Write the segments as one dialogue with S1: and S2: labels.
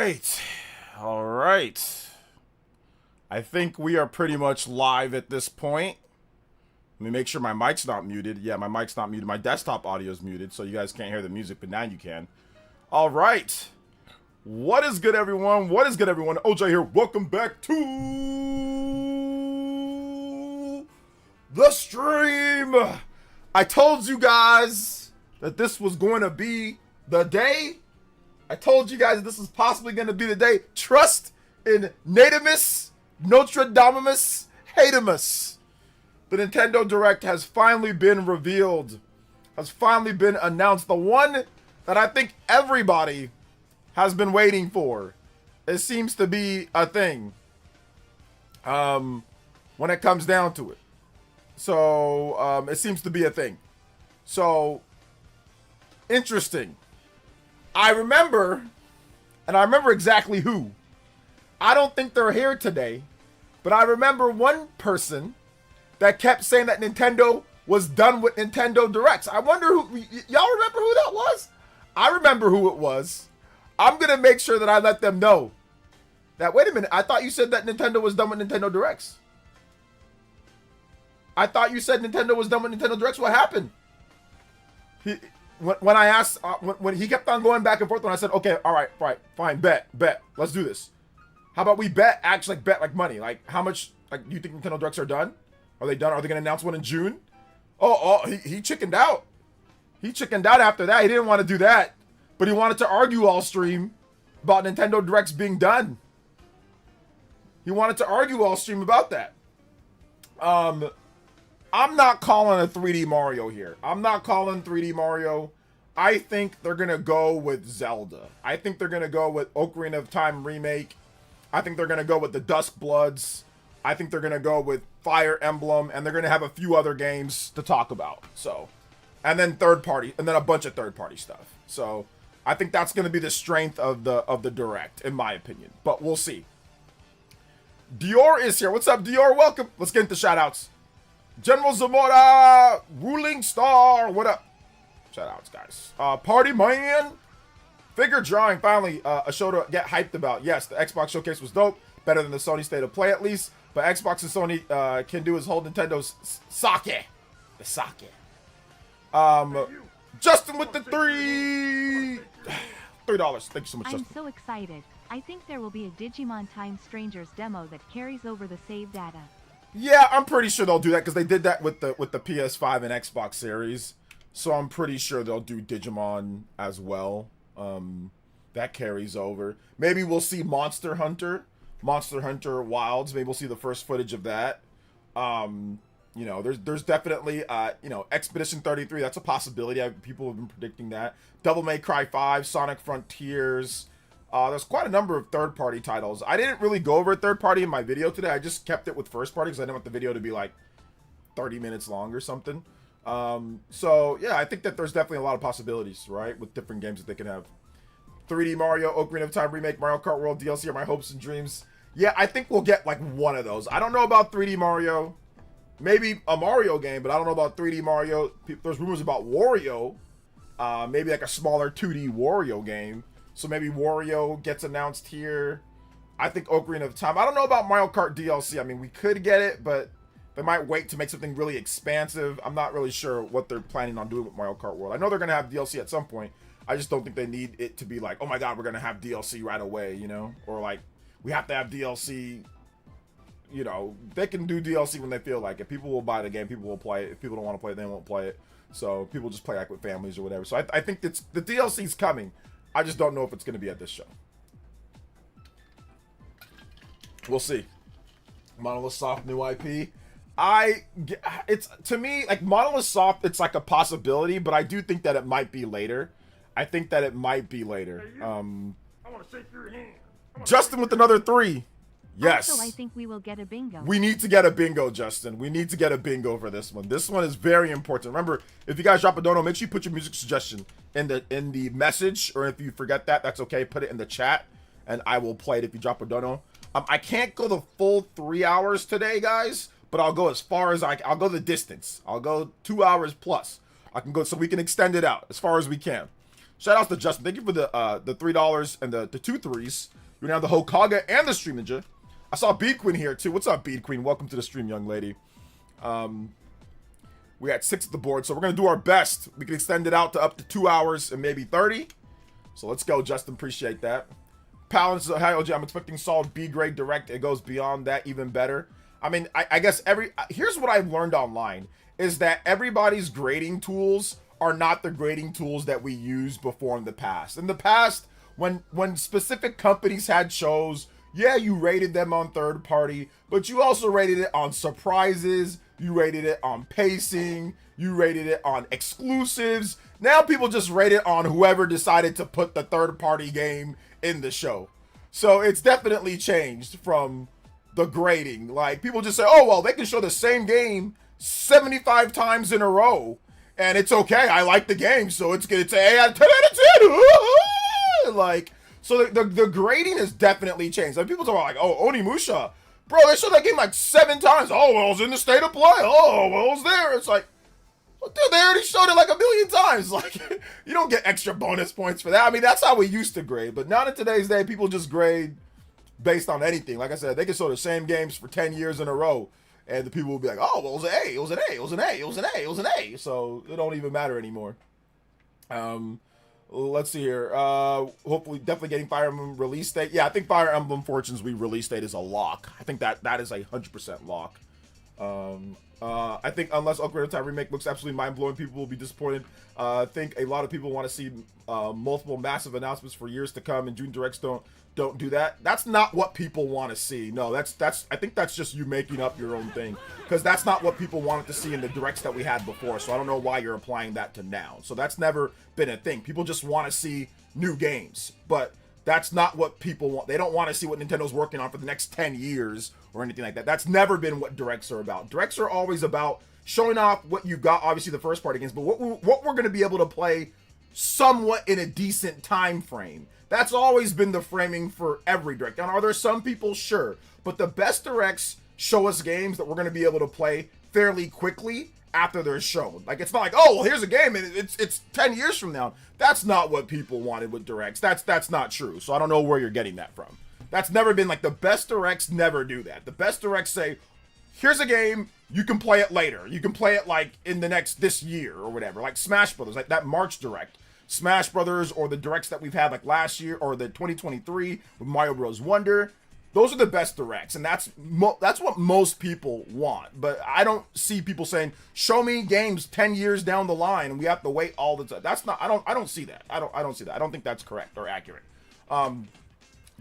S1: right. All right. I think we are pretty much live at this point. Let me make sure my mic's not muted. Yeah, my mic's not muted. My desktop audio is muted, so you guys can't hear the music, but now you can. All right. What is good, everyone? What is good, everyone? OJ here. Welcome back to the stream. I told you guys that this was going to be the day. I told you guys this is possibly going to be the day. Trust in Natimus, Notre Damemus, Hatemus. The Nintendo Direct has finally been revealed, has finally been announced. The one that I think everybody has been waiting for. It seems to be a thing when it comes down to it. So it seems to be a thing. So interesting. I remember, and I remember exactly who. I don't think they're here today, but I remember one person that kept saying that Nintendo was done with Nintendo Directs. I wonder who, y'all remember who that was? I remember who it was. I'm going to make sure that I let them know that, wait a minute, I thought you said that Nintendo was done with Nintendo Directs. I thought you said Nintendo was done with Nintendo Directs. What happened? When I asked, when he kept on going back and forth, when I said, okay, all right, fine, bet, let's do this. How about we bet, actually bet like money? Like how much, like, do you think Nintendo Directs are done? Are they done? Are they going to announce one in June? He chickened out. He chickened out after that. He didn't want to do that, but he wanted to argue all stream about Nintendo Directs being done. He wanted to argue all stream about that. I'm not calling a 3D Mario here. I'm not calling 3D Mario. I think they're going to go with Zelda. I think they're going to go with Ocarina of Time Remake. I think they're going to go with the Dusk Bloods. I think they're going to go with Fire Emblem. And they're going to have a few other games to talk about. So, and then third party, and then a bunch of third party stuff. So, I think that's going to be the strength of the Direct, in my opinion. But we'll see. Dior is here. What's up, Dior? Welcome. Let's get into shout outs. General Zamora, Ruling Star, what up? Shout outs, guys. Party Man, figure drawing, finally a show to get hyped about. Yes, the Xbox showcase was dope, better than the Sony State of Play at least, but Xbox and Sony can do is hold Nintendo's sake. The sake. Justin with the $3. Thank you so much, Justin.
S2: I'm so excited. I think there will be a Digimon Time Strangers demo that carries over the save data.
S1: Yeah, I'm pretty sure they'll do that because they did that with the PS5 and Xbox Series. So I'm pretty sure they'll do Digimon as well. That carries over. Maybe we'll see Monster Hunter Wilds. Maybe we'll see the first footage of that. You know, there's definitely you know, Expedition 33. That's a possibility. People have been predicting that. Devil May Cry 5, Sonic Frontiers. There's quite a number of third-party titles. I didn't really go over third-party in my video today. I just kept it with first-party because I didn't want the video to be like 30 minutes long or something. So, yeah, I think that there's definitely a lot of possibilities, right, with different games that they can have. 3D Mario, Ocarina of Time Remake, Mario Kart World DLC are my hopes and dreams. Yeah, I think we'll get like one of those. I don't know about 3D Mario. Maybe a Mario game, but I don't know about 3D Mario. There's rumors about Wario. Maybe like a smaller 2D Wario game. So maybe Wario gets announced here. I think Ocarina of Time. I don't know about Mario Kart DLC. I mean, we could get it, but they might wait to make something really expansive. I'm not really sure what they're planning on doing with Mario Kart World. I know they're going to have DLC at some point. I just don't think they need it to be like, oh my god, we're going to have DLC right away, you know? Or like, we have to have DLC. You know, they can do DLC when they feel like it. People will buy the game. People will play it. If people don't want to play it, they won't play it. So people just play like with families or whatever. So I think it's, the DLC's coming. I just don't know if it's going to be at this show. We'll see. Monolith Soft new IP. It's, to me, like Monolith Soft, it's like a possibility, but I do think that it might be later. I think that it might be later.
S3: I want to shake your hand.
S1: Justin with another $3. Yes.
S2: Also, I think we will get a bingo.
S1: We need to get a bingo, Justin. We need to get a bingo for this one. This one is very important. Remember, if you guys drop a dono, make sure you put your music suggestion in the message, or if you forget that, that's okay. Put it in the chat, and I will play it if you drop a dono. I can't go the full 3 hours today, guys, but I'll go as far as I'll go the distance. I'll go 2 hours plus. I can go so we can extend it out as far as we can. Shout outs to Justin. Thank you for the $3 and the 2 threes. You're now the Hokage and the Stream Ninja. I saw Bead Queen here too. What's up, Bead Queen? Welcome to the stream, young lady. We had 6 at the board, so we're gonna do our best. We can extend it out to up to 2 hours and maybe 30. So let's go, Justin. Appreciate that. Paladin says, hi, OG. I'm expecting solid B grade direct. It goes beyond that, even better. I mean, I guess here's what I've learned online is that everybody's grading tools are not the grading tools that we used before in the past. In the past, when specific companies had shows, yeah, you rated them on third party, but you also rated it on surprises, you rated it on pacing, you rated it on exclusives. Now people just rate it on whoever decided to put the third party game in the show. So it's definitely changed from the grading. Like, people just say, oh, well, they can show the same game 75 times in a row, and it's okay. I like the game, so it's a 8 out of 10 out of 10. Like, so the grading has definitely changed. Like, people talk about, like, oh, Onimusha. Bro, they showed that game like 7 times. Oh, well, it was in the state of play. Oh, well, it was there. It's like, well, dude, they already showed it like 1,000,000 times. Like, you don't get extra bonus points for that. I mean, that's how we used to grade. But not in today's day, people just grade based on anything. Like I said, they can show the same games for 10 years in a row, and the people will be like, oh, well, it was an A, it was an A, it was an A, it was an A, it was an A. So it don't even matter anymore. Let's see here. Hopefully, definitely getting Fire Emblem release date. Yeah, I think Fire Emblem Fortune's release date is a lock. I think that is a 100% lock. I think unless Ocarina of Time remake looks absolutely mind-blowing, people will be disappointed. I think a lot of people want to see multiple massive announcements for years to come, and June Directs don't do that. That's not what people want to see. No, that's I think that's just you making up your own thing, because that's not what people wanted to see in the directs that we had before. So I don't know why you're applying that to now. So that's never been a thing. People just want to see new games, but that's not what people want. They don't want to see what Nintendo's working on for the next 10 years or anything like that. That's never been what directs are about. Directs are always about showing off what you got, obviously the first party games, but what we're going to be able to play somewhat in a decent time frame. That's always been the framing for every direct. And are there some people? Sure. But the best directs show us games that we're going to be able to play fairly quickly after they're shown. Like, it's not like, oh, well, here's a game and it's 10 years from now. That's not what people wanted with directs. That's not true. So I don't know where you're getting that from. That's never been, like, the best directs never do that. The best directs say, here's a game, you can play it later. You can play it, like, in this year or whatever. Like Smash Brothers, like that March direct. Smash Brothers, or the directs that we've had like last year, or the 2023 with Mario Bros. Wonder. Those are the best directs, and that's what most people want. But I don't see people saying, show me games 10 years down the line and we have to wait all the time. That's not, I don't see that. I don't see that. I don't think that's correct or accurate.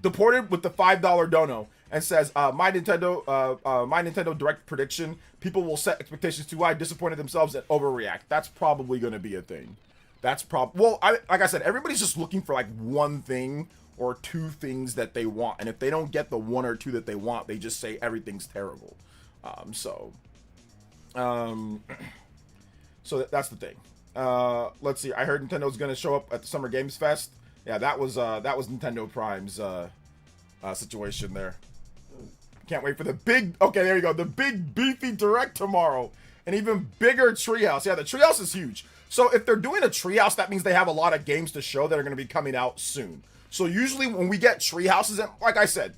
S1: Deported with the $5 dono and says, my Nintendo Direct prediction, people will set expectations too high, disappointed themselves, and overreact. That's probably going to be a thing. That's well, like I said, everybody's just looking for like one thing or two things that they want, and if they don't get the one or two that they want, they just say everything's terrible. So that's the thing. Let's see. I heard Nintendo's gonna show up at the Summer Games Fest. Yeah, that was Nintendo Prime's situation there. Can't wait for the big. Okay, there you go. The big beefy direct tomorrow, an even bigger treehouse. Yeah, the treehouse is huge. So if they're doing a treehouse, that means they have a lot of games to show that are going to be coming out soon. So usually when we get treehouses, and like I said,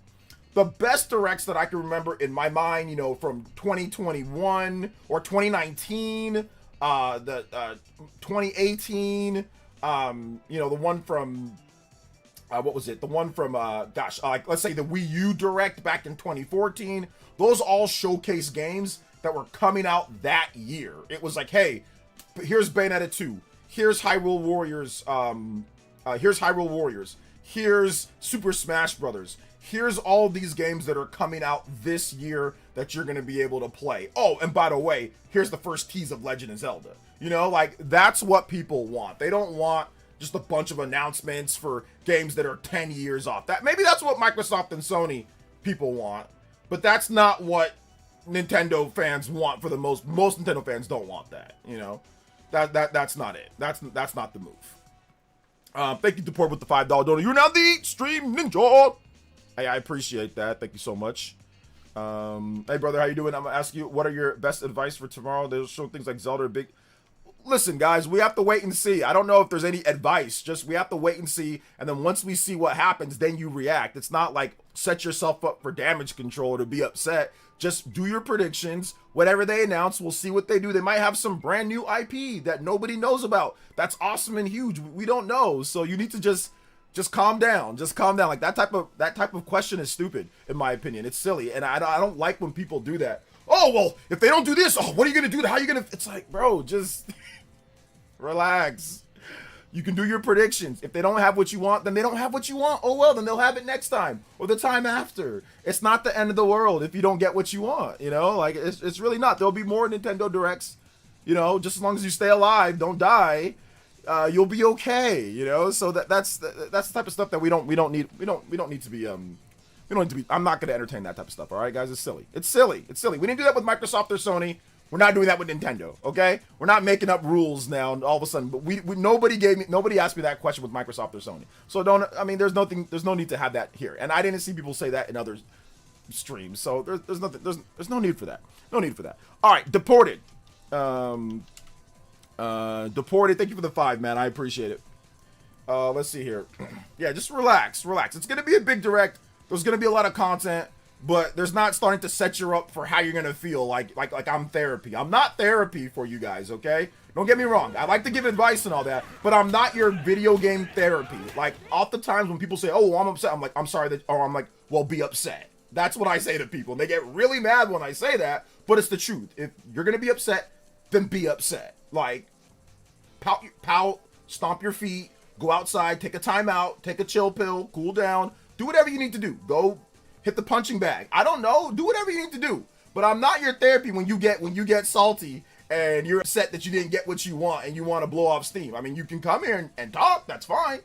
S1: the best directs that I can remember in my mind, you know, from 2021 or 2019, the 2018, you know, the one from what was it? The one from like let's say the Wii U direct back in 2014. Those all showcase games that were coming out that year. It was like, hey, here's Bayonetta 2. Here's Hyrule Warriors. Here's Hyrule Warriors. Here's Super Smash Brothers. Here's all these games that are coming out this year that you're going to be able to play. Oh, and by the way, here's the first tease of Legend of Zelda. You know, like, that's what people want. They don't want just a bunch of announcements for games that are 10 years off. Maybe that's what Microsoft and Sony people want, but that's not what Nintendo fans want. For the most Nintendo fans don't want that, you know. That's not it. That's not the move. Thank you, Deport, with the $5 donor. You're now the Stream Ninja. Hey, I appreciate that. Thank you so much. Hey, brother, how you doing? I'm gonna ask you, what are your best advice for tomorrow? They'll show things like Zelda or big. listen, guys, we have to wait and see. I don't know if there's any advice. Just we have to wait and see. And then once we see what happens, then you react. It's not like set yourself up for damage control to be upset. Just do your predictions. Whatever they announce, we'll see what they do. They might have some brand new IP that nobody knows about. That's awesome and huge. We don't know. So you need to just calm down. Just calm down. Like that type of question is stupid, in my opinion. It's silly. And I don't like when people do that. Oh, well, if they don't do this, oh, what are you going to do? How are you going to... It's like, bro, just relax. You can do your predictions. If they don't have what you want, then they don't have what you want. Oh, well, then they'll have it next time or the time after. It's not the end of the world if you don't get what you want, you know? Like, it's really not. There'll be more Nintendo Directs, you know, just as long as you stay alive, don't die, you'll be okay, you know? So that's the type of stuff that we don't need to be... We don't need to be. I'm not going to entertain that type of stuff. All right, guys, it's silly. It's silly. It's silly. We didn't do that with Microsoft or Sony. We're not doing that with Nintendo. Okay, we're not making up rules now. And all of a sudden, but nobody asked me that question with Microsoft or Sony. So there's no need to have that here. And I didn't see people say that in other streams. So there's no need for that. No need for that. All right, Deported. Deported. Thank you for the 5, man. I appreciate it. Let's see here. Yeah, just relax. It's gonna be a big direct. There's going to be a lot of content, but there's not starting to set you up for how you're going to feel like I'm therapy. I'm not therapy for you guys, okay? Don't get me wrong. I like to give advice and all that, but I'm not your video game therapy. Like, oftentimes when people say, oh, well, I'm upset, I'm like, I'm sorry that, or I'm like, well, be upset. That's what I say to people. And they get really mad when I say that, but it's the truth. If you're going to be upset, then be upset. Like, pout, stomp your feet, go outside, take a time out, take a chill pill, cool down. Do whatever you need to do. Go hit the punching bag. I don't know. Do whatever you need to do. But I'm not your therapy when you get salty and you're upset that you didn't get what you want and you want to blow off steam. I mean, you can come here and talk. That's fine.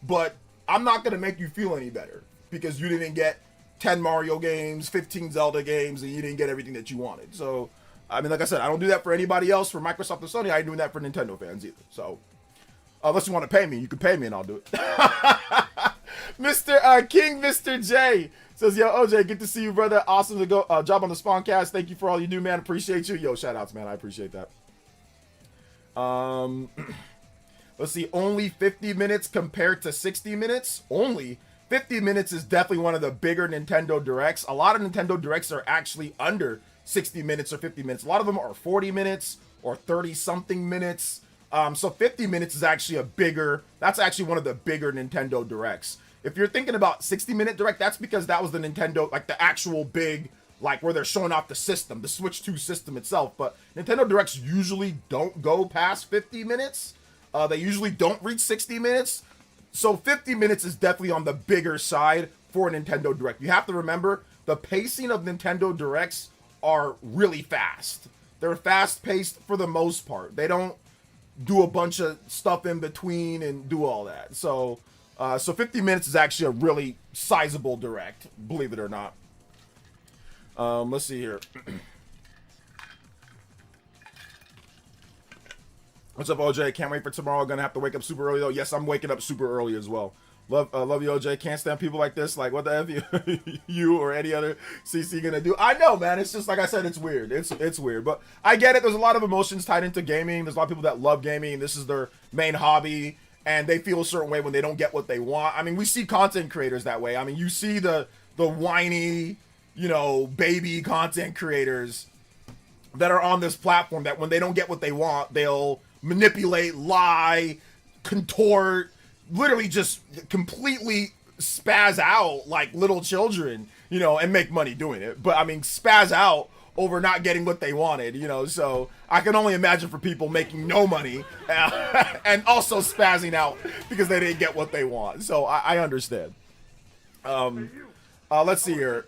S1: But I'm not going to make you feel any better because you didn't get 10 Mario games, 15 Zelda games, and you didn't get everything that you wanted. So, I mean, like I said, I don't do that for anybody else, for Microsoft or Sony. I ain't doing that for Nintendo fans either. So, unless you want to pay me, you can pay me and I'll do it. Mr. J says, yo, OJ, good to see you, brother. Awesome to go job on the Spawncast. Thank you for all you do, man. Appreciate you. Yo, shout outs, man. I appreciate that. Let's see. Only 50 minutes compared to 60 minutes. Only 50 minutes is definitely one of the bigger Nintendo Directs. A lot of Nintendo Directs are actually under 60 minutes or 50 minutes. A lot of them are 40 minutes or 30 something minutes. So 50 minutes is actually that's actually one of the bigger Nintendo Directs. If you're thinking about 60-minute Direct, that's because that was the Nintendo, like the actual big, like where they're showing off the system, the Switch 2 system itself. But Nintendo Directs usually don't go past 50 minutes. They usually don't reach 60 minutes. So 50 minutes is definitely on the bigger side for a Nintendo Direct. You have to remember, the pacing of Nintendo Directs are really fast. They're fast-paced for the most part. They don't do a bunch of stuff in between and do all that. So 50 minutes is actually a really sizable direct, believe it or not. Let's see here. What's up, OJ? Can't wait for tomorrow. Gonna have to wake up super early though. Yes, I'm waking up super early as well. Love you, OJ. Can't stand people like this. Like, what the F you or any other CC gonna do? I know, man. It's just like I said. It's weird. It's weird, but I get it. There's a lot of emotions tied into gaming. There's a lot of people that love gaming. This is their main hobby, and they feel a certain way when they don't get what they want. I mean, we see content creators that way. I mean, you see the whiny, baby content creators that are on this platform that when they don't get what they want, they'll manipulate, lie, contort, literally just completely spaz out like little children, and make money doing it. But I mean, spaz out over not getting what they wanted, so I can only imagine for people making no money and also spazzing out because they didn't get what they want. So I understand. Let's see here.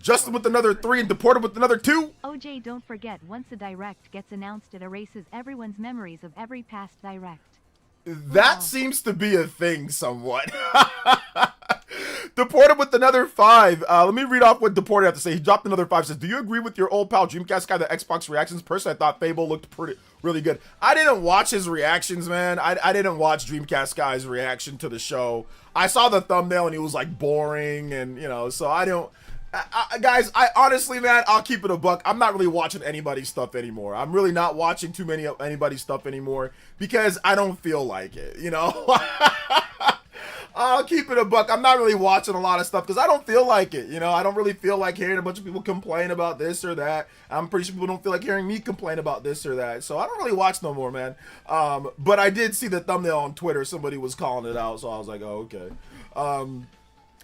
S1: Justin with another 3 and Deported with another 2.
S2: OJ, don't forget, once a direct gets announced, it erases everyone's memories of every past direct.
S1: That seems to be a thing somewhat. Deported with another 5. Let me read off what Deported had to say. He dropped another 5. Says, do you agree with your old pal Dreamcast guy, the Xbox reactions? Personally, I thought Fable looked really good. I didn't watch his reactions, man. I didn't watch Dreamcast guy's reaction to the show. I saw the thumbnail and he was like boring and, so I don't... Guys, I honestly, man, I'll keep it a buck. I'm not really watching anybody's stuff anymore. I'm really not watching too many of anybody's stuff anymore because I don't feel like it, you know? I'll keep it a buck. I'm not really watching a lot of stuff because I don't feel like it, you know? I don't really feel like hearing a bunch of people complain about this or that. I'm pretty sure people don't feel like hearing me complain about this or that. So I don't really watch no more, man. But I did see the thumbnail on Twitter. Somebody was calling it out, so I was like, oh, okay.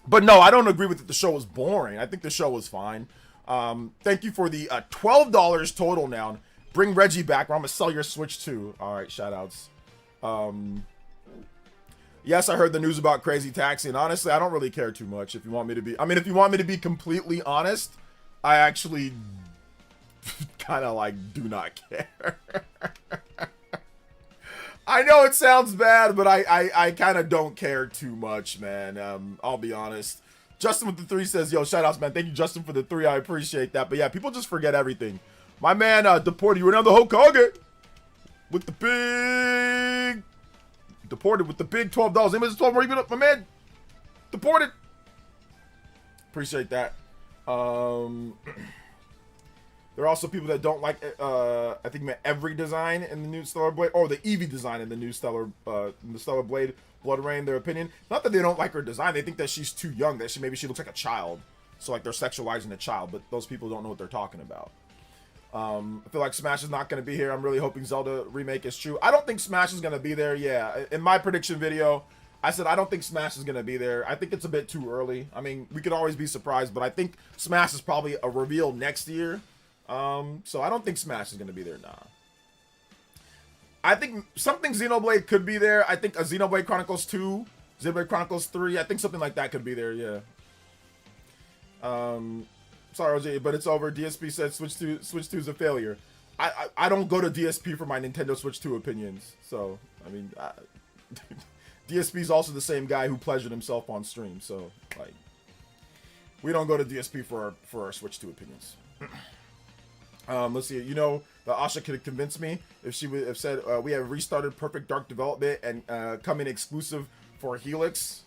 S1: But no, I don't agree with it. The show was boring. I think the show was fine. Thank you for the $12 total now. Bring Reggie back or I'm going to sell your Switch too. All right, shout outs. Yes, I heard the news about Crazy Taxi, and honestly, I don't really care too much if you want me to be. I mean, if you want me to be completely honest, I actually kind of like do not care. I know it sounds bad, but I kind of don't care too much, man. I'll be honest. Justin with the 3 says, yo, shout outs, man. Thank you, Justin, for the 3. I appreciate that. But yeah, people just forget everything. My man, Deported, you were down the Hokage with the big... Deported with the big $12. Anybody's 12 more even up, my man. Deported. Appreciate that. There are also people that don't like, I think every design in the new Stellar Blade, or the Eevee design in the new Stellar Blade Blood Rain. Their opinion, not that they don't like her design, they think that she's too young, that maybe she looks like a child, so like they're sexualizing a child. But those people don't know what they're talking about. I feel like Smash is not going to be here. I'm really hoping Zelda remake is true. I don't think Smash is going to be there. Yeah, in my prediction video, I said I don't think Smash is going to be there. I think it's a bit too early. I mean, we could always be surprised, but I think Smash is probably a reveal next year. So I don't think Smash is going to be there, nah. I think something Xenoblade could be there. I think a Xenoblade Chronicles 2, Xenoblade Chronicles 3, I think something like that could be there, yeah. Sorry, OJ, but it's over. DSP said Switch 2 is a failure. I don't go to DSP for my Nintendo Switch 2 opinions. So, I mean, DSP is also the same guy who pleasured himself on stream. So, like, we don't go to DSP for our Switch 2 opinions. Let's see. You know, the Asha could have convinced me if she would have said we have restarted Perfect Dark development and coming exclusive for Helix.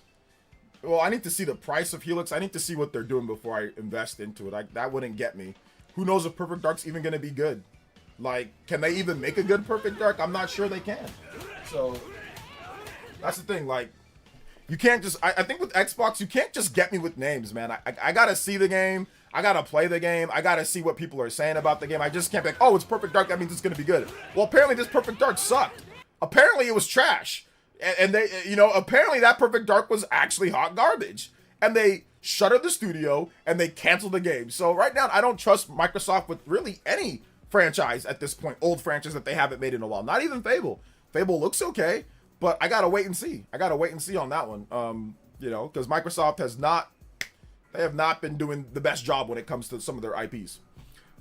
S1: Well, I need to see the price of Helix. I need to see what they're doing before I invest into it. That wouldn't get me. Who knows if Perfect Dark's even going to be good? Like, can they even make a good Perfect Dark? I'm not sure they can. So, that's the thing. Like, you can't just... I think with Xbox, you can't just get me with names, man. I got to see the game. I got to play the game. I got to see what people are saying about the game. I just can't be like, oh, it's Perfect Dark. That means it's going to be good. Well, apparently this Perfect Dark sucked. Apparently it was trash. And they, you know, apparently that Perfect Dark was actually hot garbage. And they shuttered the studio and they canceled the game. So right now, I don't trust Microsoft with really any franchise at this point. Old franchise that they haven't made in a while. Not even Fable. Fable looks okay, but I got to wait and see. I got to wait and see on that one. You know, because Microsoft has not, they have not been doing the best job when it comes to some of their IPs.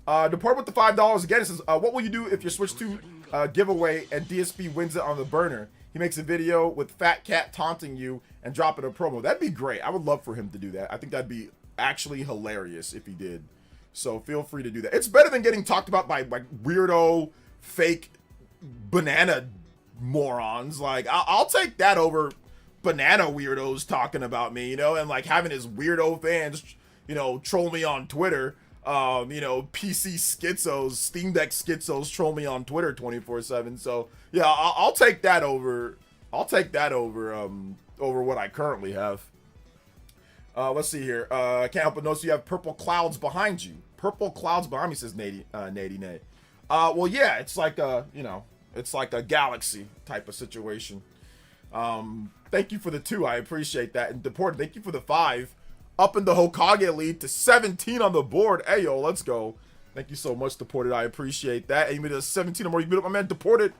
S1: Depart with the $5 again. It says, what will you do if your Switch 2 giveaway and DSP wins it on the burner? He makes a video with Fat Cat taunting you and dropping a promo. That'd be great. I would love for him to do that. I think that'd be actually hilarious if he did. So feel free to do that. It's better than getting talked about by weirdo, fake, banana morons. Like, I'll take that over banana weirdos talking about me, you know, and like having his weirdo fans, you know, troll me on Twitter. You know, PC schizos, Steam Deck schizos troll me on Twitter 24/7. So yeah, I'll take that over. I'll take that over over what I currently have. Let's see here. I can't help but notice you have purple clouds behind you. Purple clouds behind me, says Nady Nay. Well, yeah, it's like a, you know, it's like a galaxy type of situation. Thank you for the 2. I appreciate that. And Deported, thank you for the 5. Up in the Hokage lead to 17 on the board. Hey, yo, let's go. Thank you so much, Deported. I appreciate that. And you made a 17 or more. You beat up my man Deported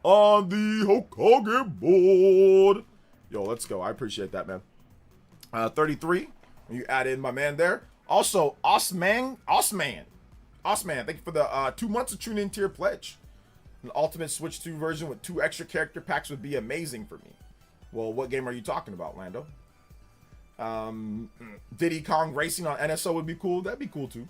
S1: on the Hokage board. Yo, let's go. I appreciate that, man. 33. You add in my man there. Also, Osman. Thank you for the 2 months of Tune In Tier pledge. An Ultimate Switch 2 version with 2 extra character packs would be amazing for me. Well, what game are you talking about, Lando? Diddy Kong Racing on NSO would be cool. That'd be cool too.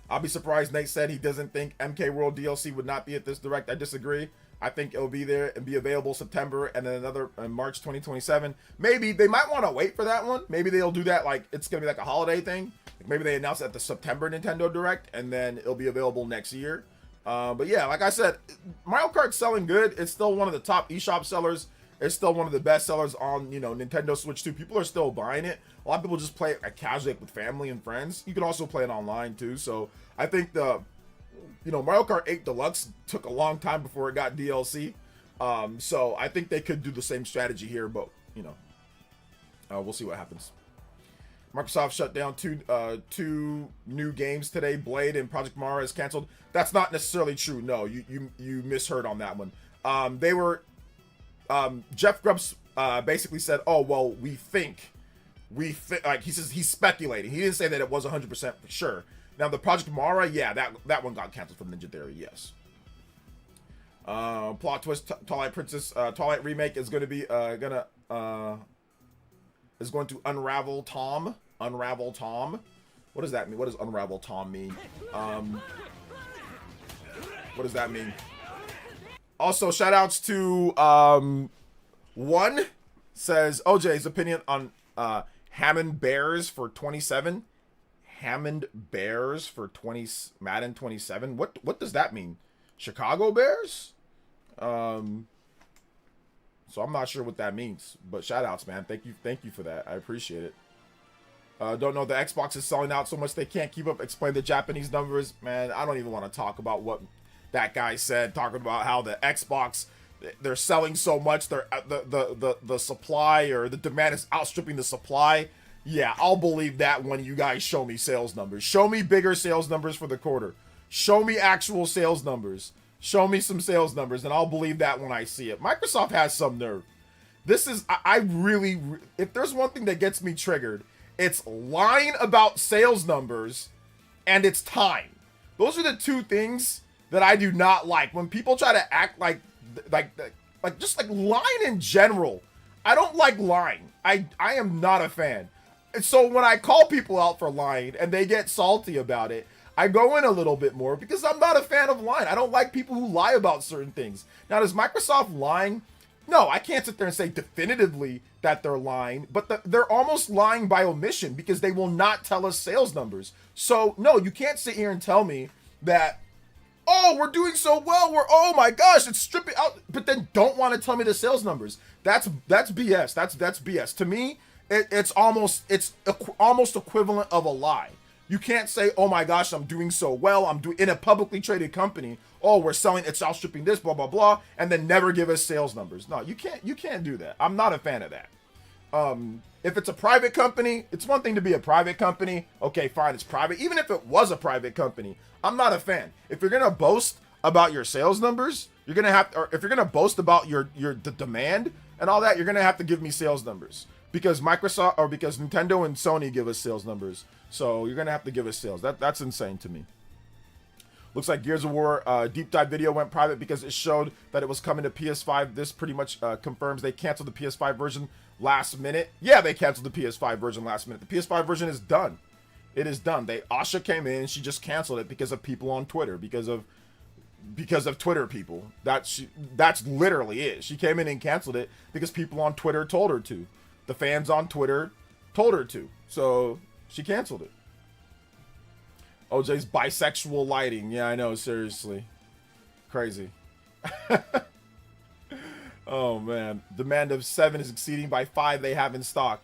S1: I'll be surprised Nate said he doesn't think MK World DLC would not be at this direct. I disagree. I think it'll be there and be available September, and then another in March 2027. Maybe they might want to wait for that one. Maybe they'll do that like it's gonna be like a holiday thing. Like maybe they announce it at the September Nintendo Direct, and then it'll be available next year. But yeah, like I said, Mario Kart's selling good. It's still one of the top eShop sellers. It's still one of the best sellers on, you know, Nintendo Switch 2. People are still buying it. A lot of people just play it like casually with family and friends. You can also play it online too. So I think Mario Kart 8 Deluxe took a long time before it got DLC. So I think they could do the same strategy here, but you know, we'll see what happens. Microsoft shut down two new games today. Blade and Project Mara is canceled. That's not necessarily true. No, you misheard on that one. They were Jeff Grubbs basically said, "Oh well, we think," like he says he's speculating. He didn't say that it was 100% for sure. Now the Project Mara, yeah, that one got canceled from Ninja Theory. Yes. Plot twist: Twilight Princess Twilight remake is going to be is going to unravel Tom. Unravel Tom. What does that mean? What does unravel Tom mean? What does that mean? Also, shout outs to one says OJ's opinion on Hammond Bears for 27. Hammond Bears for 20 Madden 27. What does that mean? Chicago Bears? So I'm not sure what that means, but shout outs, man. Thank you for that. I appreciate it. Don't know, the Xbox is selling out so much they can't keep up. Explain the Japanese numbers. Man, I don't even want to talk about what that guy said, talking about how the Xbox, they're selling so much, they're the supply or the demand is outstripping the supply. Yeah, I'll believe that when you guys show me sales numbers. Show me bigger sales numbers for the quarter. Show me actual sales numbers. Show me some sales numbers, and I'll believe that when I see it. Microsoft has some nerve. This is, I really, if there's one thing that gets me triggered, it's lying about sales numbers and it's time. Those are the two things that I do not like. When people try to act like just like lying in general. I don't like lying. I am not a fan. And so when I call people out for lying and they get salty about it, I go in a little bit more because I'm not a fan of lying. I don't like people who lie about certain things. Now, is Microsoft lying? No, I can't sit there and say definitively that they're lying, but they're almost lying by omission because they will not tell us sales numbers. So, no, you can't sit here and tell me that, oh, we're doing so well, oh my gosh, it's stripping out, but then don't want to tell me the sales numbers. That's BS. That's BS. To me, it's almost equivalent of a lie. You can't say, oh my gosh, I'm doing so well. I'm doing in a publicly traded company. Oh, we're selling, it's outstripping this, blah, blah, blah, and then never give us sales numbers. No, you can't do that. I'm not a fan of that. If it's a private company, it's one thing to be a private company. Okay, fine, it's private. Even if it was a private company, I'm not a fan. If you're gonna boast about your sales numbers, you're gonna have to, or if you're gonna boast about the demand and all that, you're gonna have to give me sales numbers. Because Microsoft or because Nintendo and Sony give us sales numbers. So you're gonna have to give us sales. That's insane to me. Looks like Gears of War deep dive video went private because it showed that it was coming to PS5. This pretty much confirms they canceled the PS5 version last minute. Yeah, they canceled the PS5 version last minute. The PS5 version is done. It is done. Asha came in, she just canceled it because of people on Twitter, because of Twitter people. That's literally it. She came in and canceled it because people on Twitter told her to. The fans on Twitter told her to. So she canceled it. OJ's bisexual lighting. Yeah, I know. Seriously. Crazy. Oh, man. Demand of 7 is exceeding by 5 they have in stock.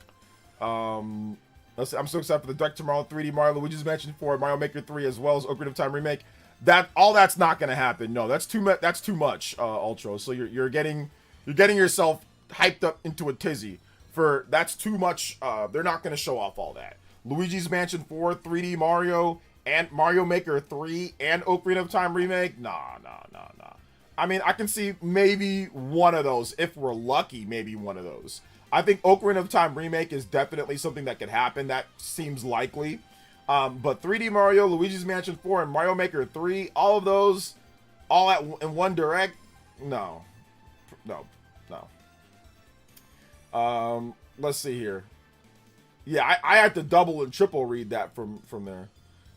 S1: I'm so excited for the Direct Tomorrow 3D Mario Luigi's Mansion 4, Mario Maker 3, as well as Ocarina of Time Remake. That's not going to happen. No, that's too much, Ultra. So you're getting yourself hyped up into a tizzy. That's too much. They're not going to show off all that. Luigi's Mansion 4, 3D Mario, and Mario Maker 3, and Ocarina of Time Remake? Nah. I mean, I can see maybe one of those. If we're lucky, maybe one of those. I think Ocarina of Time Remake is definitely something that could happen. That seems likely. But 3D Mario, Luigi's Mansion 4, and Mario Maker 3, all of those, in one direct? No. Let's see here. Yeah, I have to double and triple read that from there.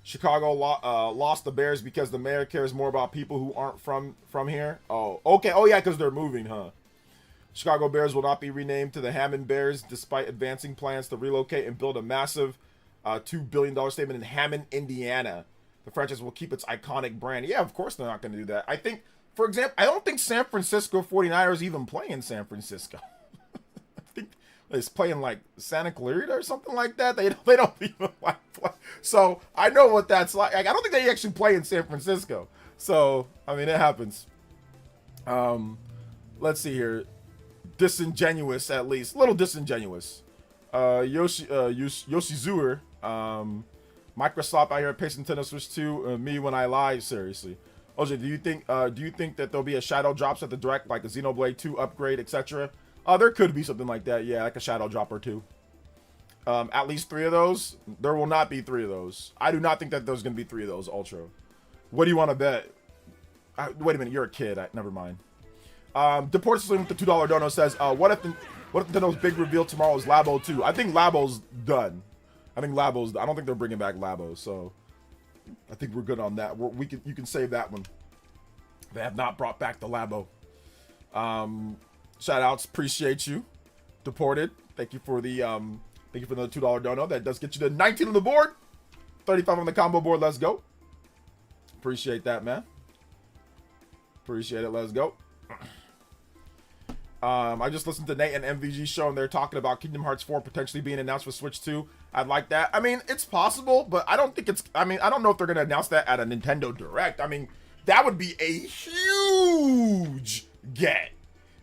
S1: Chicago lost the Bears because the mayor cares more about people who aren't from here. Oh, okay. Oh, yeah, because they're moving, huh? Chicago Bears will not be renamed to the Hammond Bears despite advancing plans to relocate and build a massive $2 billion stadium in Hammond, Indiana. The franchise will keep its iconic brand. Yeah, of course they're not going to do that. I think, for example, I don't think San Francisco 49ers even play in San Francisco. I think it's playing like Santa Clarita or something like that. They don't even like play. So I know what that's like. I don't think they actually play in San Francisco. So, I mean, it happens. Let's see here. Disingenuous, at least. A little disingenuous. Yoshizur. Microsoft out here pacing Nintendo Switch 2. Me when I lie. Seriously. OJ, do you think that there'll be a shadow drops at the direct, like a Xenoblade 2 upgrade, etc.? There could be something like that. Yeah, like a shadow drop or two. At least 3 of those. There will not be 3 of those. I do not think that there's going to be 3 of those, Ultra. What do you want to bet? Wait a minute, you're a kid. Never mind. Deported Slim with the $2 dono says, what if Nintendo's big reveal tomorrow is Labo 2? I think Labo's done. I don't think they're bringing back Labo, so I think we're good on that. You can save that one. They have not brought back the Labo. Shout outs, appreciate you. Deported, thank you for the $2 dono. That does get you to 19 on the board, 35 on the combo board. Let's go. Appreciate that, man. Appreciate it. Let's go. I just listened to Nate and MVG show, and they're talking about Kingdom Hearts 4 potentially being announced for Switch 2. I'd like that. I mean, it's possible, but I don't think it's... I mean, I don't know if they're going to announce that at a Nintendo Direct. I mean, that would be a huge get.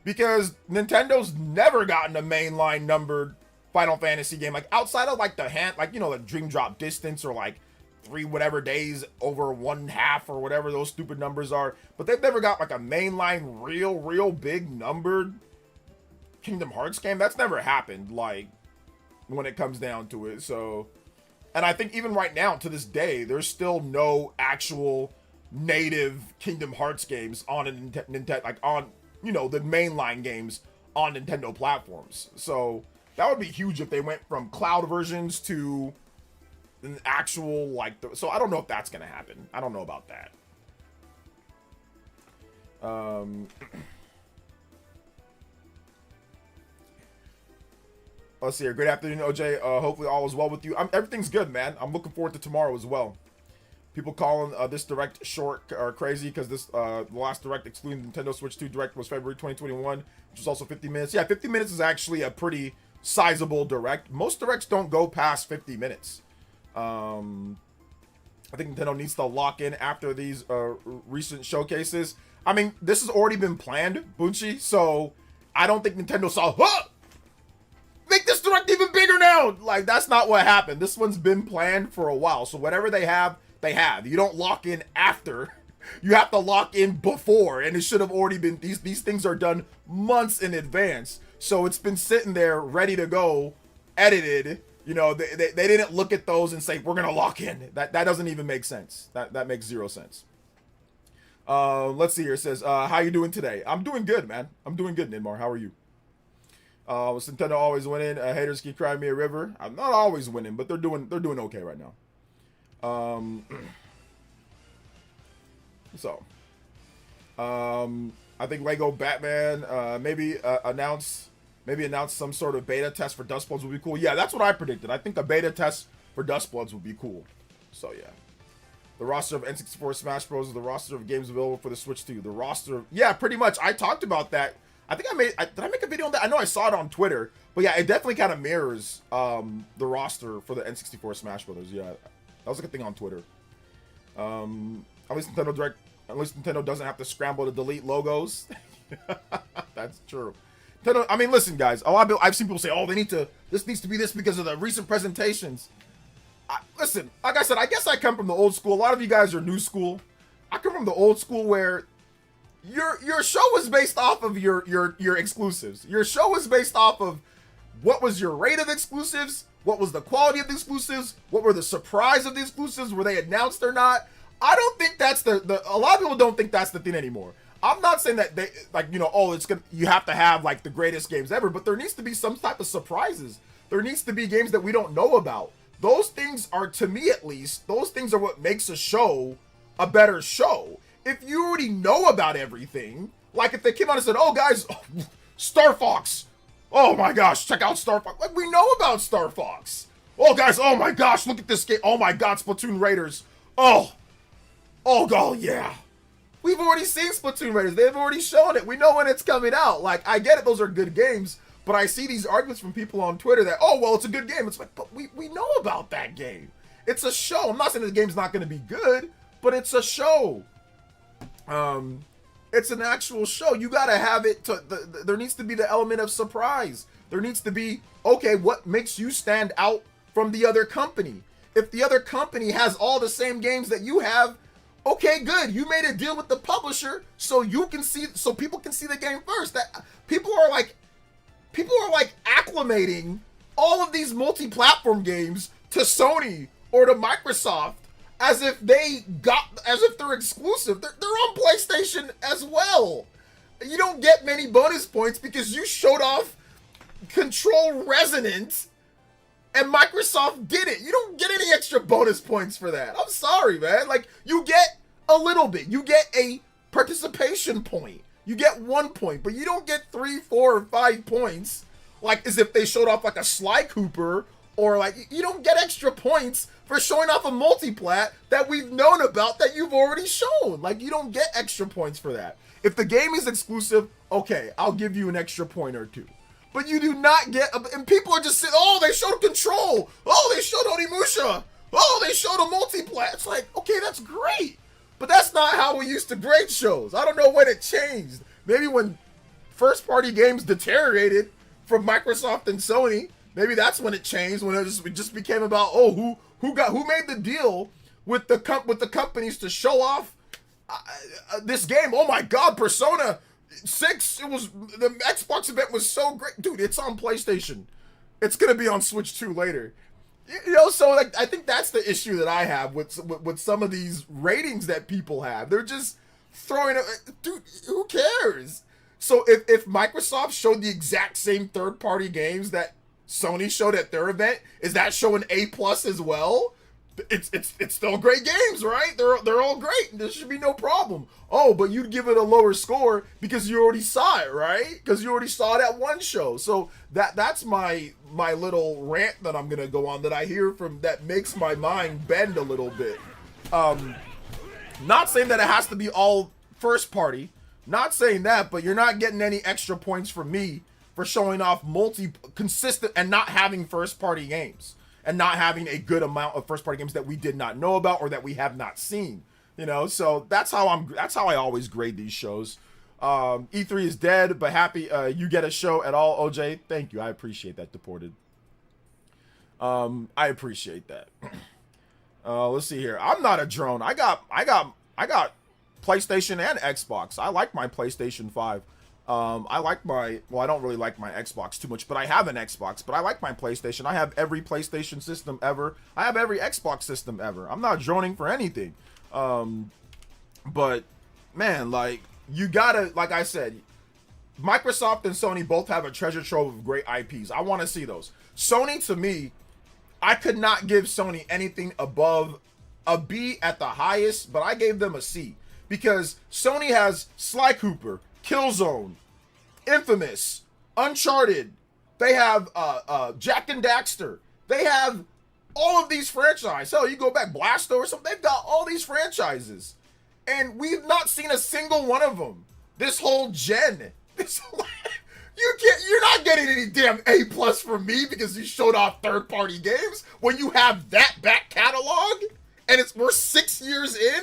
S1: Because Nintendo's never gotten a mainline numbered Final Fantasy game. Like, outside of, like, the Dream Drop Distance or, like, 3 whatever days over 1/2 or whatever those stupid numbers are. But they've never got, like, a mainline real big numbered Kingdom Hearts game. That's never happened, like, when it comes down to it. So, and I think even right now, to this day, there's still no actual native Kingdom Hearts games on a Nintendo, like, on, the mainline games on Nintendo platforms. So that would be huge if they went from cloud versions to an actual, like, so I don't know if that's gonna happen. I don't know about that. Let's see here. Good afternoon, OJ. Hopefully all is well with you. Everything's good, man. I'm looking forward to tomorrow as well. People calling this Direct short or crazy because the last Direct excluding Nintendo Switch 2 Direct was February 2021, which was also 50 minutes. Yeah, 50 minutes is actually a pretty sizable Direct. Most Directs don't go past 50 minutes. I think Nintendo needs to lock in after these recent showcases. I mean, this has already been planned, Bunchi, so I don't think Nintendo saw, make this Direct even bigger now! Like, that's not what happened. This one's been planned for a while, so whatever they have, they have. You don't lock in after. You have to lock in before, and it should have already been, these things are done months in advance. So it's been sitting there, ready to go, edited. They didn't look at those and say, we're going to lock in. That doesn't even make sense. That makes zero sense. Let's see here. It says, how you doing today? I'm doing good, man. I'm doing good, Ninmar. How are you? Was Nintendo always winning? Haters keep crying me a river. I'm not always winning, but they're doing okay right now. I think Lego Batman, maybe announce some sort of beta test for Dustbloods would be cool. Yeah, that's what I predicted. I think a beta test for Dustbloods would be cool. So yeah. The roster of N64 Smash Bros. Is the roster of games available for the Switch 2. The roster of, yeah, pretty much. I talked about that. I think did I make a video on that? I know I saw it on Twitter. But yeah, it definitely kind of mirrors the roster for the N64 Smash Bros. Yeah, that was a good thing on Twitter. At least Nintendo doesn't have to scramble to delete logos. That's true. I mean, listen, guys. I've seen people say, "Oh, this needs to be this because of the recent presentations." Listen, like I said, I guess I come from the old school. A lot of you guys are new school. I come from the old school where your show is based off of your exclusives. Your show is based off of what was your rate of exclusives, what was the quality of the exclusives, what were the surprise of the exclusives, were they announced or not? I don't think that's a lot of people don't think that's the thing anymore. I'm not saying that they, like, you have to have, like, the greatest games ever, but there needs to be some type of surprises. There needs to be games that we don't know about. Those things are, to me at least, those things are what makes a show a better show. If you already know about everything, like if they came out and said, oh guys, Star Fox, oh my gosh, check out Star Fox. Like, we know about Star Fox. Oh guys, oh my gosh, look at this game. Oh my god, Splatoon Raiders. Oh god, yeah. We've already seen Splatoon Raiders. They've already shown it. We know when it's coming out. Like, I get it, those are good games, but I see these arguments from people on Twitter that, oh, well, it's a good game. It's like, but we know about that game. It's a show. I'm not saying the game's not going to be good, but it's a show. It's an actual show. You got to have it. There needs to be the element of surprise. There needs to be, okay, what makes you stand out from the other company? If the other company has all the same games that you have, okay, good. You made a deal with the publisher so you can see, so people can see the game first. That people are like acclimating all of these multi-platform games to Sony or to Microsoft as if they're exclusive. They're on PlayStation as well. You don't get many bonus points because you showed off Control Resonance and Microsoft did it. You don't get any extra bonus points for that. I'm sorry, man. Like, you get a little bit. You get a participation point. You get 1 point, but you don't get 3, 4, or 5 points. Like, as if they showed off like a Sly Cooper, or like, you don't get extra points for showing off a multiplat that we've known about that you've already shown. Like, you don't get extra points for that. If the game is exclusive, okay, I'll give you an extra point or two. But you do not get, and people are just saying, oh, they showed Control. Oh, they showed Onimusha. Oh, they showed a multiplat. It's like, okay, that's great. But that's not how we used to grade shows. I don't know when it changed. Maybe when first-party games deteriorated from Microsoft and Sony, maybe that's when it changed. When it just became about, oh, who made the deal with the companies to show off this game? Oh my God, Persona 6. It was, the Xbox event was so great, dude. It's on PlayStation. It's gonna be on Switch 2 later. You know, so like, I think that's the issue that I have with some of these ratings that people have. They're just throwing it, dude, who cares? So if Microsoft showed the exact same third-party games that Sony showed at their event, is that showing A+ as well? It's still great games, right? They're all great. There should be no problem. Oh, but you'd give it a lower score because you already saw it, right? Because you already saw it at one show. So that's my little rant that I'm gonna go on, that I hear from, that makes my mind bend a little bit. Not saying that it has to be all first party. Not saying that, but you're not getting any extra points from me for showing off consistent and not having first party games. And not having a good amount of first-party games that we did not know about or that we have not seen, you know. So that's how I always grade these shows. E3 is dead, but happy you get a show at all, OJ. Thank you, I appreciate that. Deported. I appreciate that. Let's see here. I'm not a drone. I got PlayStation and Xbox. I like my PlayStation 5. I like my, well, I don't really like my Xbox too much, but I have an Xbox, but I like my PlayStation. I have every PlayStation system ever. I have every Xbox system ever. I'm not droning for anything. But man, like, you gotta, like I said, Microsoft and Sony both have a treasure trove of great IPs. I want to see those. Sony, to me, I could not give Sony anything above a B at the highest, but I gave them a C because Sony has Sly Cooper, Killzone, Infamous, Uncharted. They have Jack and Daxter. They have all of these franchises. Hell, you go back, Blasto or something. They've got all these franchises, and we've not seen a single one of them this whole gen. You're not getting any damn A+ from me because you showed off third-party games when you have that back catalog, and we're 6 years in.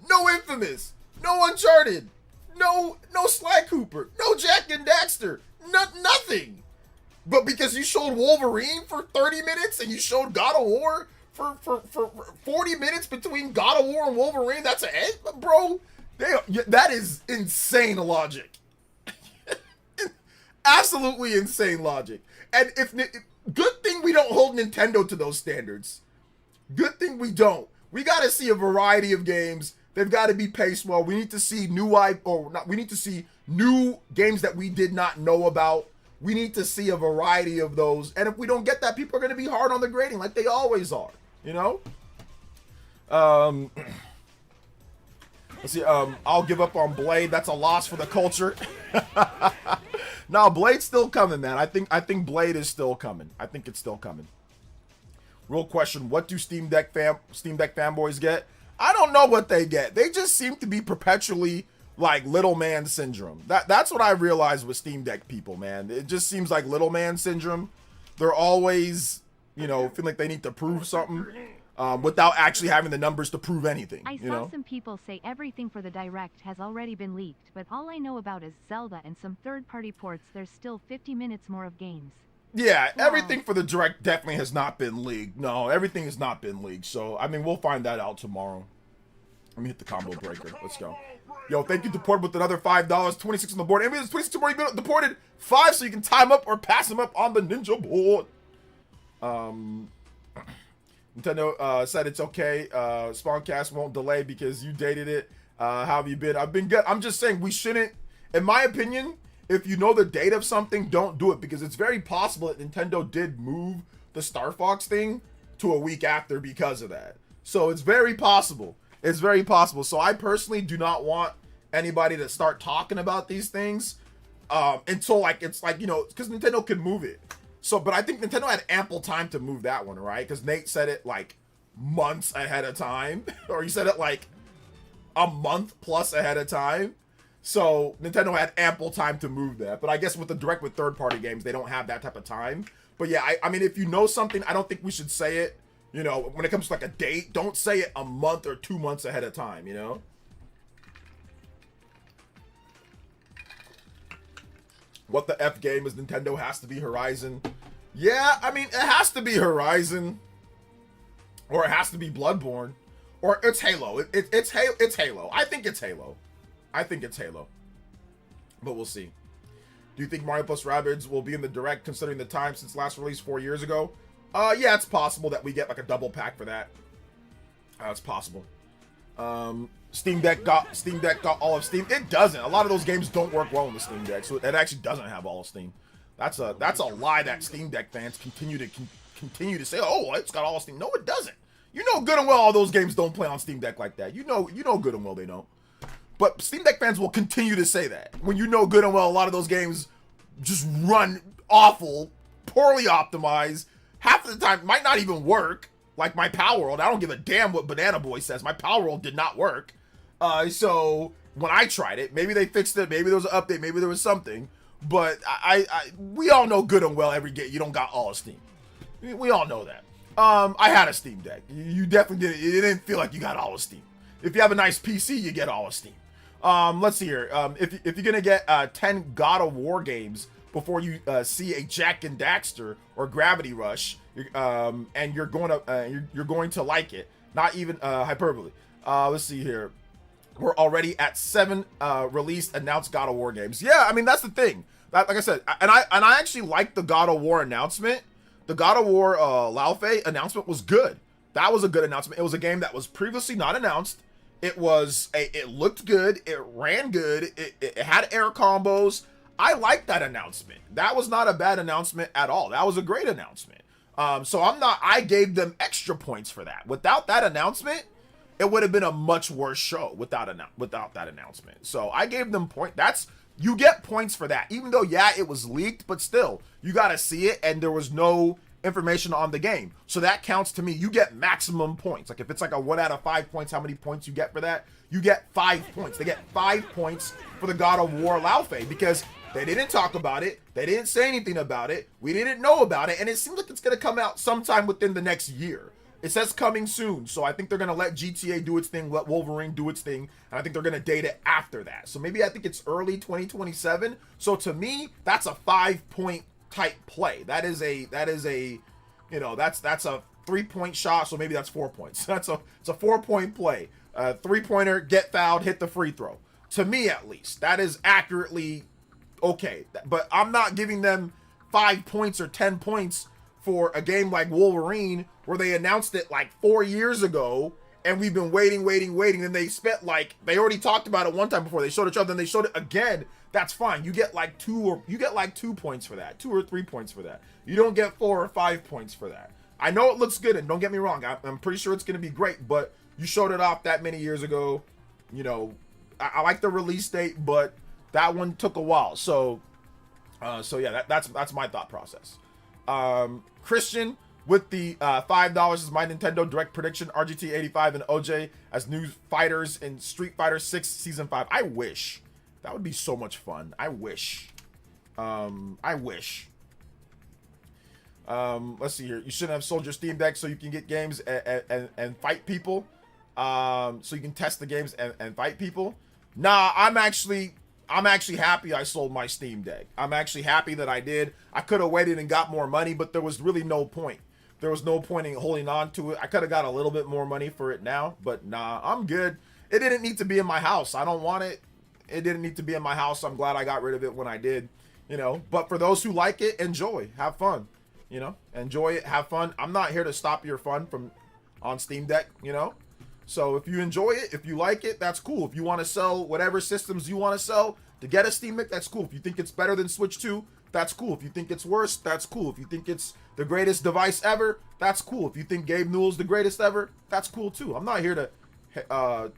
S1: No Infamous, no Uncharted. No Sly Cooper, no Jack and Daxter, nothing. But because you showed Wolverine for 30 minutes and you showed God of War for 40 minutes between God of War and Wolverine, that's an A, bro. That is insane logic. Absolutely insane logic. And good thing we don't hold Nintendo to those standards. Good thing we don't. We got to see a variety of games. They've got to be paced well. We need to see new games that we did not know about. we need to see a variety of those. And if we don't get that, people are going to be hard on the grading like they always are, you know? Let's see. I'll give up on Blade. That's a loss for the culture. No, Blade's still coming, man. I think Blade is still coming. I think it's still coming. Real question, what do Steam Deck fanboys get? I don't know what they get. They just seem to be perpetually like little man syndrome. That's what I realized with Steam Deck people, man. It just seems like little man syndrome. They're always, you know, feel like they need to prove something without actually having the numbers to prove anything.
S2: I saw some people say everything for the Direct has already been leaked, but all I know about is Zelda and some third-party ports. There's still 50 minutes more of games.
S1: Yeah,
S2: Wow.
S1: Everything for the Direct definitely has not been leaked. No, everything has not been leaked. So, I mean, we'll find that out tomorrow. Let me hit the combo breaker. Let's go. Yo, thank you, Deport, with another $5. 26 on the board. And there's 26 already been deported. 5, so you can time up or pass them up on the Ninja board. Nintendo said it's okay. Spawncast won't delay because you dated it. How have you been? I've been good. I'm just saying we shouldn't, in my opinion, if you know the date of something, don't do it, because it's very possible that Nintendo did move the Star Fox thing to a week after because of that. So it's very possible. It's very possible. So I personally do not want anybody to start talking about these things until like it's like, you know, because Nintendo could move it. So, but I think Nintendo had ample time to move that one, right? Because Nate said it like months ahead of time, or he said it like a month plus ahead of time. So Nintendo had ample time to move that. But I guess with the Direct with third-party games, they don't have that type of time. But yeah, I mean, if you know something, I don't think we should say it. You know, when it comes to like a date, don't say it a month or 2 months ahead of time, you know? What the F game is Nintendo? Has to be Horizon. Yeah, I mean, it has to be Horizon. Or it has to be Bloodborne. Or it's Halo. It's Halo. I think it's Halo. I think it's Halo. But we'll see. Do you think Mario plus Rabbids will be in the Direct considering the time since last release 4 years ago? Yeah, it's possible that we get like a double pack for that. It's possible. Steam Deck got all of Steam. It doesn't. A lot of those games don't work well on the Steam Deck, so it actually doesn't have all of Steam. That's a lie that Steam Deck fans continue to say. Oh, it's got all of Steam. No, it doesn't. You know good and well all those games don't play on Steam Deck like that. You know good and well they don't. But Steam Deck fans will continue to say that when you know good and well a lot of those games just run awful, poorly optimized. Half of the time might not even work. Like my Power World, I don't give a damn what Banana Boy says. My Power World did not work. So when I tried it, maybe they fixed it. Maybe there was an update. Maybe there was something. But we all know good and well every game you don't got all of Steam. We all know that. I had a Steam Deck. You definitely didn't. It didn't feel like you got all of Steam. If you have a nice PC, you get all of Steam. Let's see here. If you're gonna get 10 God of War games before you see a Jack and Daxter or Gravity Rush, and you're going to like it. Not even hyperbole. Let's see here. We're already at 7 released announced God of War games. Yeah, I mean that's the thing. Like I said, and I actually like the God of War announcement. The God of War Laufey announcement was good. That was a good announcement. It was a game that was previously not announced. It looked good. It ran good. It had air combos. I like that announcement. That was not a bad announcement at all. That was a great announcement. So I gave them extra points for that. Without that announcement, it would have been a much worse show without that announcement. So I gave them you get points for that. Even though, yeah, it was leaked, but still, you got to see it and there was no information on the game. So that counts to me. You get maximum points. Like if it's like a 1 out of 5 points, how many points you get for that? You get 5 points. They get 5 points for the God of War Laufey because they didn't talk about it. They didn't say anything about it. We didn't know about it. And it seems like it's going to come out sometime within the next year. It says coming soon. So I think they're going to let GTA do its thing, let Wolverine do its thing. And I think they're going to date it after that. So maybe I think it's early 2027. So to me, that's a 5-point type play. That's a 3-point shot. So maybe that's 4 points. It's a 4-point play. 3-pointer, get fouled, hit the free throw. To me, at least, that is accurately okay. But I'm not giving them 5 points or 10 points for a game like Wolverine where they announced it like 4 years ago and we've been waiting. And they spent they already talked about it one time before. They showed each other and they showed it again. that's fine. You get like 2 points for that, 2 or 3 points for that. You don't get 4 or 5 points for that. I know it looks good, and don't get me wrong, I'm pretty sure it's going to be great, but you showed it off that many years ago. You know, I like the release date, but that one took a while. So yeah, that's my thought process. Christian with the $5 is my Nintendo Direct prediction. RGT 85 and OJ as new fighters in Street Fighter 6 Season 5. I wish. That would be so much fun. I wish. I wish. Let's see here. You shouldn't have sold your Steam Deck so you can get games and fight people. So you can test the games and fight people. Nah, I'm actually happy I sold my Steam Deck. I'm actually happy that I did. I could have waited and got more money, but there was really no point. There was no point in holding on to it. I could have got a little bit more money for it now, but nah, I'm good. It didn't need to be in my house. I don't want it. It didn't need to be in my house. I'm glad I got rid of it when I did, you know. But for those who like it, enjoy, have fun, you know. Enjoy it, have fun. I'm not here to stop your fun from on Steam Deck, you know. So if you enjoy it, if you like it, that's cool. If you want to sell whatever systems you want to sell to get a Steam Deck, that's cool. If you think it's better than Switch 2, that's cool. If you think it's worse, that's cool. If you think it's the greatest device ever, that's cool. If you think Gabe Newell's the greatest ever, that's cool too. I'm not here to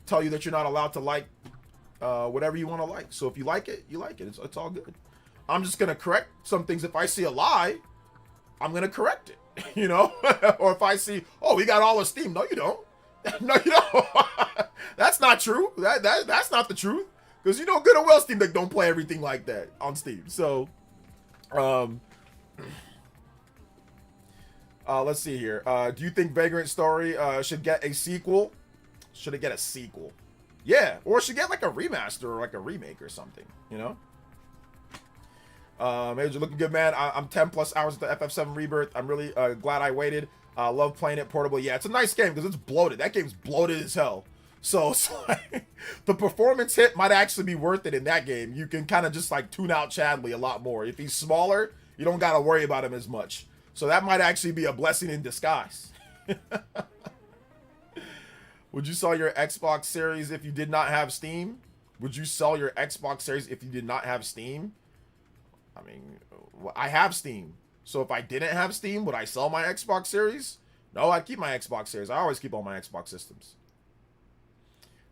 S1: tell you that you're not allowed to like whatever you want to like. So if you like it, you like it. It's all good. I'm just going to correct some things. If I see a lie, I'm going to correct it, you know? Or if I see, oh, we got all the Steam. No, you don't. No, you don't. That's not true. That's not the truth. Because you know good and well Steam Deck don't play everything like that on Steam. So, let's see here. Do you think Vagrant Story should get a sequel? Should it get a sequel? Yeah, or should get like a remaster or like a remake or something, you know? Major looking good, man. I'm 10 plus hours at the FF7 Rebirth. I'm really glad I waited. Love playing it portable. Yeah, it's a nice game because it's bloated. That game's bloated as hell. So it's like, the performance hit might actually be worth it in that game. You can kind of just like tune out Chadley a lot more. If he's smaller, you don't got to worry about him as much. So that might actually be a blessing in disguise. Would you sell your Xbox Series if you did not have Steam? Would you sell your Xbox Series if you did not have Steam? I mean, I have Steam. So if I didn't have Steam, would I sell my Xbox Series? No, I'd keep my Xbox Series. I always keep all my Xbox systems.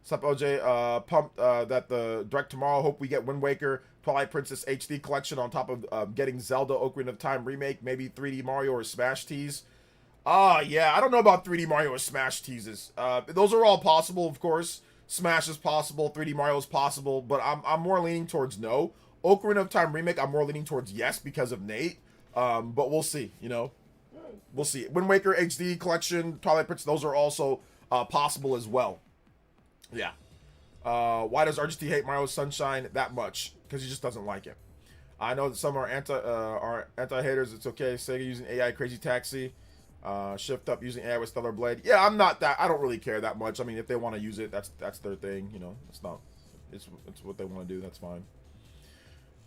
S1: What's up, OJ? Pumped that the Direct tomorrow. Hope we get Wind Waker, Twilight Princess HD collection on top of getting Zelda Ocarina of Time remake, maybe 3D Mario or Smash tease. Yeah, I don't know about 3D Mario or Smash teases. Those are all possible, of course. Smash is possible, 3D Mario is possible, but I'm more leaning towards no. Ocarina of Time remake, I'm more leaning towards yes because of Nate. But we'll see, you know. We'll see. Wind Waker HD collection, Twilight Princess, those are also possible as well. Yeah. Why does RGT hate Mario Sunshine that much? Because he just doesn't like it. I know that some are anti-haters. It's okay. Sega using AI Crazy Taxi. Shift Up using AI with Stellar Blade. Yeah, I'm not that. I don't really care that much. I mean, if they want to use it, that's their thing. You know, it's what they want to do. That's fine.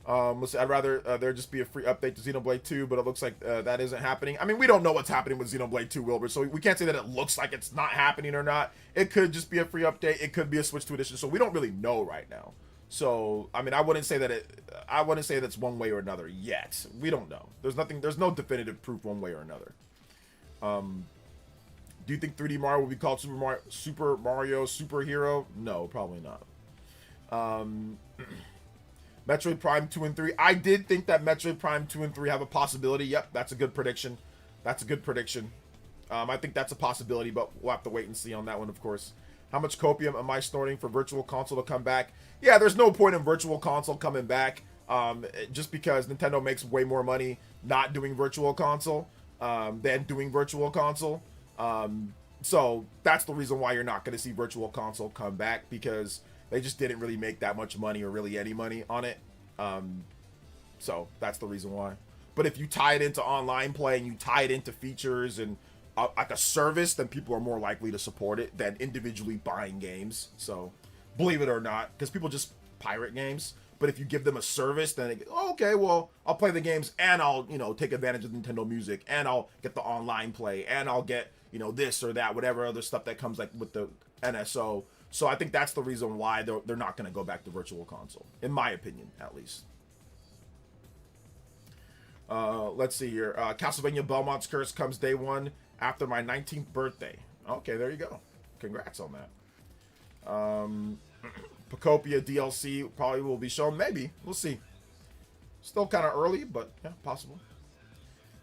S1: Let's see, I'd rather there just be a free update to Xenoblade 2, but it looks like that isn't happening. I mean, we don't know what's happening with Xenoblade 2, Wilbur, so we can't say that it looks like it's not happening or not. It could just be a free update. It could be a Switch 2 edition, so we don't really know right now. So, I mean, I wouldn't say that it's one way or another yet. We don't know. There's no definitive proof one way or another. Do you think 3D Mario will be called Super Mario Superhero? No, probably not. Metroid Prime 2 and 3. I did think that Metroid Prime 2 and 3 have a possibility. Yep, that's a good prediction. That's a good prediction. I think that's a possibility, but we'll have to wait and see on that one, of course. How much copium am I snorting for Virtual Console to come back? Yeah, there's no point in Virtual Console coming back, just because Nintendo makes way more money not doing Virtual Console than doing Virtual Console. So that's the reason why you're not going to see Virtual Console come back, because they just didn't really make that much money or really any money on it. So that's the reason why. But if you tie it into online play and you tie it into features and like a service, then people are more likely to support it than individually buying games. So believe it or not, because people just pirate games. But if you give them a service, then they go, oh, okay, well, I'll play the games and I'll, you know, take advantage of Nintendo Music and I'll get the online play and I'll get, you know, this or that, whatever other stuff that comes like with the NSO. So I think that's the reason why they're not going to go back to Virtual Console, in my opinion, at least. Let's see here. Castlevania Belmont's Curse comes day 1 after my 19th birthday. Okay, there you go. Congrats on that. Pocopia DLC probably will be shown. Maybe. We'll see. Still kind of early, but yeah, possible.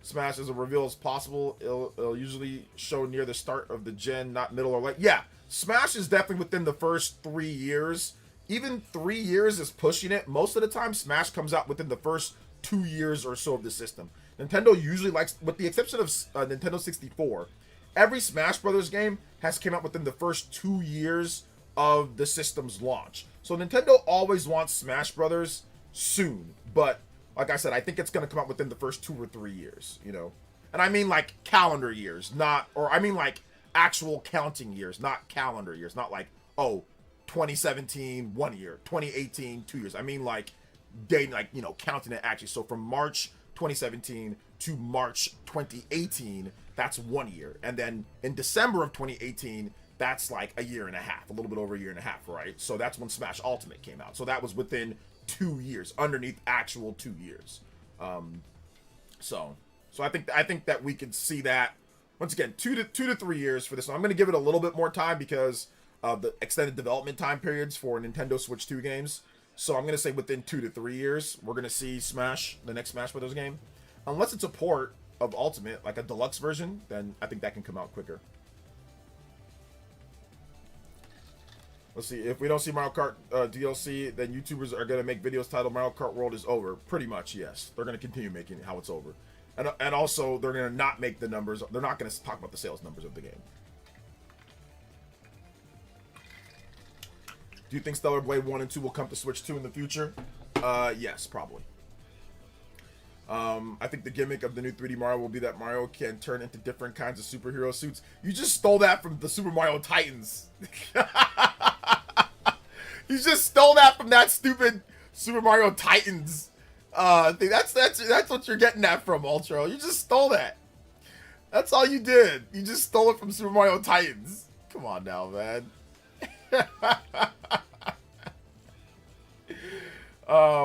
S1: Smash as a reveal as possible. It'll usually show near the start of the gen, not middle or late. Yeah, Smash is definitely within the first 3 years. Even 3 years is pushing it. Most of the time, Smash comes out within the first 2 years or so of the system. Nintendo usually likes, with the exception of Nintendo 64, every Smash Brothers game has came out within the first 2 years of the system's launch. So Nintendo always wants Smash Brothers soon, but like I said, I think it's going to come out within the first 2 or 3 years, you know. And I mean like calendar years, not, or I mean like actual counting years, not calendar years, not like, oh, 2017, 1 year, 2018, 2 years. I mean like dating, like, you know, counting it actually. So from March 2017 to March 2018, that's 1 year. And then in December of 2018, that's like a year and a half, a little bit over a year and a half, right? So that's when Smash Ultimate came out. So that was within 2 years, underneath actual 2 years. So I think that we could see that once again, 2 to 3 years for this one. I'm going to give it a little bit more time because of the extended development time periods for Nintendo Switch 2 games. So I'm going to say within 2 to 3 years, we're going to see Smash, the next Smash Brothers game. Unless it's a port of Ultimate, like a deluxe version, then I think that can come out quicker. Let's see, if we don't see Mario Kart DLC, then YouTubers are going to make videos titled Mario Kart World is over. Pretty much, yes. They're going to continue making it how it's over. And also, they're going to not make the numbers. They're not going to talk about the sales numbers of the game. Do you think Stellar Blade 1 and 2 will come to Switch 2 in the future? Yes, probably. I think the gimmick of the new 3D Mario will be that Mario can turn into different kinds of superhero suits. You just stole that from the Super Mario Titans. You just stole that from that stupid Super Mario Titans thing. That's what you're getting that from, Ultra. You just stole that. That's all you did. You just stole it from Super Mario Titans. Come on now, man.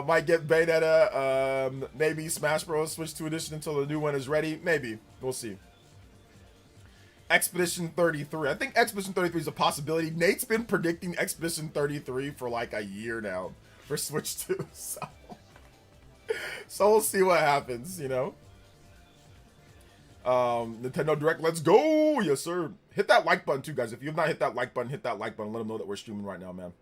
S1: Might get Bayonetta. Maybe Smash Bros. Switch 2 Edition until the new one is ready. Maybe. We'll see. Expedition 33. I think Expedition 33 is a possibility. Nate's been predicting Expedition 33 for like a year now for Switch 2. So we'll see what happens, you know. Nintendo Direct, let's go. Yes, sir. Hit that like button too, guys. If you have not hit that like button, hit that like button. Let them know that we're streaming right now, man.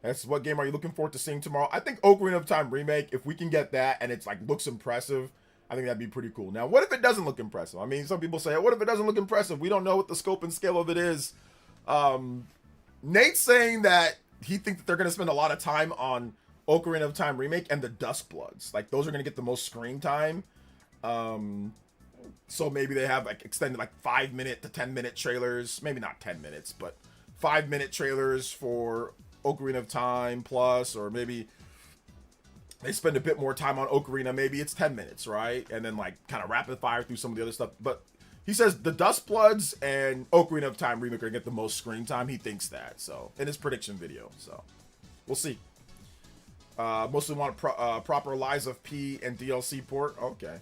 S1: That's what game are you looking forward to seeing tomorrow? I think Ocarina of Time remake. If we can get that and it's like looks impressive, I think that'd be pretty cool. Now, what if it doesn't look impressive? I mean, some people say, what if it doesn't look impressive? We don't know what the scope and scale of it is. Nate's saying that he thinks that they're going to spend a lot of time on Ocarina of Time remake and the Dusk Bloods. Like, those are going to get the most screen time. So maybe they have like extended like 5-minute to 10-minute trailers. Maybe not 10 minutes, but 5-minute trailers for Ocarina of Time Plus, or maybe they spend a bit more time on Ocarina. Maybe it's 10 minutes, right? And then like kind of rapid fire through some of the other stuff. But he says the Dusk Bloods and Ocarina of Time remake are going to get the most screen time. He thinks that, so in his prediction video. So we'll see. Mostly want proper Lies of P and DLC port. Okay.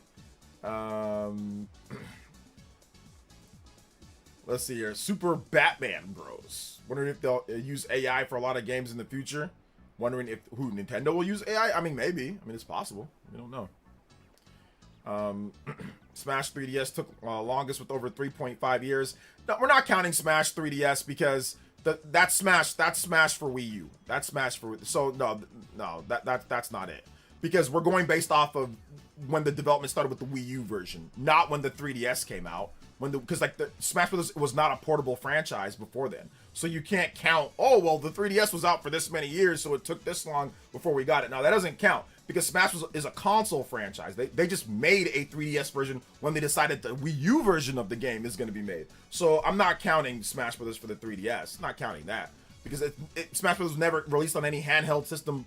S1: Let's see here. Super Batman Bros. Wondering if they'll use AI for a lot of games in the future. Wondering if Nintendo will use AI. I mean, maybe. I mean, it's possible. We don't know. Smash 3DS took longest with over 3.5 years. No, we're not counting Smash 3DS because that's Smash for Wii U. That's Smash for, so no, that's not it. Because we're going based off of when the development started with the Wii U version, not when the 3DS came out. Because like the Smash Bros. Was not a portable franchise before then, so you can't count. Oh well, the 3DS was out for this many years, so it took this long before we got it. Now that doesn't count because Smash Bros. Is a console franchise. They just made a 3DS version when they decided the Wii U version of the game is going to be made. So I'm not counting Smash Bros. For the 3DS. Not counting that because Smash Bros. Was never released on any handheld system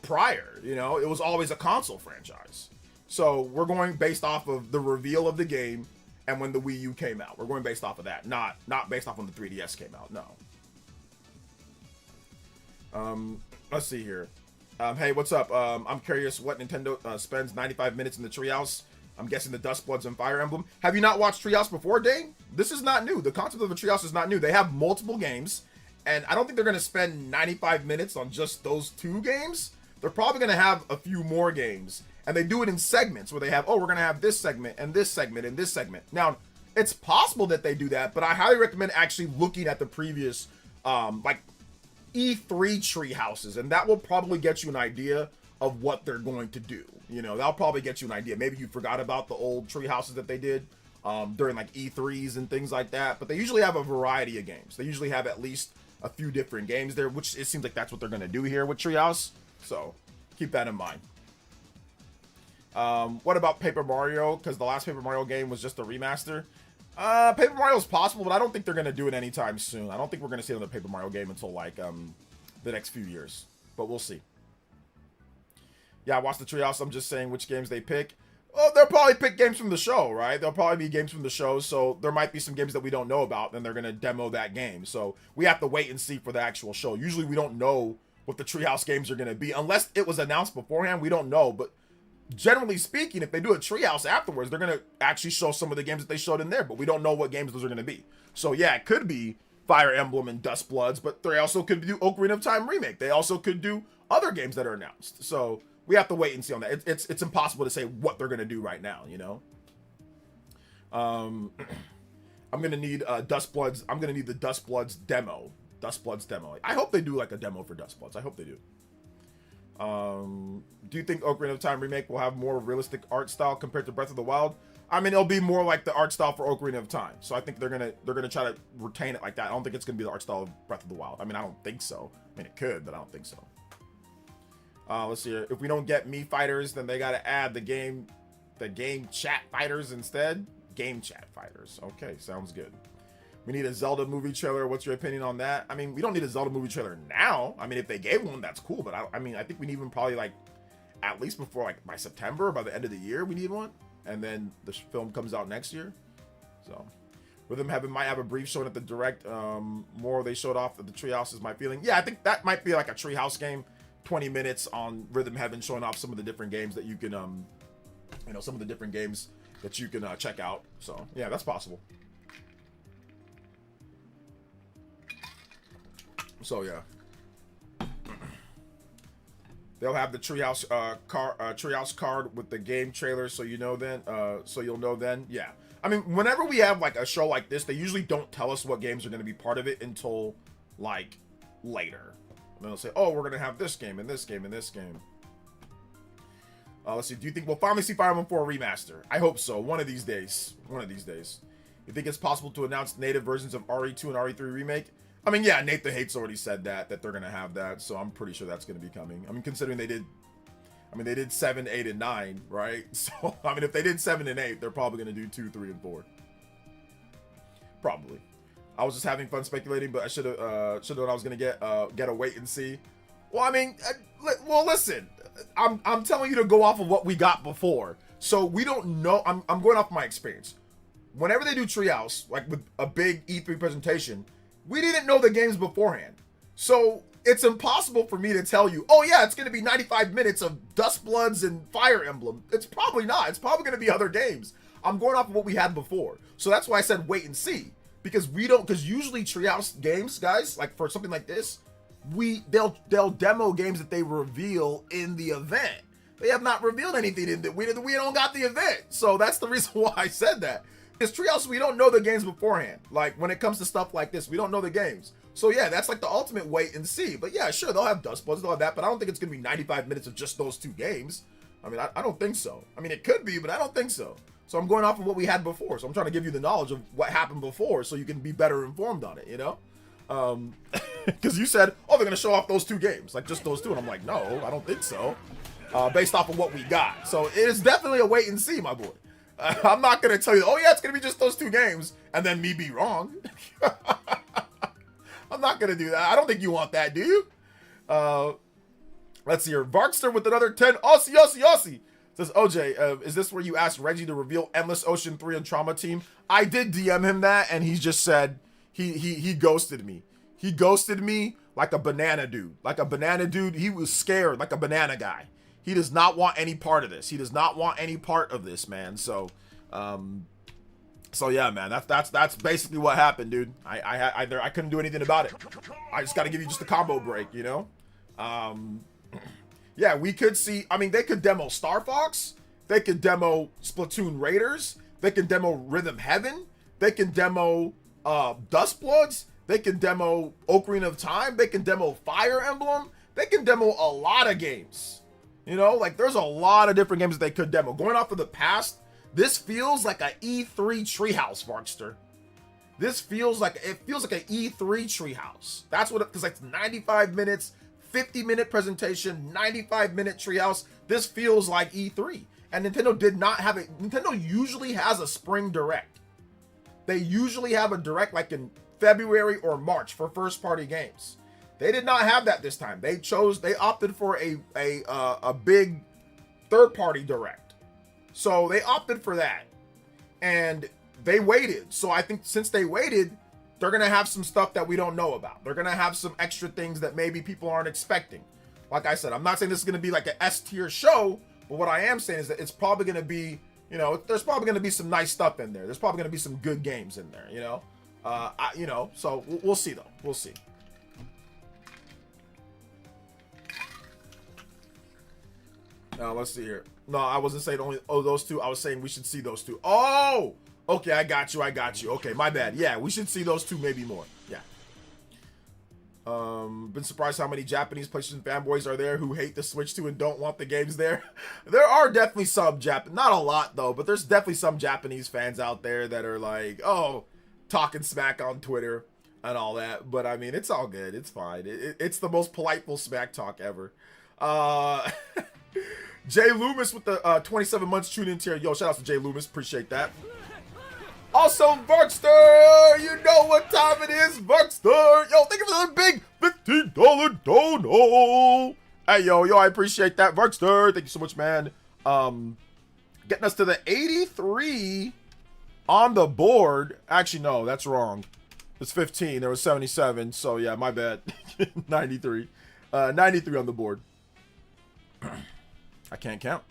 S1: prior. You know, it was always a console franchise. So we're going based off of the reveal of the game. And when the Wii U came out, we're going based off of that, not based off when the 3DS came out. No. Let's see here. Hey, what's up? I'm curious what Nintendo spends 95 minutes in the treehouse. I'm guessing the Dust Bloods and Fire Emblem. Have you not watched Treehouse before, Dane? This is not new. The concept of a treehouse is not new. They have multiple games, and I don't think they're going to spend 95 minutes on just those 2 games. They're probably going to have a few more games, and they do it in segments where they have, oh, we're going to have this segment and this segment and this segment. Now, it's possible that they do that, but I highly recommend actually looking at the previous, like, E3 treehouses, and that will probably get you an idea of what they're going to do. You know, that'll probably get you an idea. Maybe you forgot about the old tree houses that they did during like E3s and things like that. But they usually have a variety of games. They usually have at least a few different games there, which it seems like that's what they're going to do here with Treehouse. So keep that in mind. What about Paper Mario? Because the last Paper Mario game was just a remaster. Paper Mario is possible, but I don't think they're going to do it anytime soon. I don't think we're going to see another Paper Mario game until like the next few years. But we'll see. Yeah, I watched the Treehouse. I'm just saying which games they pick. Well, they'll probably pick games from the show, right? There'll probably be games from the show, so there might be some games that we don't know about, and they're going to demo that game. So we have to wait and see for the actual show. Usually we don't know what the Treehouse games are going to be. Unless it was announced beforehand, we don't know. But generally speaking, if they do a Treehouse afterwards, they're going to actually show some of the games that they showed in there, but we don't know what games those are going to be. So yeah, it could be Fire Emblem and Dust Bloods, but they also could do Ocarina of Time Remake. They also could do other games that are announced. So we have to wait and see on that. It's impossible to say what they're gonna do right now, you know. I'm gonna need Dust Bloods. I'm gonna need the Dust Bloods demo. Dust Bloods demo. I hope they do like a demo for Dust Bloods. I hope they do. Do you think Ocarina of Time Remake will have more realistic art style compared to Breath of the Wild? I mean, it'll be more like the art style for Ocarina of Time. So I think they're gonna try to retain it like that. I don't think it's gonna be the art style of Breath of the Wild. I mean, I don't think so. I mean, it could, but I don't think so. Let's see here. If we don't get Mii fighters, then they gotta add the game chat fighters instead. Game chat fighters. Okay, sounds good. We need a Zelda movie trailer. What's your opinion on that? I mean, we don't need a Zelda movie trailer now. I mean, if they gave one, that's cool. But I mean, I think we need one probably like at least before like by September, by the end of the year, we need one. And then the film comes out next year. So Rhythm Heaven might have a brief showing at the direct. More they showed off at the Treehouse is my feeling. Yeah, I think that might be like a Treehouse game. 20 minutes on Rhythm Heaven showing off some of the different games that you can you know, some of the different games that you can check out. So yeah, that's possible. So yeah, they'll have the Treehouse Treehouse card with the game trailer, so you know then so you'll know then. Yeah, I mean, whenever we have like a show like this, they usually don't tell us what games are going to be part of it until like later. And they'll say, oh, we're going to have this game and this game and this game. Let's see. Do you think we'll finally see Fire Emblem 4 remaster? I hope so. One of these days. One of these days. You think it's possible to announce native versions of RE2 and RE3 remake? I mean, yeah, Nate the Hate's already said that they're going to have that. So I'm pretty sure that's going to be coming. I mean, considering they did 7, 8, and 9, right? So, I mean, if they did 7 and 8, they're probably going to do 2, 3, and 4. Probably. I was just having fun speculating, but I should have known I was gonna get a wait and see. Well, I mean, well, listen, I'm telling you to go off of what we got before. So we don't know. I'm going off my experience. Whenever they do Treehouse, like with a big E3 presentation, we didn't know the games beforehand. So it's impossible for me to tell you, oh yeah, it's gonna be 95 minutes of Dust Bloods and Fire Emblem. It's probably not. It's probably gonna be other games. I'm going off of what we had before. So that's why I said wait and see. Because usually Treehouse games, guys, like for something like this, they'll demo games that they reveal in the event. They have not revealed anything in that we don't got the event. So that's the reason why I said that. Because Treehouse, we don't know the games beforehand. Like when it comes to stuff like this, we don't know the games. So yeah, that's like the ultimate wait and see. But yeah, sure, they'll have Dust Bloods, they'll have that, but I don't think it's gonna be 95 minutes of just those 2 games. I mean, I don't think so. I mean, it could be, but I don't think so. So I'm going off of what we had before. So I'm trying to give you the knowledge of what happened before so you can be better informed on it, you know? Because you said, oh, they're going to show off those 2 games, like just those 2. And I'm like, no, I don't think so. Based off of what we got. So it is definitely a wait and see, my boy. I'm not going to tell you, oh, yeah, it's going to be just those 2 games and then me be wrong. I'm not going to do that. I don't think you want that, do you? Let's see here. Varkster with another 10. Aussie. Says, OJ, is this where you asked Reggie to reveal Endless Ocean 3 and Trauma Team? I did DM him that, and he just said he ghosted me. He ghosted me like a banana dude. Like a banana dude. He was scared like a banana guy. He does not want any part of this. He does not want any part of this, man. So yeah, man, that's basically what happened, dude. I couldn't do anything about it. I just got to give you just a combo break, you know? Yeah, we could see, I mean, they could demo Star Fox. They could demo Splatoon Raiders. They can demo Rhythm Heaven. They can demo Dustbloods. They can demo Ocarina of Time. They can demo Fire Emblem. They can demo a lot of games. You know, like there's a lot of different games that they could demo. Going off of the past, this feels like a E3 treehouse, Varkster. This feels like an E3 treehouse. That's what, because like 95 minutes, 50-minute presentation, 95-minute treehouse. This feels like E3. And Nintendo did not have it. Nintendo usually has a spring direct. They usually have a direct like in February or March for first-party games. They did not have that this time. They opted for a big third-party direct. So they opted for that. And they waited. So I think since they waited, they're going to have some stuff that we don't know about. They're going to have some extra things that maybe people aren't expecting. Like I said, I'm not saying this is going to be like an S-tier show, but what I am saying is that it's probably going to be, you know, there's probably going to be some nice stuff in there. There's probably going to be some good games in there, you know? So we'll see though. We'll see. Let's see here. No, I wasn't saying only, those two. I was saying we should see those two. Oh, okay. I got you. Okay, my bad. Yeah, we should see those two, maybe more. Yeah. Been surprised how many Japanese PlayStation fanboys are there who hate the Switch 2 and don't want the games there. There are definitely some not a lot though, but there's definitely some Japanese fans out there that are like, oh, talking smack on Twitter and all that. But I mean, it's all good. It's fine. It's the most politeful smack talk ever. Jay Loomis with the 27 months tuned in here. Yo, shout out to Jay Loomis. Appreciate that. Also, Varkster, you know what time it is, Varkster. Yo, thank you for the big $15 dono. Hey, yo, I appreciate that, Varkster. Thank you so much, man. Getting us to the 83 on the board. Actually, no, that's wrong. It's 15. There was 77. So, yeah, my bad. 93. 93 on the board. I can't count.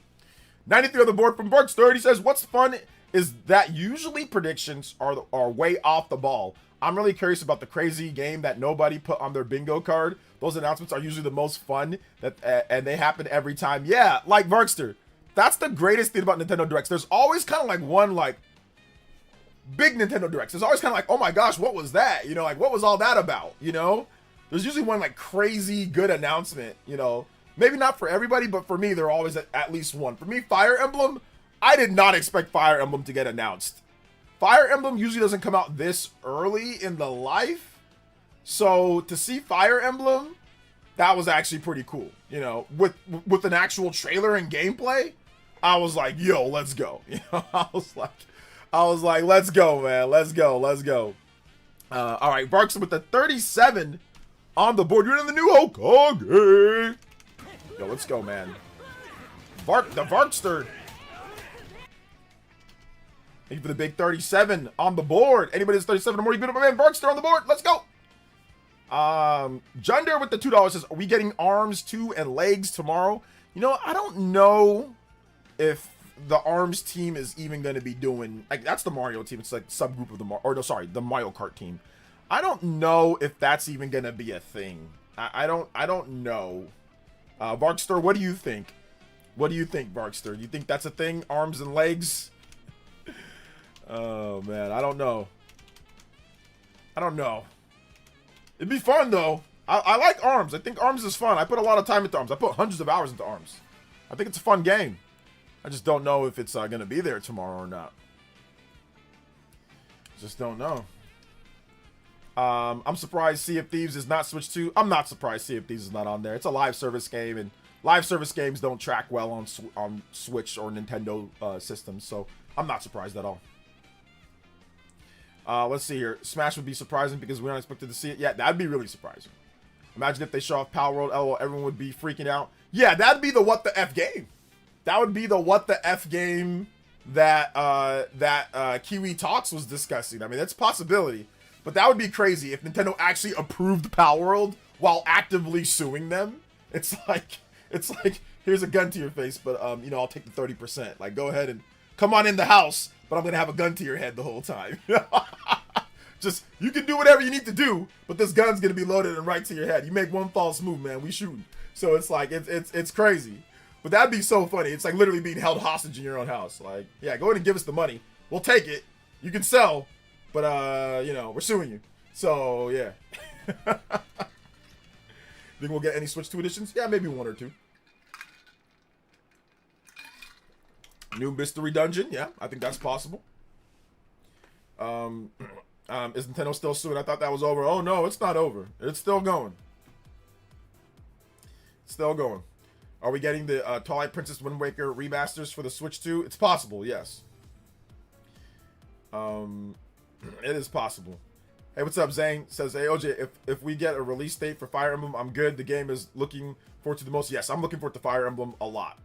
S1: 93 on the board from Varkster. He says, what's fun is that usually predictions are way off the ball. I'm really curious about the crazy game that nobody put on their bingo card. Those announcements are usually the most fun, and they happen every time. Yeah, like Varkster. That's the greatest thing about Nintendo Directs. There's always kind of like one like big Nintendo Directs. There's always kind of like, oh my gosh, what was that? You know, like what was all that about? You know, there's usually one like crazy good announcement, you know. Maybe not for everybody, but for me, they're always at least one. For me, Fire Emblem, I did not expect Fire Emblem to get announced. Fire Emblem usually doesn't come out this early in the life. So to see Fire Emblem, that was actually pretty cool. You know, with an actual trailer and gameplay, I was like, yo, let's go. You know, I was like, let's go, man. Let's go. All right, Varkster with the 37 on the board. You're in the new Hokage. Yo, let's go, man. The Varkster. Thank you for the big 37 on the board. Anybody that's 37 or more, you beat up my man Varkster on the board. Let's go. Junder with the $2 says, are we getting arms too and legs tomorrow? You know, I don't know if the arms team is even going to be doing, like, that's the Mario team. It's like subgroup of the Mario Kart team. I don't know if that's even going to be a thing. I don't know. Varkster, what do you think? What do you think, Varkster? Do you think that's a thing? Arms and legs? Oh, man. I don't know. It'd be fun, though. I like ARMS. I think ARMS is fun. I put a lot of time into ARMS. I put hundreds of hours into ARMS. I think it's a fun game. I just don't know if it's going to be there tomorrow or not. Just don't know. I'm surprised Sea of Thieves is not Switch 2. I'm not surprised Sea of Thieves is not on there. It's a live service game, and live service games don't track well on Switch or Nintendo systems, so I'm not surprised at all. Let's see here. Smash would be surprising because we aren't expected to see it. Yeah, that'd be really surprising. Imagine if they show off Power World. LOL, everyone would be freaking out. Yeah, that'd be the what the F game. That would be the what the F game that Kiwi Talks was discussing. I mean, that's a possibility. But that would be crazy if Nintendo actually approved Palworld while actively suing them. It's like here's a gun to your face, but you know, I'll take the 30%. Like, go ahead and come on in the house, but I'm gonna have a gun to your head the whole time. Just, you can do whatever you need to do, but this gun's gonna be loaded and right to your head. You make one false move, man, we shooting. So it's like, it's crazy. But that'd be so funny. It's like literally being held hostage in your own house. Like, yeah, go ahead and give us the money. We'll take it. You can sell, but you know, we're suing you. So yeah. Think we'll get any Switch 2 editions? Yeah, maybe one or two. New mystery dungeon, yeah, I think that's possible. Is Nintendo still suing? I thought that was over. Oh no, it's not over. It's still going. It's still going. Are we getting the Twilight Princess Wind Waker remasters for the Switch 2? It's possible, yes. It is possible. Hey, what's up, Zane? Says, hey, OJ, if we get a release date for Fire Emblem, I'm good. The game is looking forward to the most. Yes, I'm looking forward to Fire Emblem a lot.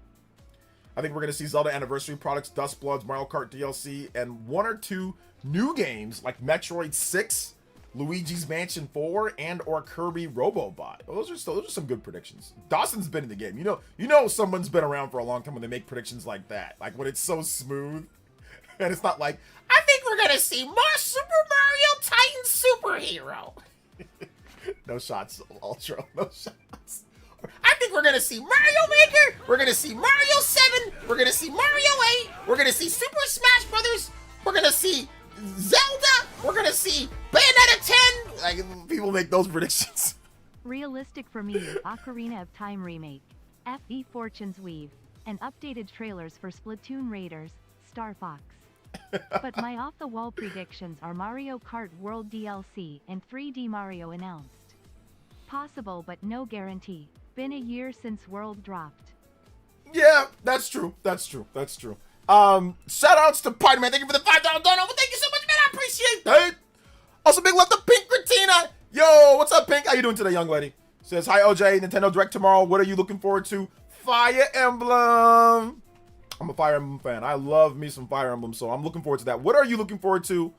S1: I think we're going to see Zelda Anniversary products, Dust Bloods, Mario Kart DLC, and one or two new games like Metroid 6, Luigi's Mansion 4, and or Kirby Robobot. Those are some good predictions. Dawson's been in the game. You know someone's been around for a long time when they make predictions like that. Like when it's so smooth. And it's not like, I think we're going to see more Super Mario Titan Superhero. No shots, Ultra. No shots. I think we're going to see Mario Maker. We're going to see Mario 7. We're going to see Mario 8. We're going to see Super Smash Brothers. We're going to see Zelda. We're going to see Bayonetta 10. Like, people make those predictions.
S2: Realistic for me is Ocarina of Time Remake, FE Fortune's Weave, and updated trailers for Splatoon Raiders, Star Fox. But my off-the-wall predictions are Mario Kart World DLC and 3D Mario announced. Possible but no guarantee. Been a year since World dropped.
S1: Yeah, that's true. That's true. That's true. Shout outs to Party Man. Thank you for the $5 dono. Well, thank you so much, man. I appreciate that. Also, big love to Pink Retina. Yo, what's up, Pink? How you doing today, young lady? Says, hi, OJ. Nintendo Direct tomorrow. What are you looking forward to? Fire Emblem. I'm a Fire Emblem fan. I love me some Fire Emblem, so I'm looking forward to that. What are you looking forward to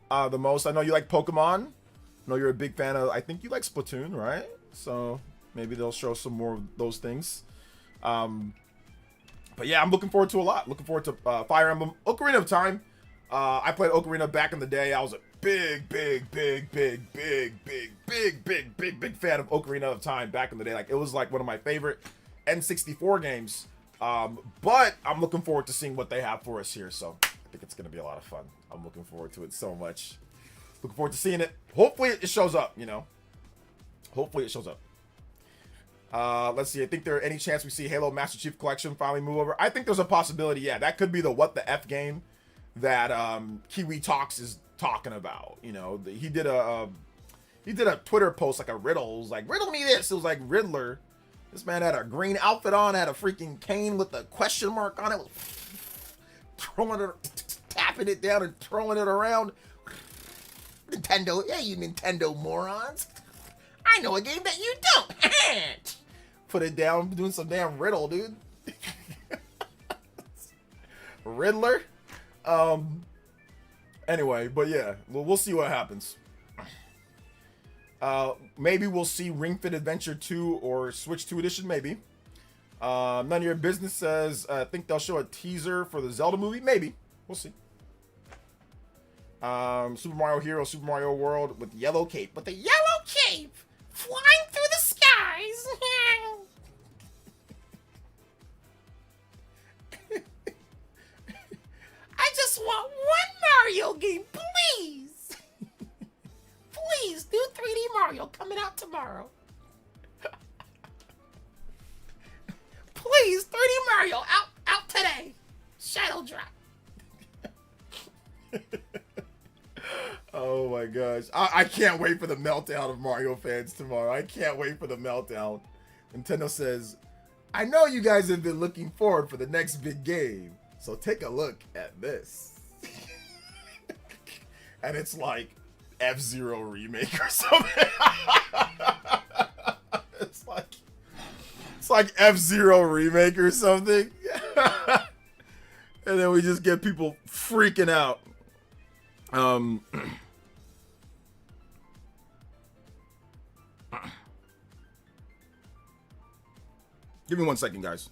S1: the most? I know you like Pokemon. I know you're a big fan of, I think you like Splatoon, right? So maybe they'll show some more of those things. But yeah, I'm looking forward to a lot. Looking forward to Fire Emblem. Ocarina of Time. I played Ocarina back in the day. I was a big fan of Ocarina of Time back in the day. Like, it was like one of my favorite N64 games. But I'm looking forward to seeing what they have for us here. So I think it's going to be a lot of fun. I'm looking forward to it so much. Looking forward to seeing it. Hopefully it shows up, you know. Hopefully it shows up. Let's see. I think there are any chance we see Halo Master Chief Collection finally move over. I think there's a possibility. Yeah, that could be the What the F game that Kiwi Talks is talking about. You know, he did a Twitter post, like a riddle. It was like, riddle me this. It was like Riddler. This man had a green outfit on, had a freaking cane with a question mark on it. Throwing it, tapping it down and throwing it around. Nintendo, yeah, you Nintendo morons. I know a game that you don't. Put it down, doing some damn riddle, dude. Riddler. Anyway, but yeah, we'll see what happens. Maybe we'll see Ring Fit Adventure 2 or Switch 2 Edition, maybe. None of your business says, I think they'll show a teaser for the Zelda movie. Maybe. We'll see. Super Mario Hero, Super Mario World with Yellow Cape. With the Yellow Cape flying through the skies. I just want one Mario game, please. Please do 3D Mario coming out tomorrow. Please, 3D Mario out today. Shadow drop. Oh my gosh. I can't wait for the meltdown of Mario fans tomorrow. I can't wait for the meltdown. Nintendo says, I know you guys have been looking forward for the next big game, so take a look at this. And it's like F-Zero remake or something. It's like F-Zero remake or something. And then we just get people freaking out. Give me 1 second, guys.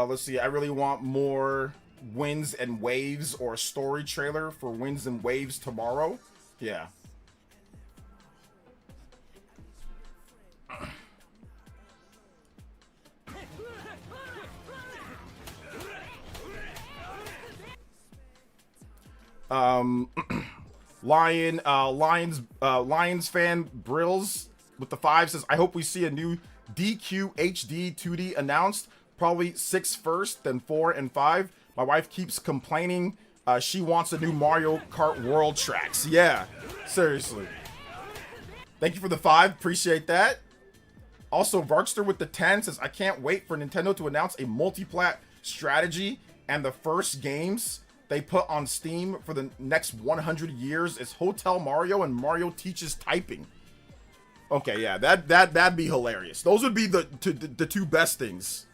S1: Let's see. I really want more Winds and Waves or a story trailer for Winds and Waves tomorrow. Yeah. Lions fan Brills with the 5 says, I hope we see a new DQ HD 2D announced. Probably 6 first, then 4 and 5. My wife keeps complaining she wants a new Mario Kart World tracks. Yeah, seriously. Thank you for the 5. Appreciate that. Also, Varkster with the 10 says, I can't wait for Nintendo to announce a multi-plat strategy, and the first games they put on Steam for the next 100 years is Hotel Mario and Mario Teaches Typing. Okay, yeah, that'd be hilarious. Those would be the two best things.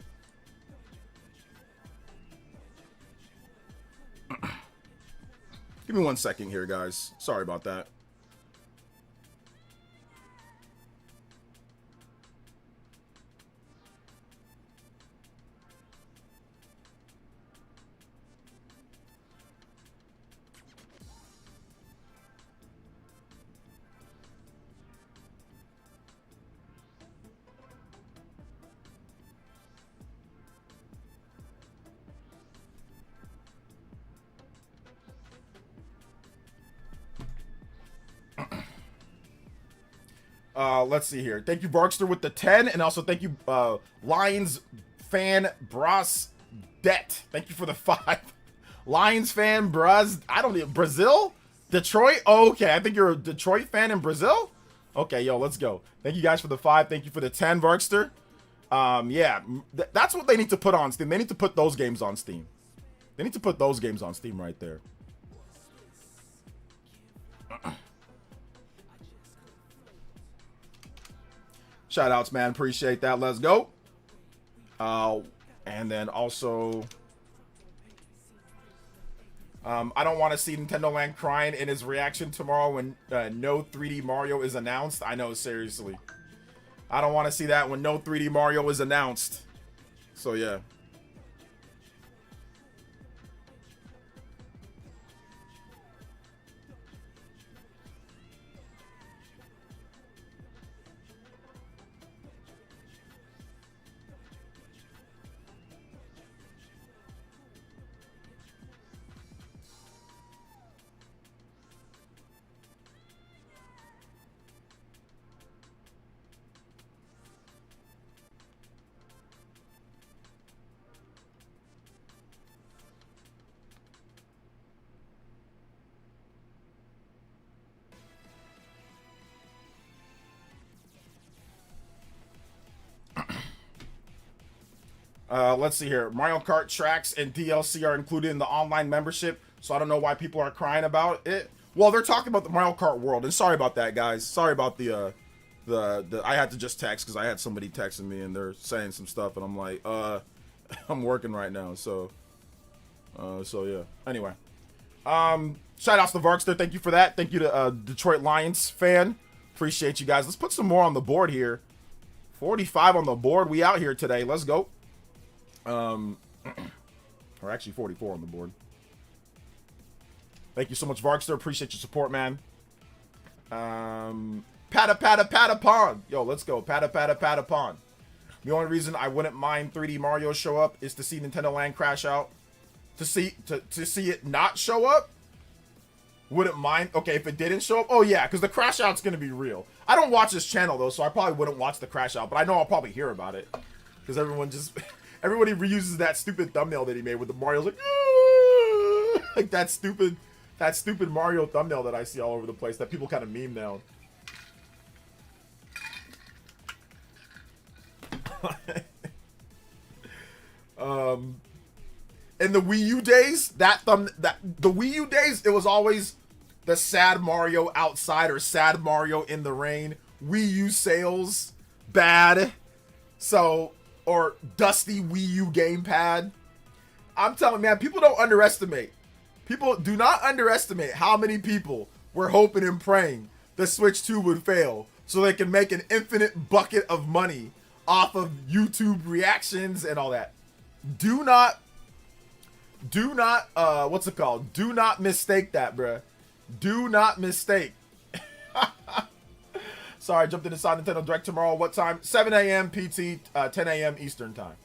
S1: Give me 1 second here, guys. Sorry about that. Let's see here. Thank you, Barkster, with the 10, and also thank you, Lions fan Bras Det. Thank you for the 5. Lions fan Bras. I don't know. Brazil? Detroit? Oh, okay. I think you're a Detroit fan in Brazil. Okay, yo, let's go. Thank you guys for the 5. Thank you for the 10, Barkster. Yeah, that's what they need to put on Steam. They need to put those games on Steam. They need to put those games on Steam right there. Shout outs, man. Appreciate that. Let's go. And then also, I don't want to see Nintendo Land crying in his reaction tomorrow when no 3D Mario is announced. I know, seriously. I don't want to see that when no 3D Mario is announced. So, yeah. Let's see here. Mario Kart tracks and DLC are included in the online membership, so I don't know why people are crying about it. Well, they're talking about the Mario Kart World, and sorry about that, guys. Sorry about the I had to just text because I had somebody texting me and they're saying some stuff, and I'm like, I'm working right now, so yeah. Anyway, shout outs to Varkster. Thank you for that. Thank you to Detroit Lions fan. Appreciate you guys. Let's put some more on the board here. 45 on the board. We out here today. Let's go. Or actually 44 on the board. Thank you so much, Varkster. Appreciate your support, man. Patapon. Yo, let's go. Patapon. The only reason I wouldn't mind 3D Mario show up is to see Nintendo Land crash out. To see it not show up? Wouldn't mind. Okay, if it didn't show up, oh yeah, because the crash out's gonna be real. I don't watch this channel though, so I probably wouldn't watch the crash out, but I know I'll probably hear about it because everybody reuses that stupid thumbnail that he made with the Mario's like, "Ah!" Like that stupid Mario thumbnail that I see all over the place that people kind of meme now. In the Wii U days, the Wii U days, it was always the sad Mario outside or sad Mario in the rain. Wii U sales bad. So, or dusty Wii U gamepad. I'm telling you, man, people don't underestimate. People do not underestimate how many people were hoping and praying the Switch 2 would fail so they can make an infinite bucket of money off of YouTube reactions and all that. Do not what's it called? Do not mistake that, bruh. Do not mistake. Sorry, I jumped in the side Nintendo Direct tomorrow. What time? 7 a.m. PT, 10 a.m. Eastern time.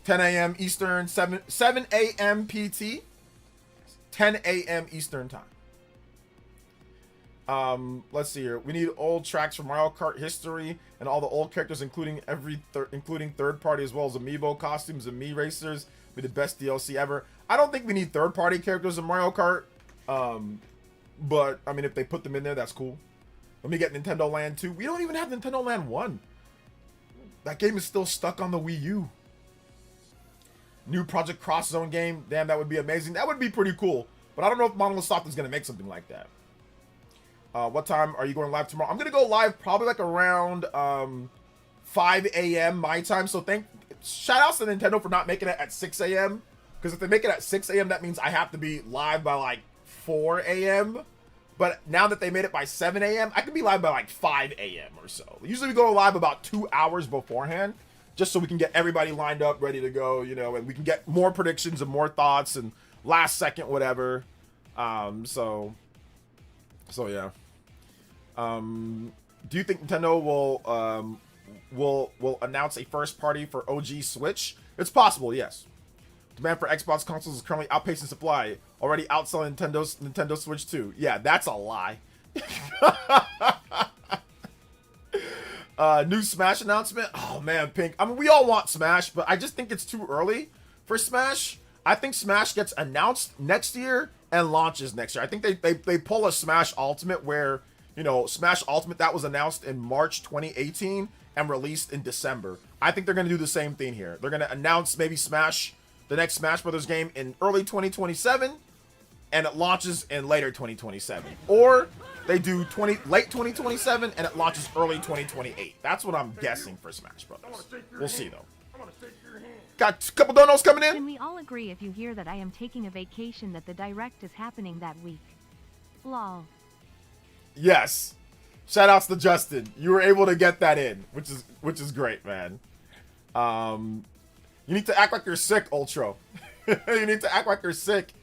S1: 10 a.m. Eastern, 7 a.m. PT, 10 a.m. Eastern time. Let's see here. We need old tracks from Mario Kart history and all the old characters, including including third party as well as amiibo costumes and Mii racers. Be the best DLC ever. I don't think we need third party characters in Mario Kart. But I mean, if they put them in there, that's cool. Let me get Nintendo Land 2. We don't even have Nintendo Land 1. That game is still stuck on the Wii U. New Project Cross Zone game. Damn, that would be amazing. That would be pretty cool. But I don't know if Monolith Soft is going to make something like that. What time are you going live tomorrow? I'm going to go live probably like around 5 a.m. my time. So shout outs to Nintendo for not making it at 6 a.m. Because if they make it at 6 a.m., that means I have to be live by like 4 a.m. But now that they made it by 7 a.m., I could be live by like 5 a.m. or so. Usually we go live about 2 hours beforehand, just so we can get everybody lined up, ready to go, you know, and we can get more predictions and more thoughts and last second whatever. So yeah. Do you think Nintendo will announce a first party for OG Switch? It's possible, yes. Demand for Xbox consoles is currently outpacing supply. Already outselling Nintendo Switch 2. Yeah, that's a lie. New Smash announcement. Oh man, Pink. I mean, we all want Smash, but I just think it's too early for Smash. I think Smash gets announced next year and launches next year. I think they pull a Smash Ultimate where, you know, Smash Ultimate that was announced in March 2018 and released in December. I think they're going to do the same thing here. They're going to announce maybe the next Smash Brothers game in early 2027 and it launches in later 2027. Or they do late 2027 and it launches early 2028. That's what I'm guessing for Smash Brothers. We'll see though. Got a couple donuts coming in.
S2: Can we all agree if you hear that I am taking a vacation that the direct is happening that week? Lol.
S1: Yes. Shout outs to Justin. You were able to get that in, which is great, man. You need to act like you're sick, Ultra. You need to act like you're sick.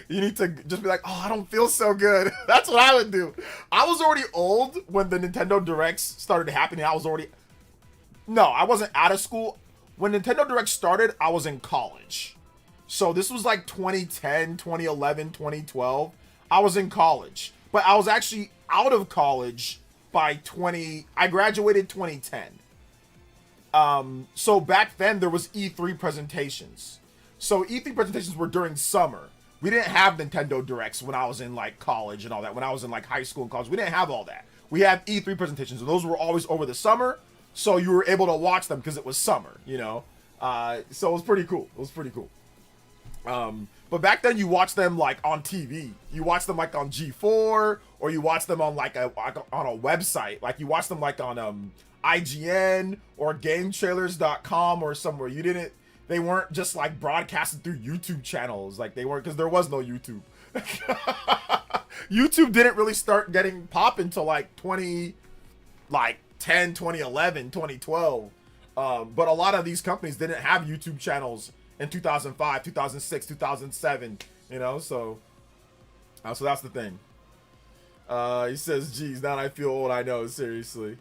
S1: You need to just be like, oh, I don't feel so good. That's what I would do. I was already old when the Nintendo Directs started happening. I wasn't out of school. When Nintendo Direct started, I was in college. So this was like 2010, 2011, 2012. I was in college. But I was actually out of college by I graduated 2010. So back then there was E3 presentations. So E3 presentations were during summer. We didn't have Nintendo Directs when I was in like college and all that. When I was in like high school and college, we didn't have all that. We had E3 presentations and those were always over the summer. So you were able to watch them because it was summer, you know? So it was pretty cool. But back then you watched them like on TV. You watched them like on G4 or you watched them on on a website. Like you watched them like on IGN or GameTrailers.com or somewhere. They weren't just like broadcasted through YouTube channels. Like they weren't, because there was no YouTube. YouTube didn't really start getting pop until like 2011, 2012. But a lot of these companies didn't have YouTube channels in 2005, 2006, 2007, you know, so that's the thing. He says, geez, now I feel old. I know, seriously.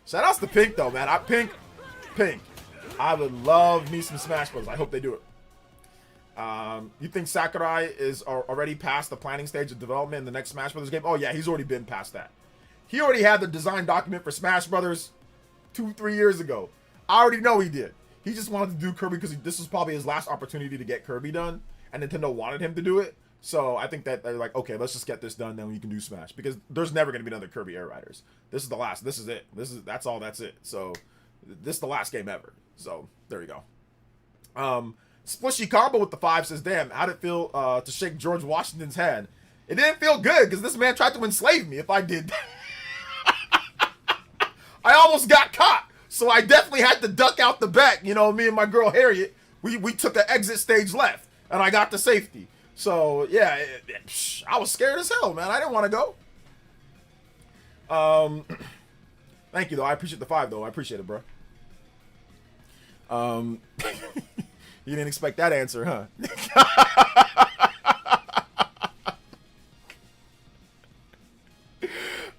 S1: Shout outs to Pink though, man. Pink. I would love me some Smash Bros. I hope they do it. You think Sakurai is already past the planning stage of development in the next Smash Brothers game? Oh yeah, he's already been past that. He already had the design document for Smash Brothers 2-3 years ago. I already know he did. He just wanted to do Kirby because this was probably his last opportunity to get Kirby done, and Nintendo wanted him to do it. So I think that they're like, okay, let's just get this done, then we can do Smash, because there's never going to be another Kirby Air Riders. This is the last. This is it. That's all. That's it. So this is the last game ever. So there you go. Splishy Combo with the 5 says, damn, how'd it feel to shake George Washington's hand? It didn't feel good because this man tried to enslave me if I did. I almost got caught, so I definitely had to duck out the back. You know, me and my girl Harriet, we took an exit stage left, and I got to safety. So, yeah, I was scared as hell, man. I didn't want to go. Thank you, though. I appreciate the 5, though. I appreciate it, bro. You didn't expect that answer, huh?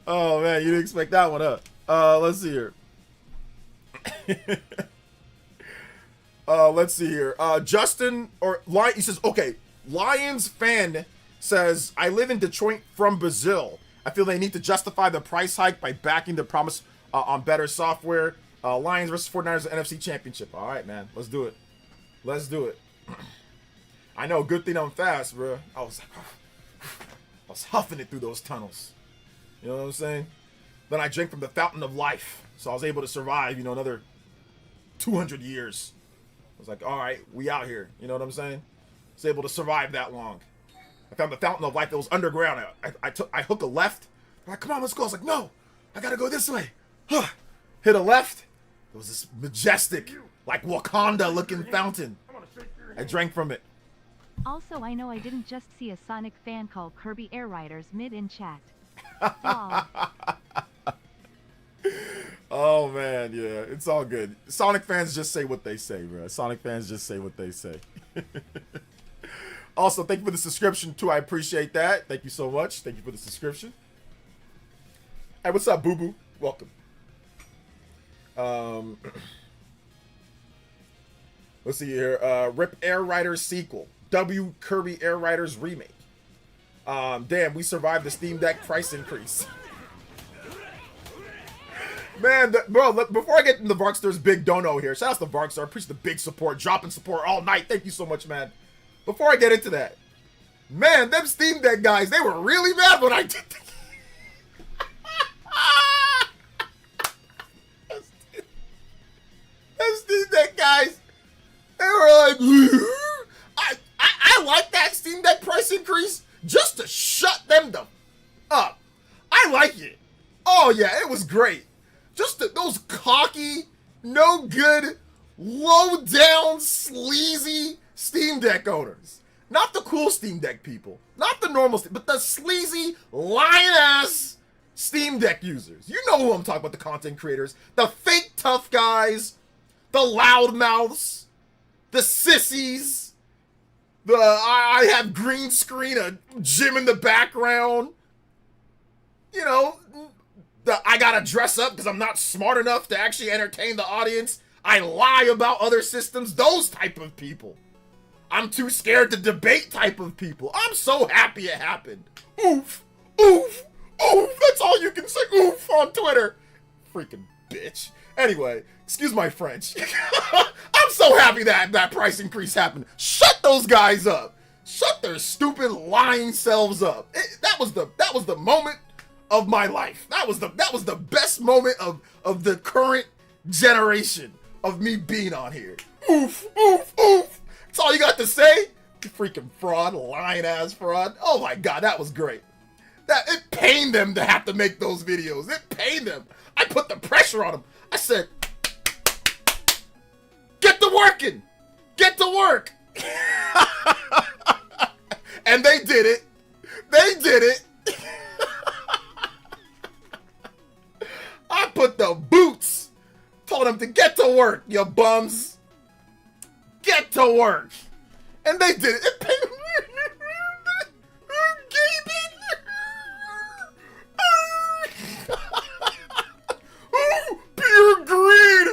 S1: Oh, man, you didn't expect that one, huh? Let's see here. Let's see here. Justin, or Lion, he says, okay, Lions fan says, I live in Detroit from Brazil. I feel they need to justify the price hike by backing the promise on better software. Lions versus 49ers NFC Championship. All right, man. Let's do it. Let's do it. I know. Good thing I'm fast, bro. I was huffing it through those tunnels. You know what I'm saying? Then I drank from the fountain of life. So I was able to survive, another 200 years. I was like, all right, we out here. You know what I'm saying? I was able to survive that long. I found the fountain of life that was underground. I hook a left. I'm like, come on, let's go. I was like, no, I gotta go this way. Hit a left. There was this majestic, like Wakanda-looking fountain. I drank from it.
S2: Also, I know I didn't just see a Sonic fan call Kirby Air Riders mid in chat. Wow.
S1: Oh man, yeah, it's all good. Sonic fans just say what they say, bro. Sonic fans just say what they say. Also, thank you for the subscription too. I appreciate that. Thank you so much. Thank you for the subscription. Hey, what's up, Boo Boo? Welcome. Let's see here. Rip Air Riders sequel. W Kirby Air Riders remake. Damn, we survived the Steam Deck price increase. Man, bro, before I get into the Varkster's big dono here, shout out to Varkster. I appreciate the big support, dropping support all night. Thank you so much, man. Before I get into that, man, them Steam Deck guys, they were really mad when I did them Steam Deck guys, they were like, I like that Steam Deck price increase just to shut them up. I like it. Oh yeah, it was great. Just those cocky, no good, low down, sleazy Steam Deck owners. Not the cool Steam Deck people. Not the normal, but the sleazy, lying-ass Steam Deck users. You know who I'm talking about, the content creators. The fake tough guys. The loudmouths. The sissies. I have green screen, a gym in the background. You know, I gotta dress up because I'm not smart enough to actually entertain the audience. I lie about other systems. Those type of people. I'm too scared to debate type of people. I'm so happy it happened. Oof. Oof. Oof. That's all you can say. Oof on Twitter. Freaking bitch. Anyway, excuse my French. I'm so happy that price increase happened. Shut those guys up. Shut their stupid lying selves up. That was the moment of my life. That was the best moment of the current generation of me being on here. Oof, oof, oof. That's all you got to say? You freaking fraud, lying ass fraud. Oh my god, that was great. It pained them to have to make those videos. It pained them. I put the pressure on them. I said, get to working. Get to work. And they did it. They did it. I put the boots. Told them to get to work, you bums. Get to work. And they did it. It paid pure greed.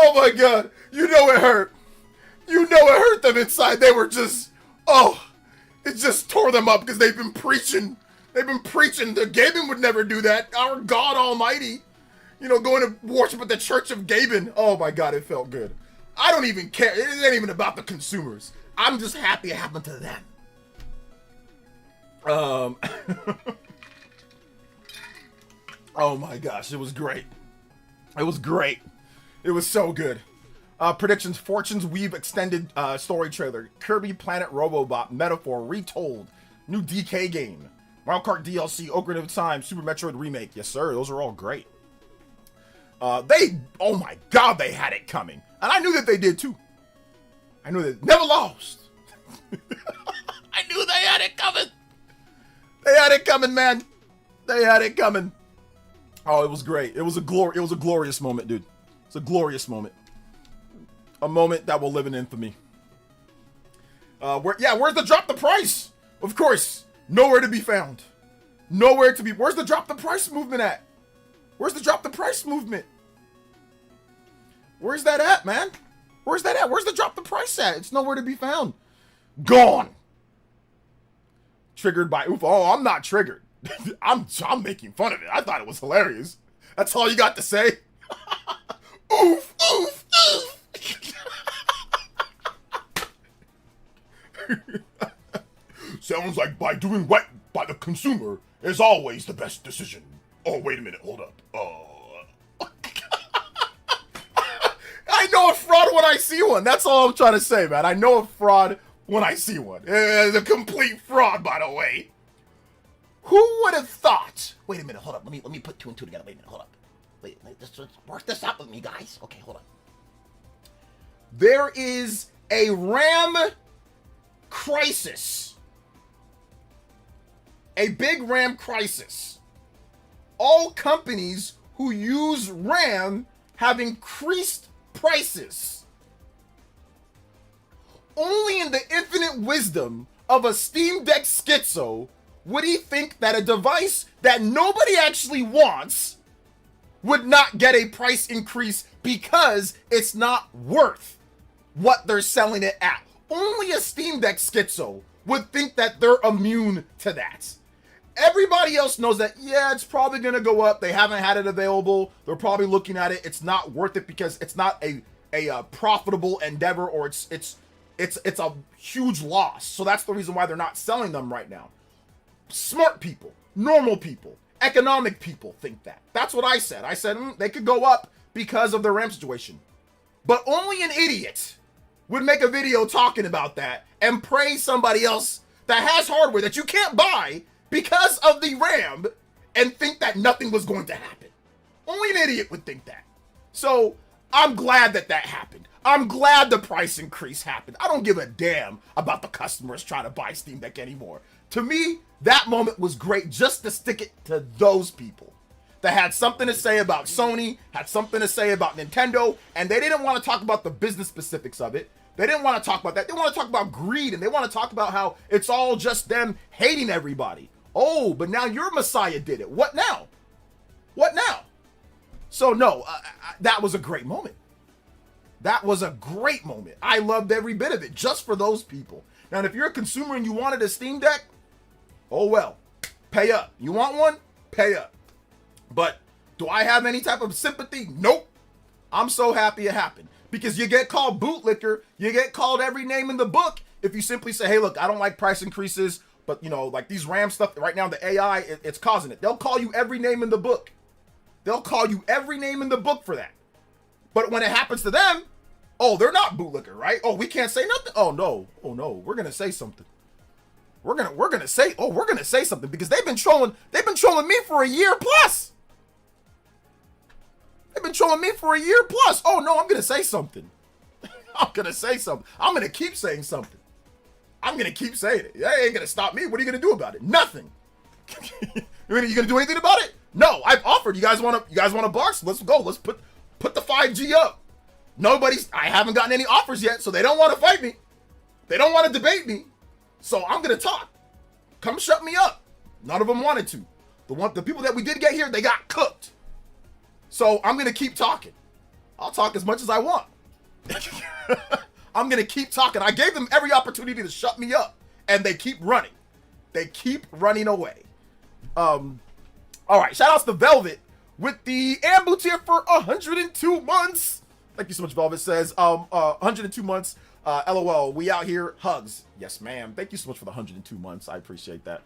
S1: Oh my God. You know it hurt. You know it hurt them inside. They were just, it just tore them up because they've been preaching. They've been preaching. The Gaben would never do that. Our God Almighty. You know, going to worship at the Church of Gaben. Oh my God, it felt good. I don't even care. It ain't even about the consumers. I'm just happy it happened to them. Oh my gosh, it was great. It was great. It was so good. Predictions: Fortune's Weave extended story trailer, Kirby Planet Robobot Metaphor retold, new DK game, Mario Kart DLC, Ocarina of Time, Super Metroid remake. Yes sir, those are all great. Oh my God, they had it coming, and I knew that they did too. I knew that never lost. I knew they had it coming. They had it coming, man. They had it coming. Oh, it was great. It was a glorious moment, dude. It's a glorious moment. A moment that will live in infamy. Where's the drop the price? Of course, nowhere to be found. Nowhere to be. Where's the drop the price movement at? Where's the drop the price movement? Where's that at, man? Where's that at? Where's the drop the price at? It's nowhere to be found. Gone. Triggered by oof. Oh, I'm not triggered. I'm making fun of it. I thought it was hilarious. That's all you got to say. Oof, oof, oof. Sounds like by doing right by the consumer is always the best decision. Oh, wait a minute. Hold up. I know a fraud when I see one. That's all I'm trying to say, man. I know a fraud when I see one. It's a complete fraud, by the way. Who would have thought? Wait a minute. Hold up. Let me put two and two together. Wait a minute. Hold up. Wait. Let's work this out with me, guys. Okay, hold on. There is a RAM crisis. A big RAM crisis. All companies who use RAM have increased prices. Only in the infinite wisdom of a Steam Deck schizo would he think that a device that nobody actually wants would not get a price increase because it's not worth what they're selling it at. Only a Steam Deck schizo would think that they're immune to that. Everybody else knows that, yeah, it's probably going to go up. They haven't had it available. They're probably looking at it. It's not worth it because it's not a profitable endeavor, or it's a huge loss. So that's the reason why they're not selling them right now. Smart people, normal people, economic people think that. That's what I said. I said they could go up because of the RAM situation. But only an idiot would make a video talking about that and praise somebody else that has hardware that you can't buy because of the RAM and think that nothing was going to happen. Only an idiot would think that. So I'm glad that happened. I'm glad the price increase happened. I don't give a damn about the customers trying to buy Steam Deck anymore. To me, that moment was great just to stick it to those people that had something to say about Sony, had something to say about Nintendo, and they didn't want to talk about the business specifics of it. They didn't want to talk about that. They want to talk about greed, and they want to talk about how it's all just them hating everybody. Oh, but now your Messiah did it. What now? What now? So no, that was a great moment. That was a great moment. I loved every bit of it just for those people. Now, if you're a consumer and you wanted a Steam Deck, oh well, pay up. You want one? Pay up. But do I have any type of sympathy? Nope. I'm so happy it happened. Because you get called bootlicker, you get called every name in the book if you simply say, hey, look, I don't like price increases, but, you know, like these RAM stuff right now, the AI, it's causing it. They'll call you every name in the book. They'll call you every name in the book for that. But when it happens to them, oh, they're not bootlicker, right? Oh, we can't say nothing? Oh, no. We're going to say something. We're going to say something because they've been trolling me for a year plus. They've been trolling me for a year plus. Oh, no, I'm going to say something. I'm going to say something. I'm going to keep saying something. I'm going to keep saying it. That ain't going to stop me. What are you going to do about it? Nothing. You going to do anything about it? No, I've offered. You guys want a box? Let's go. Let's put the 5G up. I haven't gotten any offers yet, so they don't want to fight me. They don't want to debate me. So I'm going to talk. Come shut me up. None of them wanted to. The people that we did get here, they got cooked. So I'm going to keep talking. I'll talk as much as I want. I'm going to keep talking. I gave them every opportunity to shut me up, and they keep running. They keep running away. All right, shout outs to Velvet with the Ambu tier for 102 months. Thank you so much, Velvet says. 102 months. LOL, we out here. Hugs. Yes, ma'am. Thank you so much for the 102 months. I appreciate that.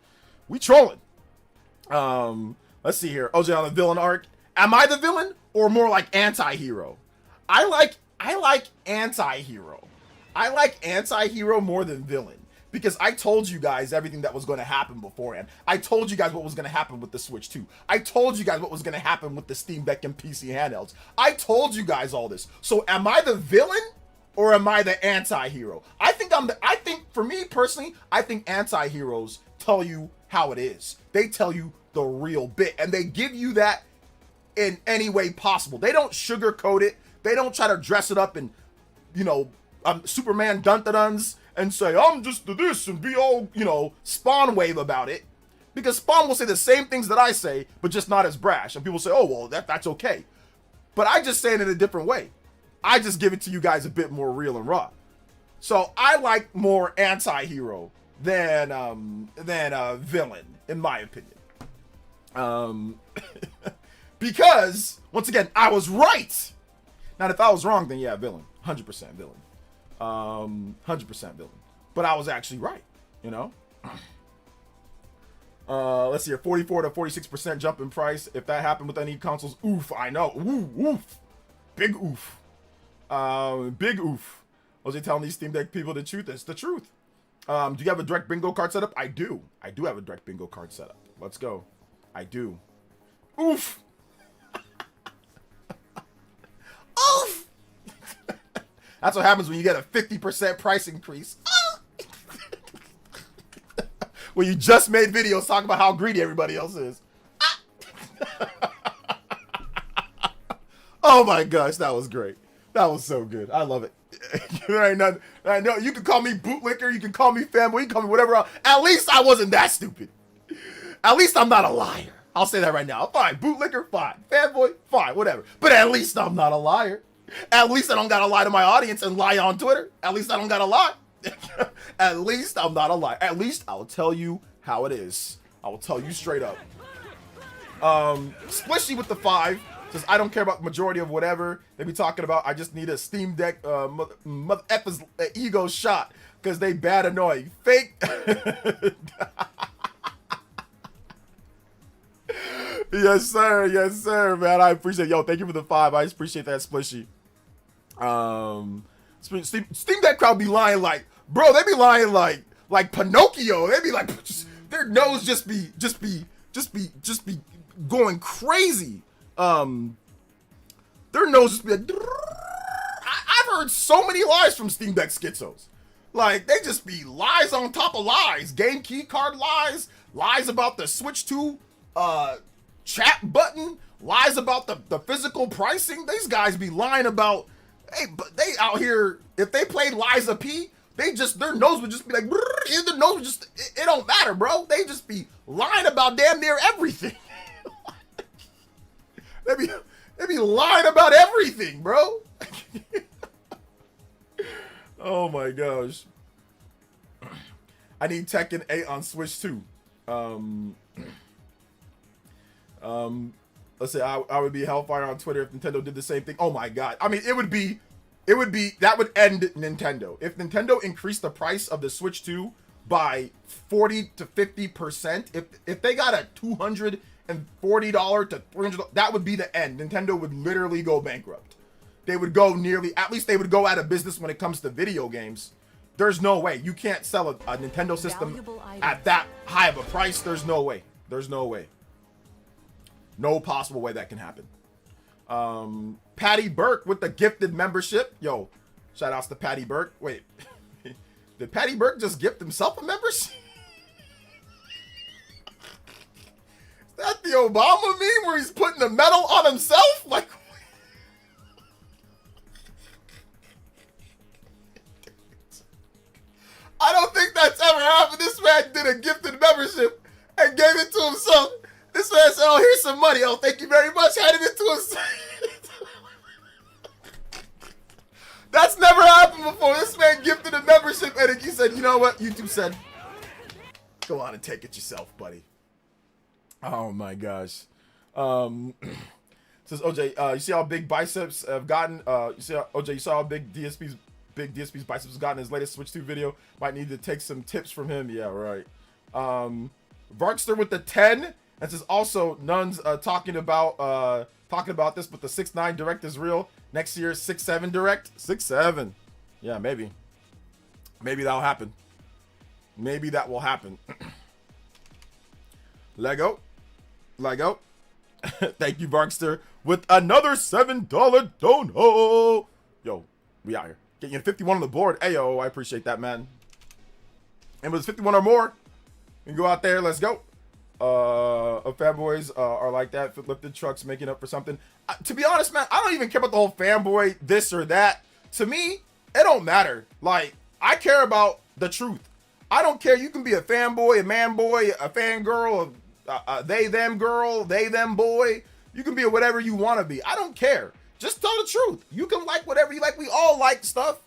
S1: We trolling. Let's see here. OJ on the villain arc. Am I the villain or more like anti-hero? I like anti-hero. I like anti-hero more than villain because I told you guys everything that was going to happen beforehand. I told you guys what was going to happen with the Switch 2. I told you guys what was going to happen with the Steam Deck and PC handhelds. I told you guys all this. So am I the villain or am I the anti-hero? I think for me personally, I think anti-heroes tell you how it is. They tell you the real bit, and they give you that in any way possible. They don't sugarcoat it. They don't try to dress it up in, Superman dun-da-duns and say, I'm just this and be all, Spawn wave about it. Because Spawn will say the same things that I say, but just not as brash. And people say, oh, well, that's okay. But I just say it in a different way. I just give it to you guys a bit more real and raw. So I like more anti-hero than villain, in my opinion. Because, once again, I was right. Now, if I was wrong, then yeah, villain. 100% villain. 100% villain. But I was actually right, Let's see here. 44 to 46% jump in price. If that happened with any consoles, oof, I know. Ooh, oof. Big oof. Big oof. Was he telling these Steam Deck people the truth? It's the truth. Do you have a direct bingo card setup? I do. I do have a direct bingo card setup. Let's go. I do. Oof. Oof. That's what happens when you get a 50% price increase. When you just made videos talking about how greedy everybody else is. Oh my gosh, that was great. That was so good. I love it. I know you can call me bootlicker, you can call me fanboy, you can call me whatever else. At least I wasn't that stupid. At least I'm not a liar. I'll say that right now. Fine, bootlicker, fine. Fanboy, fine, whatever. But at least I'm not a liar. At least I don't gotta lie to my audience and lie on Twitter. At least I don't gotta lie. At least I'm not a liar. At least I'll tell you how it is. I will tell you straight up. Splishy with the 5 says, I don't care about the majority of whatever they be talking about. I just need a Steam Deck mother effer's ego shot because they bad annoying. Fake. Yes, sir. Yes, sir, man. I appreciate it. Yo, thank you for the 5. I just appreciate that, Splishy. Steam Deck crowd be lying like, bro, they be lying like Pinocchio. They be like, their nose just be going crazy. Their nose just be like, I've heard so many lies from Steam Deck schizos. Like, they just be lies on top of lies. Game key card lies, lies about the Switch 2 chat button, lies about the physical pricing. These guys be lying about, hey, but they out here, if they played Liza P, their nose would just be like, their nose would just, it don't matter, bro. They just be lying about damn near everything. They be lying about everything, bro. Oh my gosh. I need Tekken 8 on Switch 2. Let's say I would be hellfire on Twitter if Nintendo did the same thing. Oh my god. I mean, that would end Nintendo. If Nintendo increased the price of the Switch 2 by 40 to 50%, if they got a $240 to $300, that would be the end. Nintendo would literally go bankrupt. They would go at least they would go out of business when it comes to video games. There's no way. You can't sell a Nintendo system at that high of a price. There's no way. There's no way. No possible way that can happen. Patty Burke with the gifted membership. Yo, shout outs to Patty Burke. Wait, did Patty Burke just gift himself a membership? Is that the Obama meme where he's putting the medal on himself? Like, I don't think that's ever happened. This man did a gifted membership and gave it to himself. This man said, oh, here's some money. Oh, thank you very much. Handed it to himself. said, you know what? YouTube said, go on and take it yourself, buddy. Oh my gosh. Says OJ, you see how big biceps have gotten? You see how, OJ, you saw how big DSP's biceps has gotten in his latest Switch 2 video? Might need to take some tips from him. Yeah, right. Varkster with the 10. And says also, Nuns talking about this, but the 6-9 direct is real. Next year, 6-7 direct. 6-7. Yeah, maybe. Maybe that'll happen. Maybe that will happen. Lego. Thank you, Varkster, with another $7 dono. Yo, we out here. Getting 51 on the board. Ayo, I appreciate that, man. And with 51 or more, we can go out there. Let's go. Fanboys are like that. Lifted trucks making up for something. To be honest, man, I don't even care about the whole fanboy this or that. To me, it don't matter. Like, I care about the truth. I don't care. You can be a fanboy, a man boy, a fangirl, they them girl, they them boy. You can be a whatever you want to be. I don't care. Just tell the truth. You can like whatever you like. We all like stuff.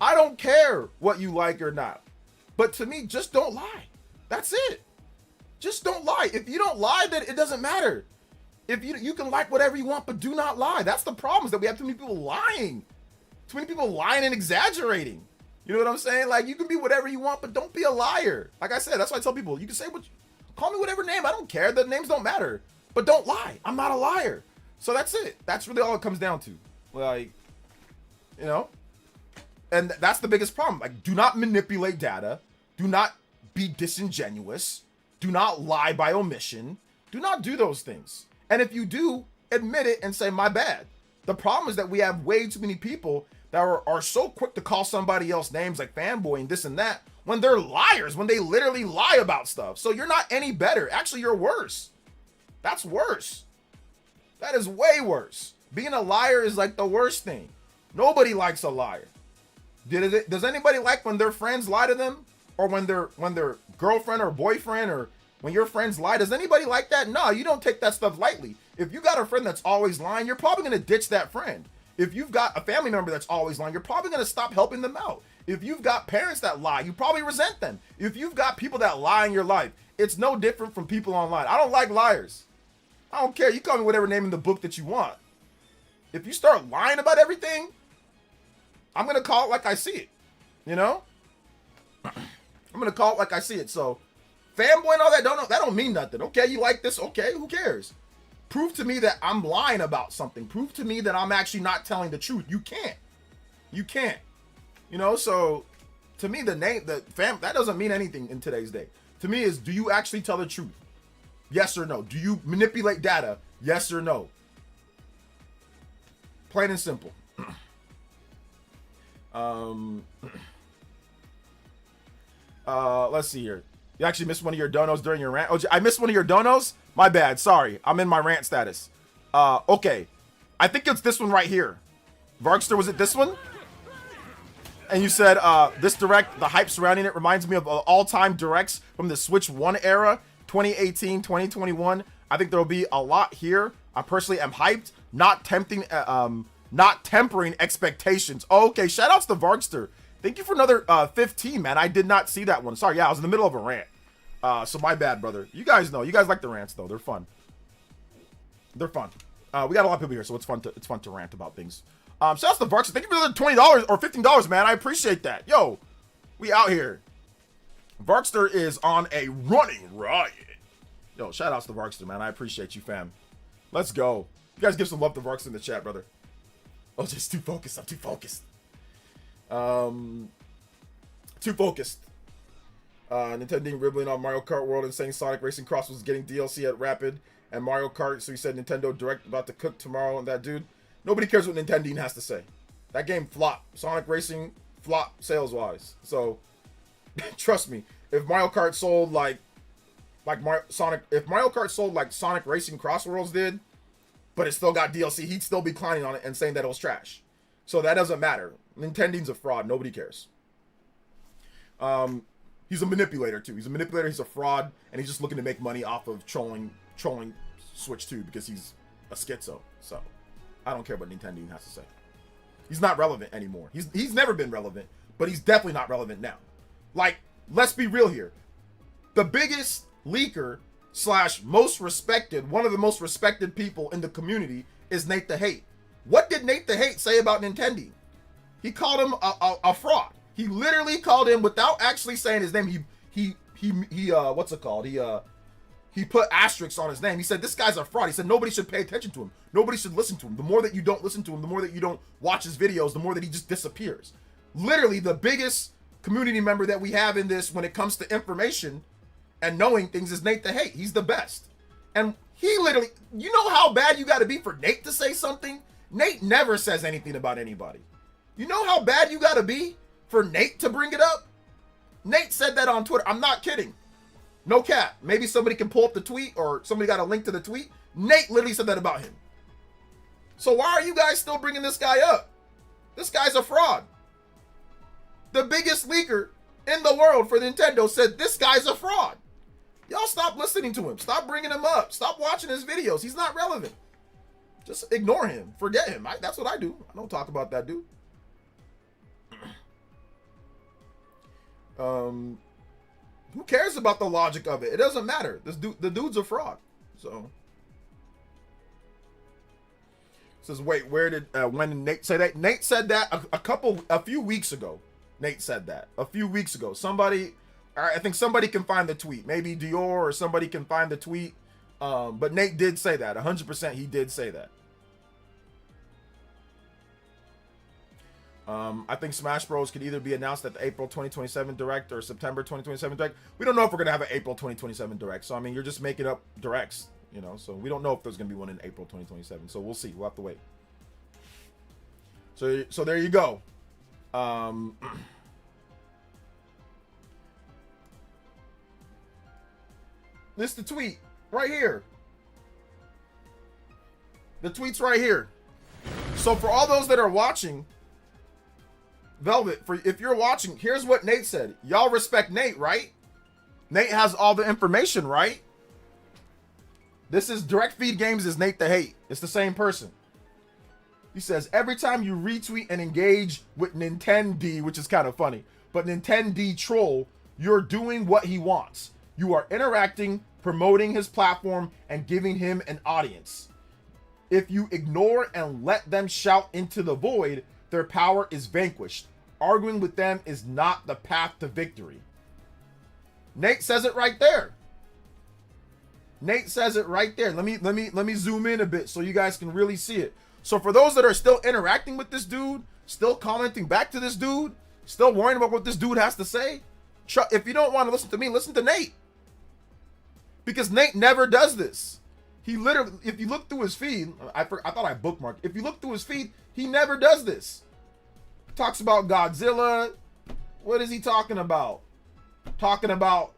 S1: I don't care what you like or not. But to me, just don't lie. That's it. Just don't lie. If you don't lie, then it doesn't matter. If you can like whatever you want, but do not lie. That's the problem, is that we have too many people lying. Too many people lying and exaggerating. You know what I'm saying? Like, you can be whatever you want, but don't be a liar. Like I said, that's why I tell people, you can say call me whatever name. I don't care. The names don't matter. But don't lie. I'm not a liar. So that's it. That's really all it comes down to. Like, you know? And that's the biggest problem. Like, do not manipulate data. Do not be disingenuous. Do not lie by omission. Do not do those things. And if you do, admit it and say, my bad. The problem is that we have way too many people that are so quick to call somebody else names like fanboy and this and that when they're liars, when they literally lie about stuff. So you're not any better. Actually, you're worse. That's worse. That is way worse. Being a liar is like the worst thing. Nobody likes a liar. Does anybody like when their friends lie to them? Or when their girlfriend or boyfriend, or when your friends lie? Does anybody like that? No, you don't take that stuff lightly. If you got a friend that's always lying, you're probably going to ditch that friend. If you've got a family member that's always lying, you're probably going to stop helping them out. If you've got parents that lie, you probably resent them. If you've got people that lie in your life, it's no different from people online. I don't like liars. I don't care. You call me whatever name in the book that you want. If you start lying about everything, I'm going to call it like I see it. You know? I'm going to call it like I see it. So, fanboy and all that don't mean nothing. Okay, you like this? Okay, who cares? Prove to me that I'm lying about something. Prove to me that I'm actually not telling the truth. You can't. You can't. You know, so to me, that doesn't mean anything in today's day. To me is, do you actually tell the truth? Yes or no? Do you manipulate data? Yes or no? Plain and simple. Let's see here. You actually missed one of your donos during your rant. Oh, I missed one of your donos? My bad. Sorry. I'm in my rant status. Okay. I think it's this one right here. Varkster, was it this one? And you said, this direct, the hype surrounding it reminds me of all-time directs from the Switch 1 era, 2018, 2021. I think there'll be a lot here. I personally am hyped, not tempering expectations. Oh, okay, shout-outs to Varkster. Thank you for another 15, man. I did not see that one. Sorry, yeah, I was in the middle of a rant. So my bad, brother. You guys know. You guys like the rants, though. They're fun. They're fun. We got a lot of people here, so it's fun to rant about things. Shout out to Varkster. Thank you for another $20 or $15, man. I appreciate that. Yo, we out here. Varkster is on a running riot. Yo, shout outs to Varkster, man. I appreciate you, fam. Let's go. You guys give some love to Varkster in the chat, brother. Oh, just too focused. I'm too focused. Too focused. Nintendo ribbling on Mario Kart World and saying Sonic Racing Cross was getting DLC at Rapid and Mario Kart. So he said Nintendo Direct about to cook tomorrow. And that dude, nobody cares what Nintendo has to say. That game flopped. Sonic Racing flopped sales wise. So trust me, if Mario Kart sold like Mario Kart sold like Sonic Racing Cross Worlds did, but it still got DLC, he'd still be clowning on it and saying that it was trash. So that doesn't matter. Nintendo's a fraud. Nobody cares. He's a manipulator too. He's a manipulator. He's a fraud, and he's just looking to make money off of trolling Switch 2 because he's a schizo. So I don't care what Nintendo has to say. He's not relevant anymore. He's never been relevant, but he's definitely not relevant now. Like, let's be real here. The biggest leaker / most respected, one of the most respected people in the community is Nate the Hate. What did Nate the Hate say about Nintendo? He called him a fraud. He literally called him, without actually saying his name, he what's it called? He put asterisks on his name. He said, this guy's a fraud. He said, nobody should pay attention to him. Nobody should listen to him. The more that you don't listen to him, the more that you don't watch his videos, the more that he just disappears. Literally the biggest community member that we have in this when it comes to information and knowing things is Nate the Hate. He's the best. And he literally, you know how bad you got to be for Nate to say something? Nate never says anything about anybody. You know how bad you got to be for Nate to bring it up? Nate said that on Twitter. I'm not kidding. No cap. Maybe somebody can pull up the tweet or somebody got a link to the tweet. Nate literally said that about him. So why are you guys still bringing this guy up? This guy's a fraud. The biggest leaker in the world for Nintendo said this guy's a fraud. Y'all stop listening to him. Stop bringing him up. Stop watching his videos. He's not relevant. Just ignore him. Forget him. That's what I do. I don't talk about that dude. Who cares about the logic of it? It doesn't matter. The dude's a fraud. So says, wait, where did when did Nate say that? Nate said that a few weeks ago. Nate said that a few weeks ago. Somebody, I think somebody can find the tweet. Maybe Dior or somebody can find the tweet. But Nate did say that. 100% he did say that. I think Smash Bros could either be announced at the April 2027 Direct or September 2027 Direct. We don't know if we're going to have an April 2027 Direct. So, I mean, you're just making up Directs, you know. So, we don't know if there's going to be one in April 2027. So, we'll see. We'll have to wait. So there you go. This is the tweet right here. The tweet's right here. So, for all those that are watching, Velvet, if you're watching, here's what Nate said. Y'all respect Nate, right? Nate has all the information, right? This is Direct Feed Games is Nate the Hate. It's the same person. He says, every time you retweet and engage with Nintendo, which is kind of funny, but Nintendo troll, you're doing what he wants. You are interacting, promoting his platform, and giving him an audience. If you ignore and let them shout into the void, their power is vanquished. Arguing with them is not the path to victory. Nate says it right there. Nate says it right there. Let me zoom in a bit so you guys can really see it. So for those that are still interacting with this dude, still commenting back to this dude, still worrying about what this dude has to say, if you don't want to listen to me, listen to Nate. Because Nate never does this. He literally, if you look through his feed, I thought I bookmarked. If you look through his feed, he never does this. Talks about Godzilla. What is he talking about? Talking about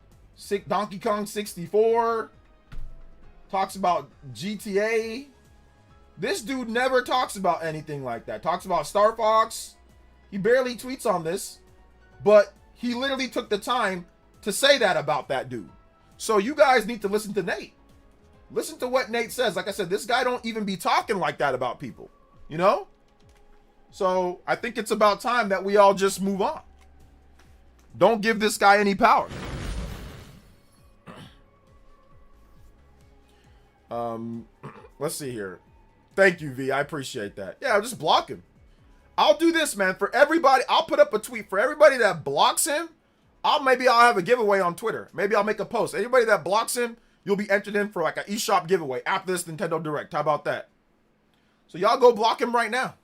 S1: Donkey Kong 64. Talks about GTA. This dude never talks about anything like that. Talks about Star Fox. He barely tweets on this. But he literally took the time to say that about that dude. So you guys need to listen to Nate. Listen to what Nate says. Like I said, this guy don't even be talking like that about people. You know? So I think it's about time that we all just move on. Don't give this guy any power. Let's see here. Thank you, V. I appreciate that. Yeah, just block him. I'll do this, man. For everybody, I'll put up a tweet. For everybody that blocks him, maybe I'll have a giveaway on Twitter. Maybe I'll make a post. Anybody that blocks him, you'll be entered in for like an eShop giveaway after this Nintendo Direct. How about that? So y'all go block him right now.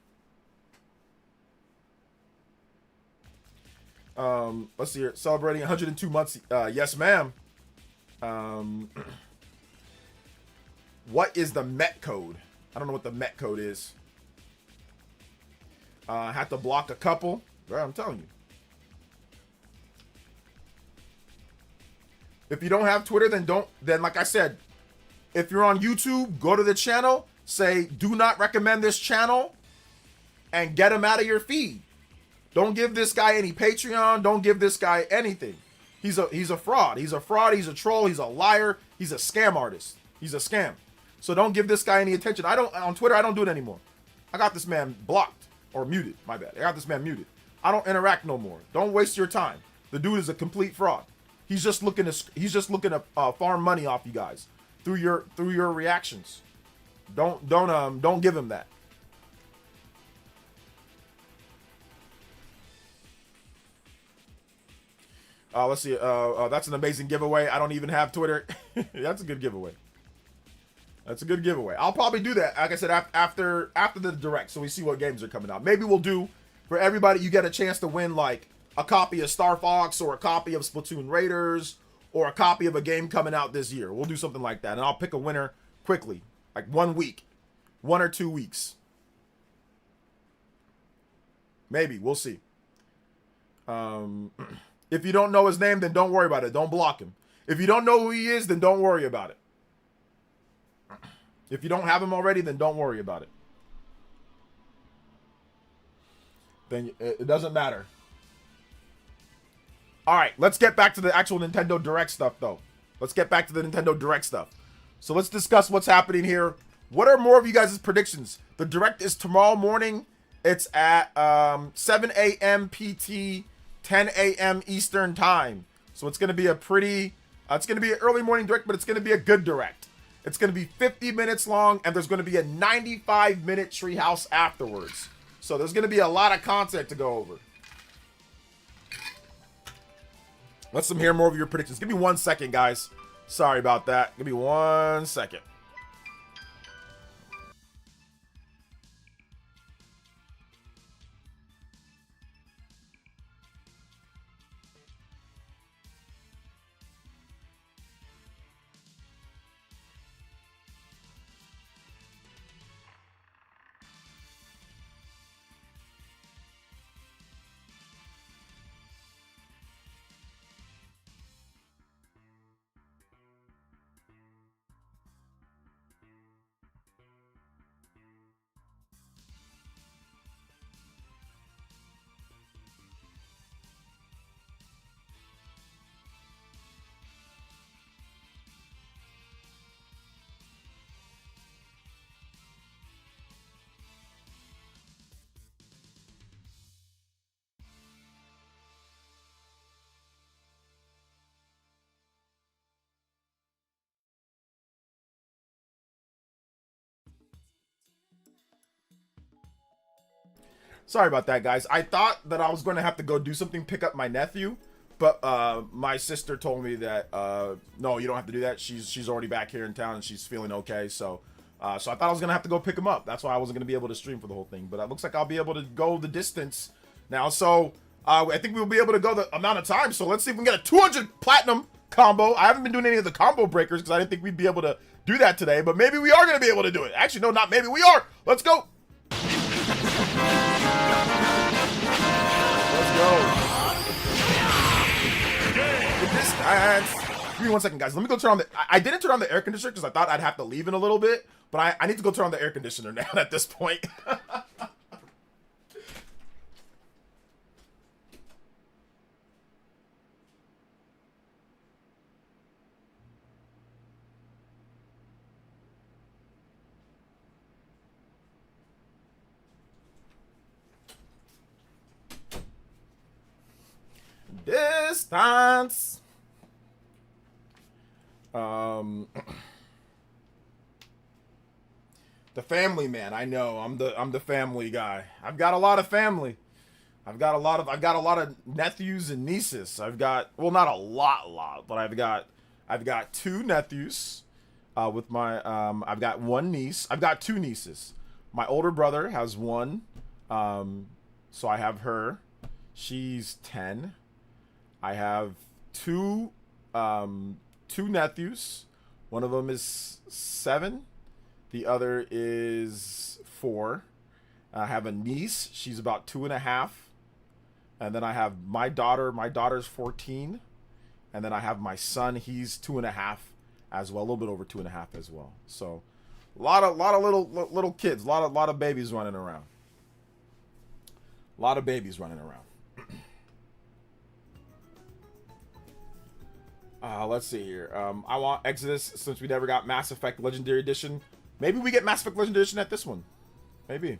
S1: Let's see here. Celebrating 102 months. Yes, ma'am. What is the Met code? I don't know what the Met code is. I had to block a couple. Bro, I'm telling you. If you don't have Twitter, then like I said, if you're on YouTube, go to the channel, say, do not recommend this channel, and get him out of your feed. Don't give this guy any Patreon. Don't give this guy anything. He's a fraud. He's a fraud. He's a troll. He's a liar. He's a scam artist. He's a scam. So don't give this guy any attention. On Twitter, I don't do it anymore. I got this man blocked or muted. My bad. I got this man muted. I don't interact no more. Don't waste your time. The dude is a complete fraud. He's just looking to farm money off you guys through your reactions. Don't give him that. Let's see. That's an amazing giveaway. I don't even have Twitter. That's a good giveaway. That's a good giveaway. I'll probably do that. Like I said, after the direct, so we see what games are coming out. Maybe we'll do for everybody. You get a chance to win like a copy of Star Fox or a copy of Splatoon Raiders or a copy of a game coming out this year. We'll do something like that, and I'll pick a winner quickly, like 1 week, 1 or 2 weeks. Maybe we'll see. If you don't know his name, then don't worry about it. Don't block him. If you don't know who he is, then don't worry about it. If you don't have him already, then don't worry about it. Then it doesn't matter. All right, let's get back to the actual Nintendo Direct stuff, though. Let's get back to the Nintendo Direct stuff. So let's discuss what's happening here. What are more of you guys' predictions? The Direct is tomorrow morning. It's at 7 a.m. PT, 10 a.m. Eastern time. So it's going to be a pretty, it's going to be an early morning Direct, but it's going to be a good Direct. It's going to be 50 minutes long, and there's going to be a 95-minute treehouse afterwards. So there's going to be a lot of content to go over. Let's hear more of your predictions. Give me 1 second, guys. Sorry about that. Give me 1 second. Sorry about that, guys. I thought that I was going to have to go do something, pick up my nephew, but my sister told me that no, you don't have to do that. She's already back here in town and she's feeling okay. So I thought I was going to have to go pick him up. That's why I wasn't going to be able to stream for the whole thing. But it looks like I'll be able to go the distance now. So I think we'll be able to go the amount of time. So let's see if we can get a 200 platinum combo. I haven't been doing any of the combo breakers because I didn't think we'd be able to do that today. But maybe we are going to be able to do it. Actually, no, not maybe. We are. Let's go. Let's go. The distance. Give me 1 second, guys. Let me go turn on the... I didn't turn on the air conditioner because I thought I'd have to leave in a little bit. But I need to go turn on the air conditioner now at this point. Distance. The family man. I know. I'm the family guy. I've got a lot of family. I've got a lot of nephews and nieces. I've got, well, not a lot, but I've got 2 nephews. With my I've got 1 niece. I've got 2 nieces. My older brother has 1. So I have her. She's 10. I have 2 nephews. One of them is 7. The other is 4. I have a niece. She's about 2.5. And then I have my daughter. My daughter's 14. And then I have my son. He's 2.5 as well. A little bit over 2.5 as well. So a lot of little kids. A lot of babies running around. A lot of babies running around. Let's see here. I want Exodus since we never got Mass Effect Legendary Edition. Maybe we get Mass Effect Legendary Edition at this one. Maybe.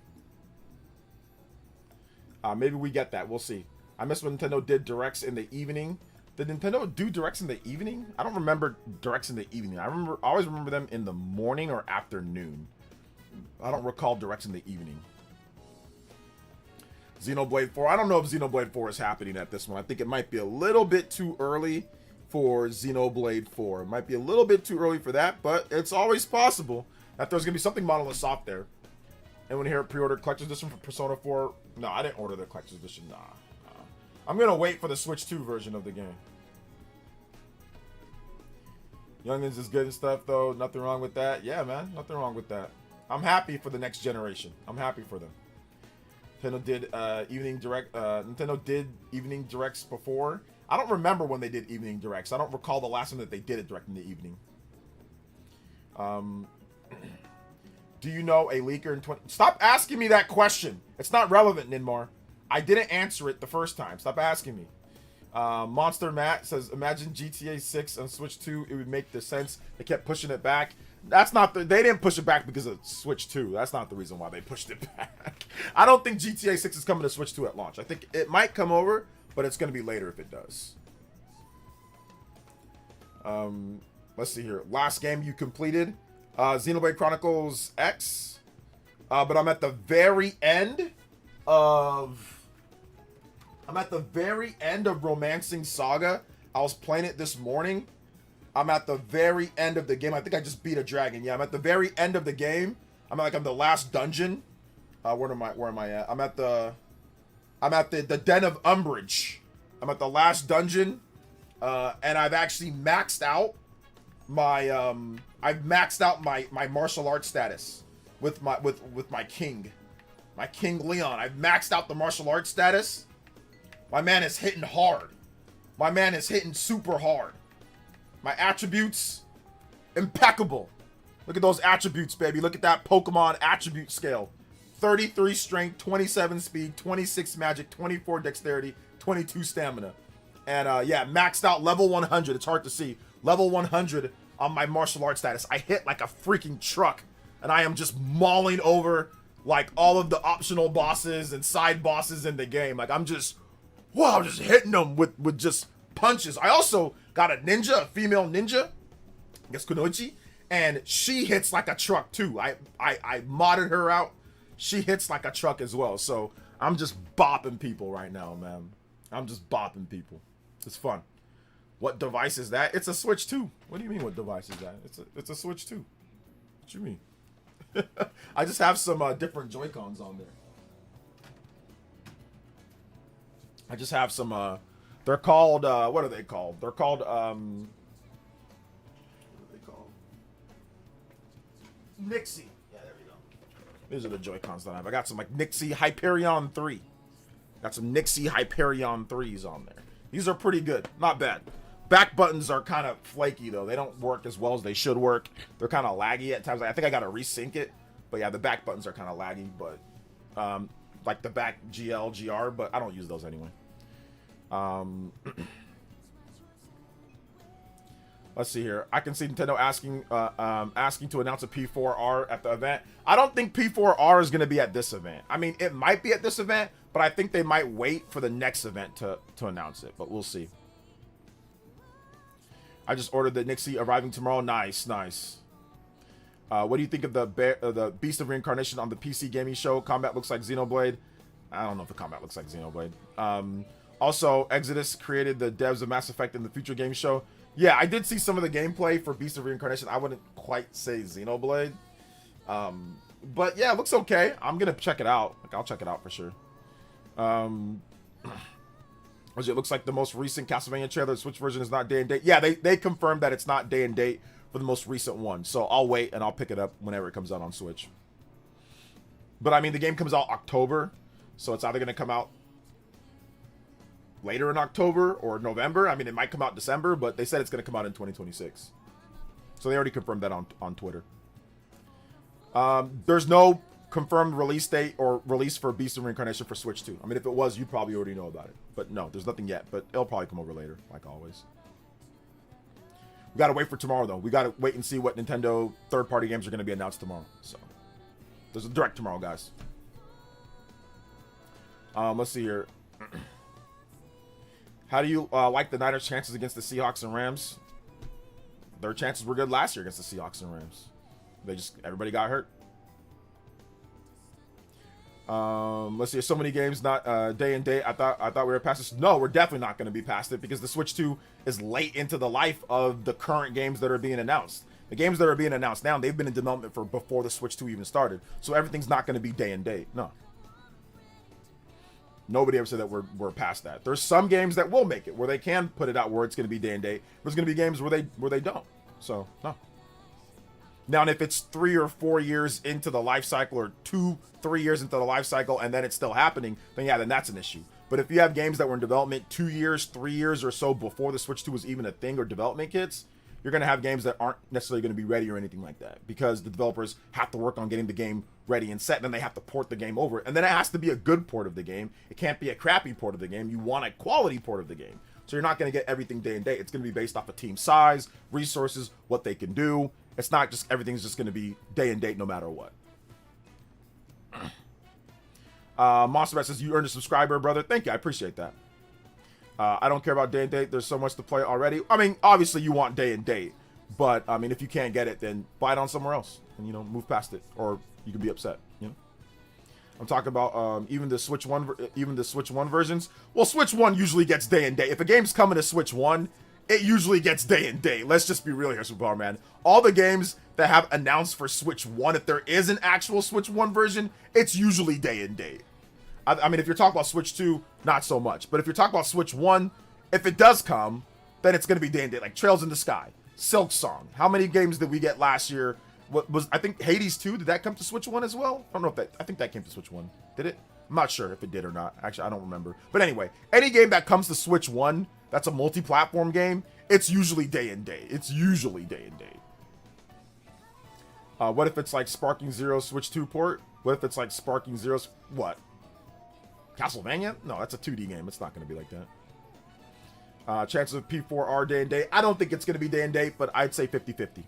S1: Maybe we get that. We'll see. I miss when Nintendo did directs in the evening. Did Nintendo do directs in the evening? I don't remember directs in the evening. I always remember them in the morning or afternoon. I don't recall directs in the evening. Xenoblade 4. I don't know if Xenoblade 4 is happening at this one. I think it might be a little bit too early for Xenoblade 4. It might be a little bit too early for that, but it's always possible that there's going to be something Monolith Soft there. And when you hear pre-order collector's edition for Persona 4, no, I didn't order the collector's edition. Nah. I'm going to wait for the Switch 2 version of the game. Youngins is good and stuff, though. Nothing wrong with that. Yeah, man. Nothing wrong with that. I'm happy for the next generation. I'm happy for them. Nintendo did Nintendo did evening directs before. I don't remember when they did evening directs. I don't recall the last time that they did it direct in the evening. Do you know a leaker in 20... Stop asking me that question. It's not relevant, Ninmar. I didn't answer it the first time. Stop asking me. Monster Matt says, imagine GTA 6 on Switch 2. It would make the sense. They kept pushing it back. That's not the... They didn't push it back because of Switch 2. That's not the reason why they pushed it back. I don't think GTA 6 is coming to Switch 2 at launch. I think it might come over, but it's going to be later if it does. Let's see here. Last game you completed. Xenoblade Chronicles X. But I'm at the very end of... Romancing Saga. I was playing it this morning. I'm at the very end of the game. I think I just beat a dragon. Yeah, I'm at the very end of the game. I'm the last dungeon. Where am I at? I'm at the Den of Umbrage. I'm at the last dungeon. And I've actually maxed out my my martial arts status with my king. My King Leon. I've maxed out the martial arts status. My man is hitting hard. My man is hitting super hard. My attributes, impeccable. Look at those attributes, baby. Look at that Pokemon attribute scale. 33 strength, 27 speed, 26 magic, 24 dexterity, 22 stamina. And yeah, maxed out level 100. It's hard to see. Level 100 on my martial arts status. I hit like a freaking truck. And I am just mauling over like all of the optional bosses and side bosses in the game. Like I'm just, wow, I'm just hitting them with just punches. I also got a ninja, a female ninja, I guess Kunoichi, and she hits like a truck too. I modded her out. She hits like a truck as well. So I'm just bopping people right now, man. I'm just bopping people. It's fun. What device is that? It's a Switch 2. What do you mean what device is that? It's a Switch 2. What you mean? I just have some different Joy-Cons on there. I just have some they're called what are they called? They're called what are they called? Nixie. Yeah, there we go. These are the Joy-Cons that I have. I got some like Nixie Hyperion 3. Got some Nixie Hyperion 3s on there. These are pretty good. Not bad. Back buttons are kind of flaky though. They don't work as well as they should work. They're kind of laggy at times. I think I got to resync it. But yeah, the back buttons are kind of laggy, but like the back GL, GR, but I don't use those anyway. Let's see here. I can see Nintendo asking to announce a P4R at the event. I don't think P4R is going to be at this event. I mean, it might be at this event, but I think they might wait for the next event to announce it, but we'll see. I just ordered the Nixie arriving tomorrow. Nice, nice. What do you think of the Beast of Reincarnation on the PC gaming show? Combat looks like Xenoblade. I don't know if the combat looks like Xenoblade. Also, Exodus created the devs of Mass Effect in the future game show. Yeah, I did see some of the gameplay for Beast of Reincarnation. I wouldn't quite say Xenoblade. But yeah, it looks okay. I'm going to check it out. Like, I'll check it out for sure. It looks like the most recent Castlevania trailer. The Switch version is not day and date. Yeah, they confirmed that it's not day and date for the most recent one. So I'll wait and I'll pick it up whenever it comes out on Switch. But I mean, the game comes out October. So it's either going to come out later in October or November. I mean, it might come out December, but they said it's going to come out in 2026. So they already confirmed that on Twitter. There's no confirmed release date or release for Beast of Reincarnation for Switch 2. I mean, if it was, you probably already know about it. But no, there's nothing yet. But it'll probably come over later, like always. We got to wait for tomorrow, though. We got to wait and see what Nintendo third-party games are going to be announced tomorrow. So there's a direct tomorrow, guys. Let's see here. How do you like the Niners' chances against the Seahawks and Rams? Their chances were good last year against the Seahawks and Rams. Everybody got hurt. Let's see. So many games not day and date. I thought we were past this. No, we're definitely not going to be past it because the Switch 2 is late into the life of the current games that are being announced. The games that are being announced now, they've been in development for before the Switch 2 even started. So everything's not going to be day and date. No. Nobody ever said that we're past that. There's some games that will make it where they can put it out where it's going to be day and date. There's going to be games where they don't. So no. Now, and if it's 3 or 4 years into the life cycle, or 2-3 years into the life cycle, and then it's still happening, then yeah, then that's an issue. But if you have games that were in development 2 years, 3 years or so before the Switch 2 was even a thing or development kits, you're going to have games that aren't necessarily going to be ready or anything like that because the developers have to work on getting the game ready and set, and then they have to port the game over. And then it has to be a good port of the game. It can't be a crappy port of the game. You want a quality port of the game. So you're not going to get everything day and date. It's going to be based off of team size, resources, what they can do. It's not just everything's just going to be day and date no matter what. Monster Bat says, you earned a subscriber, brother. Thank you. I appreciate that. I don't care about day and date. There's so much to play already. I mean, obviously you want day and date, but I mean, if you can't get it, then buy it on somewhere else and, you know, move past it, or you can be upset, you know. I'm talking about even the Switch 1 versions. Well, Switch 1 usually gets day and date. If a game's coming to Switch 1, it usually gets day and date. Let's just be real here, Superpower Man. All the games that have announced for Switch 1, if there is an actual Switch 1 version, it's usually day and date. I mean, if you're talking about Switch 2, not so much. But if you're talking about Switch 1, if it does come, then it's going to be day and date. Like Trails in the Sky, Silk Song. How many games did we get last year? What was, I think Hades 2, did that come to Switch 1 as well? I don't know if that, I think that came to Switch 1. Did it? I'm not sure if it did or not. Actually, I don't remember. But anyway, any game that comes to Switch 1, that's a multi-platform game, it's usually day and date. It's usually day and date. What if it's like Sparking Zero Switch 2 port? What if it's like Sparking Zero's, what? Castlevania? No, that's a 2D game. It's not going to be like that. Chances of P4 are day and date. I don't think it's going to be day and date, but I'd say 50-50.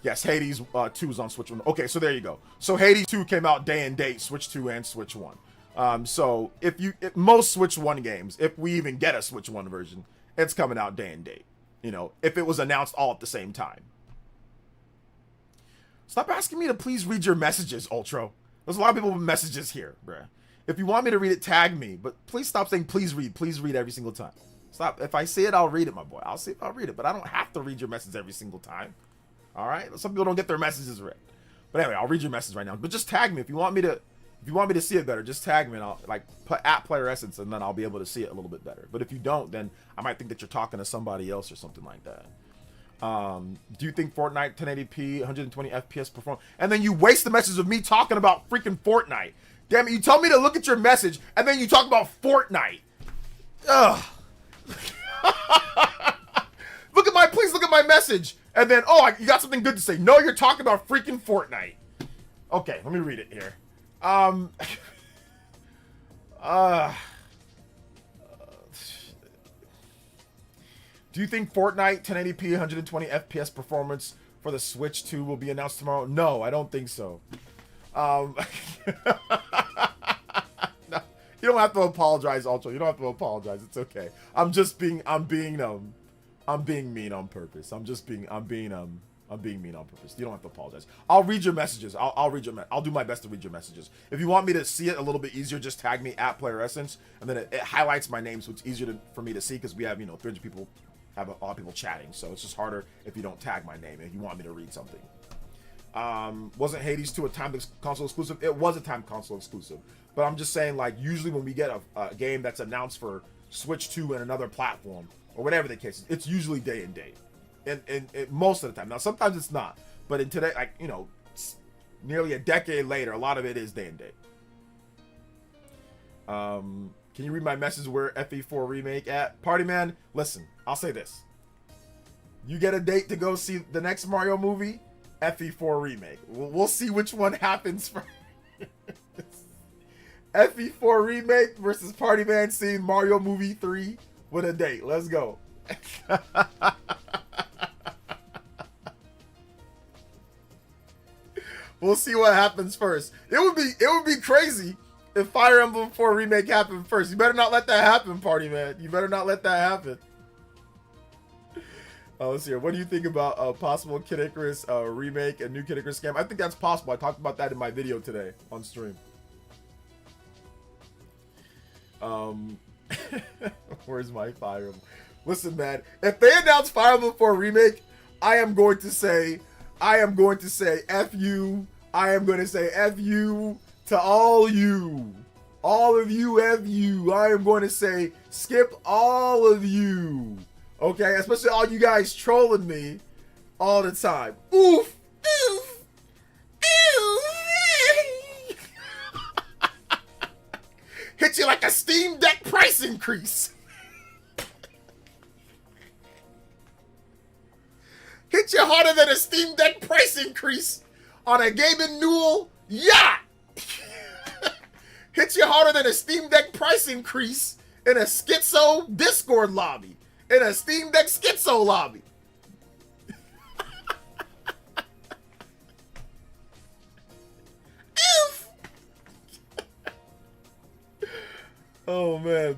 S1: Yes, Hades 2 is on Switch 1. Okay, so there you go. So Hades 2 came out day and date, Switch 2 and Switch 1. So if most Switch 1 games, if we even get a Switch 1 version, it's coming out day and date. You know, if it was announced all at the same time. Stop asking me to please read your messages, Ultra. There's a lot of people with messages here, bruh. If you want me to read it, tag me. But please stop saying please read. Please read every single time. Stop. If I see it, I'll read it, my boy. I'll see if I'll read it. But I don't have to read your message every single time. All right? Some people don't get their messages read. But anyway, I'll read your message right now. But just tag me if you want me to see it better. Just tag me and I'll like put at PlayerEssence, and then I'll be able to see it a little bit better. But if you don't, then I might think that you're talking to somebody else or something like that. Do you think Fortnite 1080p 120 FPS perform? And then you waste the message of me talking about freaking Fortnite. Damn it, you tell me to look at your message, and then you talk about Fortnite. Ugh. Please look at my message. And then, you got something good to say. No, you're talking about freaking Fortnite. Okay, let me read it here. Do you think Fortnite 1080p 120 FPS performance for the Switch 2 will be announced tomorrow? No, I don't think so. No, you don't have to apologize, Ultra. You don't have to apologize. It's okay. I'm being mean on purpose. I'm being mean on purpose. You don't have to apologize. I'll read your messages. I'll do my best to read your messages. If you want me to see it a little bit easier, just tag me at PlayerEssence, and then it highlights my name, so it's easier for me to see, because we have 300 people, have a lot of people chatting, so it's just harder if you don't tag my name if you want me to read something. Wasn't Hades 2 a timed console exclusive? It was a timed console exclusive, but I'm just saying, like, usually when we get a game that's announced for Switch 2 and another platform, or whatever the case is, it's usually day and date. And most of the time. Now, sometimes it's not. But in today, like, nearly a decade later, a lot of it is day and date. Can you read my message where FE4 remake at? Party Man, listen, I'll say this. You get a date to go see the next Mario movie, FE4 remake. We'll see which one happens first. FE4 remake versus Party Man seeing Mario movie 3 with a date. Let's go. We'll see what happens first. It would be crazy If Fire Emblem 4 Remake happened first. You better not let that happen, party man. You better not let that happen. Let's see here. What do you think about a possible Kid Icarus remake, a new Kid Icarus scam? I think that's possible. I talked about that in my video today on stream. Where's my Fire Emblem? Listen, man. If they announce Fire Emblem 4 remake, I am going to say F you. I am going to say F you to all you. All of you, F you. I am going to say skip all of you. Okay? Especially all you guys trolling me all the time. Oof. Oof. Oof. Hit you like a Steam Deck price increase. Hit you harder than a Steam Deck price increase on a Gaming Newell yacht. Hit you harder than a Steam Deck price increase in a Schizo Discord lobby. In a Steam Deck Schizo lobby. Oh, man.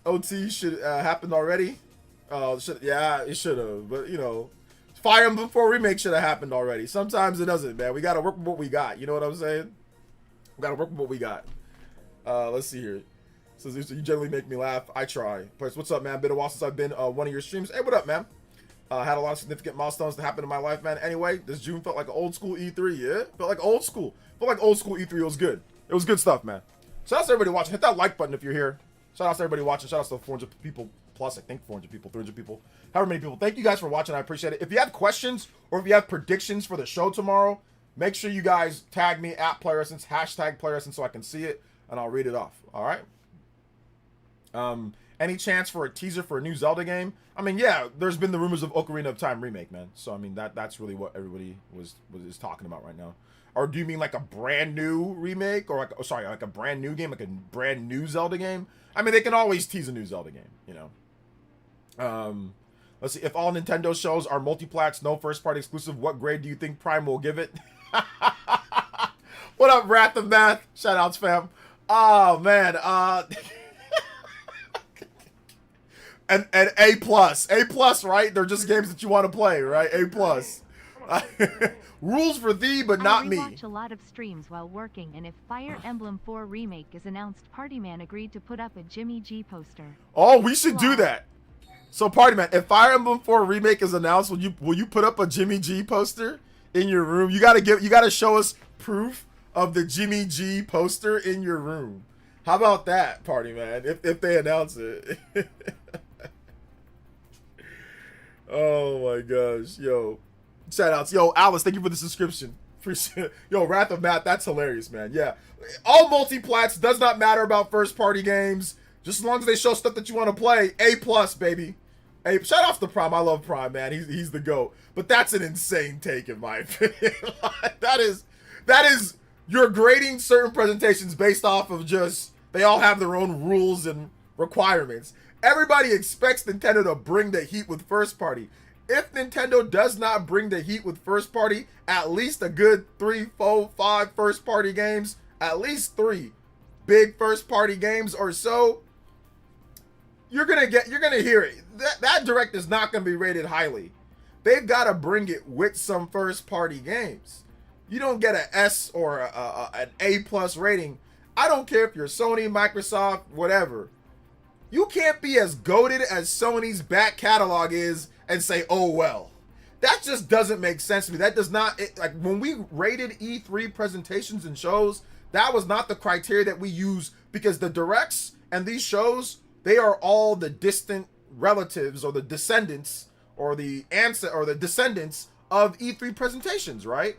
S1: OT should happen already. Yeah, it should have. But, you know, Fire Emblem 4 Remake should have happened already. Sometimes it doesn't, man. We got to work with what we got. You know what I'm saying? We got to work with what we got. Let's see here. So you generally make me laugh. I try. Plus, what's up, man? Been a while since I've been one of your streams. Hey, what up, man? Had a lot of significant milestones to happen in my life, man. Anyway, this June felt like an old school E3, yeah? Felt like old school. Felt like old school E3. It was good. It was good stuff, man. Shout out to everybody watching. Hit that like button if you're here. Shout out to everybody watching. Shout out to the 400 people plus. I think 400 people, 300 people. However many people. Thank you guys for watching. I appreciate it. If you have questions or if you have predictions for the show tomorrow, make sure you guys tag me at PlayerEssence, hashtag PlayerEssence so I can see it and I'll read it off. All right? Any chance for a teaser for a new Zelda game? I mean, yeah, there's been the rumors of Ocarina of Time remake, man. So I mean, that's really what everybody is talking about right now. Or do you mean like a brand new remake, or like, oh, sorry, like a brand new game, like a brand new Zelda game? I mean, they can always tease a new Zelda game, you know. Let's see. If all Nintendo shows are multiplats, no first-party exclusive, what grade do you think Prime will give it? What up, Wrath of Math? Shoutouts, fam. Oh man. And A plus, right? They're just games that you want to play, right? A plus. Rules for thee, but not me.
S2: I rewatch a lot of streams while working, and if Fire Emblem 4 Remake is announced, Partyman agreed to put up a Jimmy G poster.
S1: Oh, we should do that. So, Partyman, if Fire Emblem 4 Remake is announced, will you put up a Jimmy G poster in your room? You gotta show us proof of the Jimmy G poster in your room. How about that, Partyman? If they announce it. Oh my gosh, yo. Shout outs. Yo, Alice, thank you for the subscription. Appreciate it. Yo, Wrath of Matt, that's hilarious, man. Yeah. All multiplats, does not matter about first party games. Just as long as they show stuff that you want to play. A plus, baby. Shout out to Prime. I love Prime, man. He's the GOAT. But that's an insane take in my opinion. that is you're grading certain presentations based off of just they all have their own rules and requirements. Everybody expects Nintendo to bring the heat with first party. If Nintendo does not bring the heat with first party, at least a good 3, 4, 5 first party games, at least 3 big first party games or so, you're gonna hear it. That direct is not gonna be rated highly. They've got to bring it with some first party games. You don't get an S or an A plus rating. I don't care if you're Sony, Microsoft, whatever. You can't be as goated as Sony's back catalog is and say, oh, well. That just doesn't make sense to me. That does not, like when we rated E3 presentations and shows, that was not the criteria that we use because the directs and these shows, they are all the distant relatives or the descendants or the descendants of E3 presentations, right?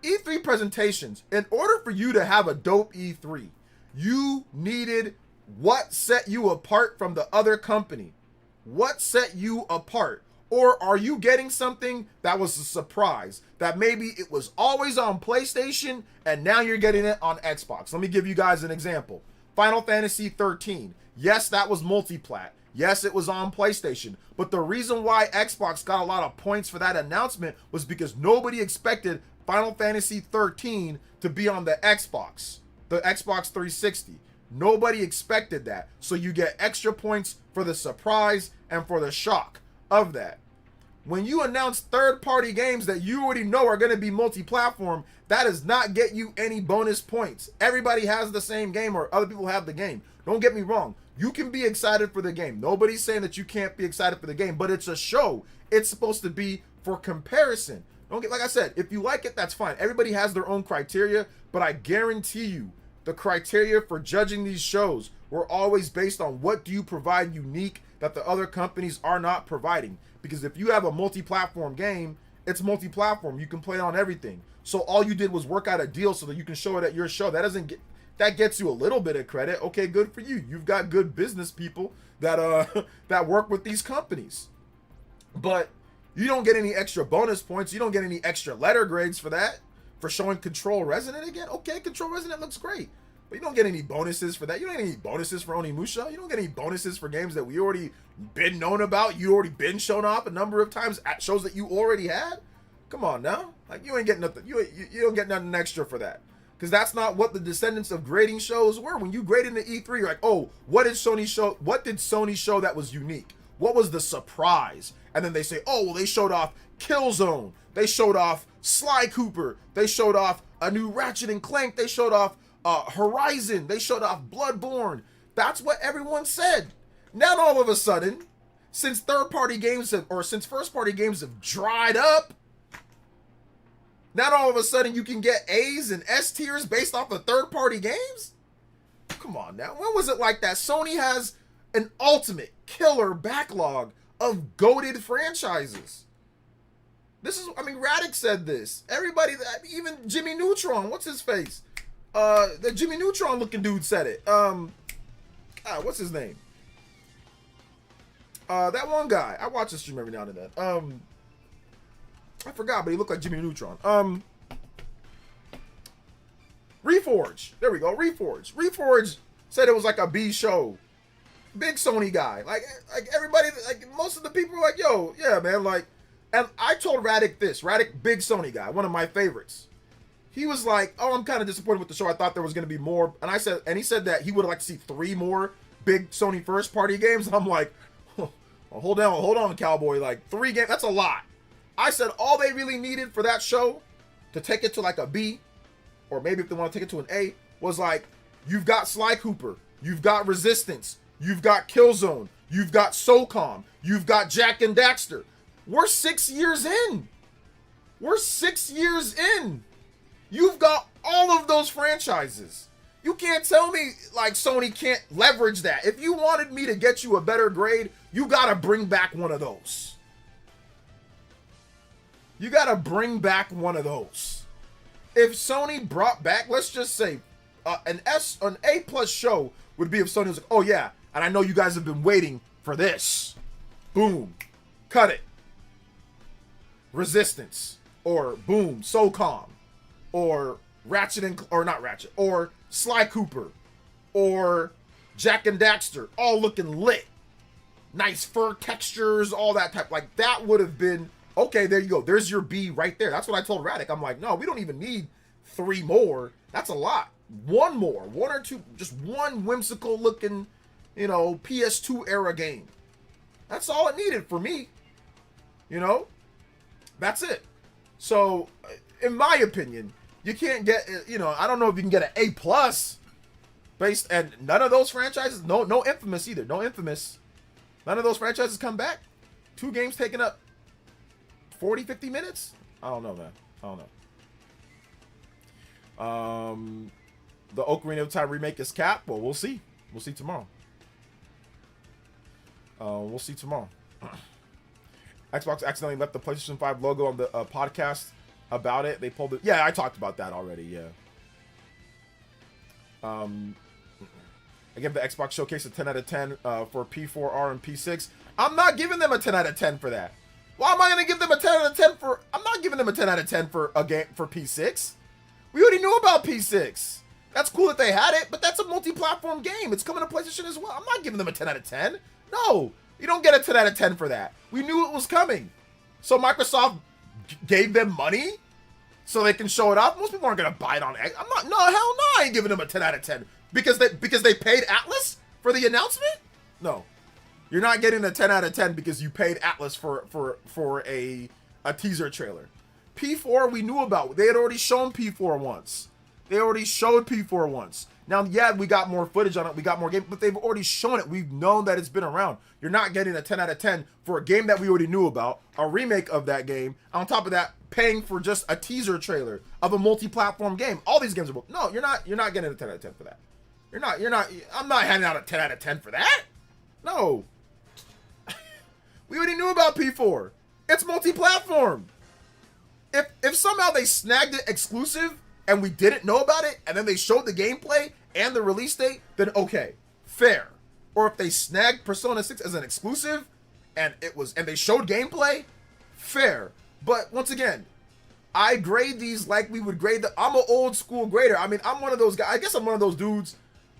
S1: E3 presentations, in order for you to have a dope E3, you needed what set you apart from the other company? What set you apart? Or are you getting something that was a surprise? That maybe it was always on PlayStation and now you're getting it on Xbox. Let me give you guys an example. Final Fantasy 13. Yes, that was multiplat. Yes, it was on PlayStation. But the reason why Xbox got a lot of points for that announcement was because nobody expected Final Fantasy 13 to be on the Xbox 360. Nobody expected that. So you get extra points for the surprise and for the shock of that. When you announce third-party games that you already know are going to be multi-platform, that does not get you any bonus points. Everybody has the same game, or other people have the game. Don't get me wrong. You can be excited for the game. Nobody's saying that you can't be excited for the game, but it's a show. It's supposed to be for comparison. Don't get, like I said, if you like it, that's fine. Everybody has their own criteria, but I guarantee you the criteria for judging these shows were always based on what do you provide unique that the other companies are not providing. Because if you have a multi-platform game, it's multi-platform. You can play it on everything. So all you did was work out a deal so that you can show it at your show. That gets you a little bit of credit. Okay, good for you. You've got good business people that that work with these companies. But you don't get any extra bonus points. You don't get any extra letter grades for that. For showing Control Resonant again. Okay, Control Resonant looks great. But you don't get any bonuses for that. You don't get any bonuses for Onimusha. You don't get any bonuses for games that we already been known about. You already been shown off a number of times at shows that you already had. Come on now. Like, you ain't getting nothing. You don't get nothing extra for that. Because that's not what the descendants of grading shows were. When you graded the E3, you're like, oh, what did Sony show that was unique? What was the surprise? And then they say, oh, well, they showed off Killzone. They showed off Sly Cooper. They showed off a new Ratchet and Clank. They showed off Horizon. They showed off Bloodborne. That's what everyone said. Now all of a sudden, since first-party games have dried up, now all of a sudden you can get A's and S tiers based off of third-party games? Come on now. When was it like that? Sony has an ultimate killer backlog of goated franchises. Radic said this. Everybody, even Jimmy Neutron, what's his face? The Jimmy Neutron looking dude said it. What's his name? That one guy. I watch this stream every now and then. I forgot, but he looked like Jimmy Neutron. Reforge. There we go. Reforge. Reforge said it was like a B show. Big Sony guy. Like everybody, like most of the people were like, yo, yeah, man, like, and I told Radic this. Radic, big Sony guy, one of my favorites. He was like, oh, I'm kind of disappointed with the show. I thought there was going to be more. And he said that he would like to see 3 more big Sony first party games. And I'm like, oh, hold on, cowboy. Like 3 games, that's a lot. I said all they really needed for that show to take it to like a B, or maybe if they want to take it to an A, was like, you've got Sly Cooper, you've got Resistance, you've got Killzone, you've got SOCOM, you've got Jak and Daxter. We're 6 years in. We're 6 years in. You've got all of those franchises. You can't tell me like Sony can't leverage that. If you wanted me to get you a better grade, you gotta bring back one of those. You gotta bring back one of those. If Sony brought back, let's just say, an A+ show would be if Sony was like, oh yeah, and I know you guys have been waiting for this. Boom. Cut it. Resistance. Or boom, SOCOM. Or or Sly Cooper. Or Jak and Daxter. All looking lit. Nice fur textures, all that type. Like, that would have been, okay, there you go. There's your B right there. That's what I told Radic. I'm like, no, we don't even need 3 more. That's a lot. 1 more. 1 or 2. Just one whimsical looking, PS2 era game. That's all it needed for me. That's it. So, in my opinion, you can't get, I don't know if you can get an A+ based, and none of those franchises, no Infamous either. No Infamous. None of those franchises come back. 2 games taking up 40, 50 minutes? I don't know, man. I don't know. The Ocarina of Time remake is capped. Well, we'll see. We'll see tomorrow. Xbox accidentally left the PlayStation 5 logo on the podcast about it. They pulled it. Yeah, I talked about that already. Yeah. I give the Xbox Showcase a 10 out of 10 for P4R and P6. I'm not giving them a 10 out of 10 for that. Why am I going to give them a 10 out of 10 for... I'm not giving them a 10 out of 10 for a game for P6. We already knew about P6. That's cool that they had it, but that's a multi-platform game. It's coming to PlayStation as well. I'm not giving them a 10 out of 10. No, you don't get a 10 out of 10 for that. We knew it was coming. So Microsoft gave them money so they can show it off. Most people aren't going to buy it on X. No, hell no, I ain't giving them a 10 out of 10 Because they paid Atlas for the announcement? No. You're not getting a 10 out of 10 because you paid Atlas for a teaser trailer. P4 we knew about. They had already shown P4 once. They already showed P4 once. Now, yeah, we got more footage on it. We got more game, but they've already shown it. We've known that it's been around. You're not getting a 10 out of 10 for a game that we already knew about, a remake of that game. On top of that, paying for just a teaser trailer of a multi-platform game. All these games are no, you're not getting a 10 out of 10 for that. You're not I'm not handing out a 10 out of 10 for that. No. We already knew about P4. It's multi-platform. If somehow they snagged it exclusive and we didn't know about it, and then they showed the gameplay and the release date, then okay, fair. Or if they snagged Persona 6 as an exclusive and they showed gameplay, fair. But once again, I grade these like we would grade I'm an old school grader. I mean, I'm one of those guys. I guess I'm one of those dudes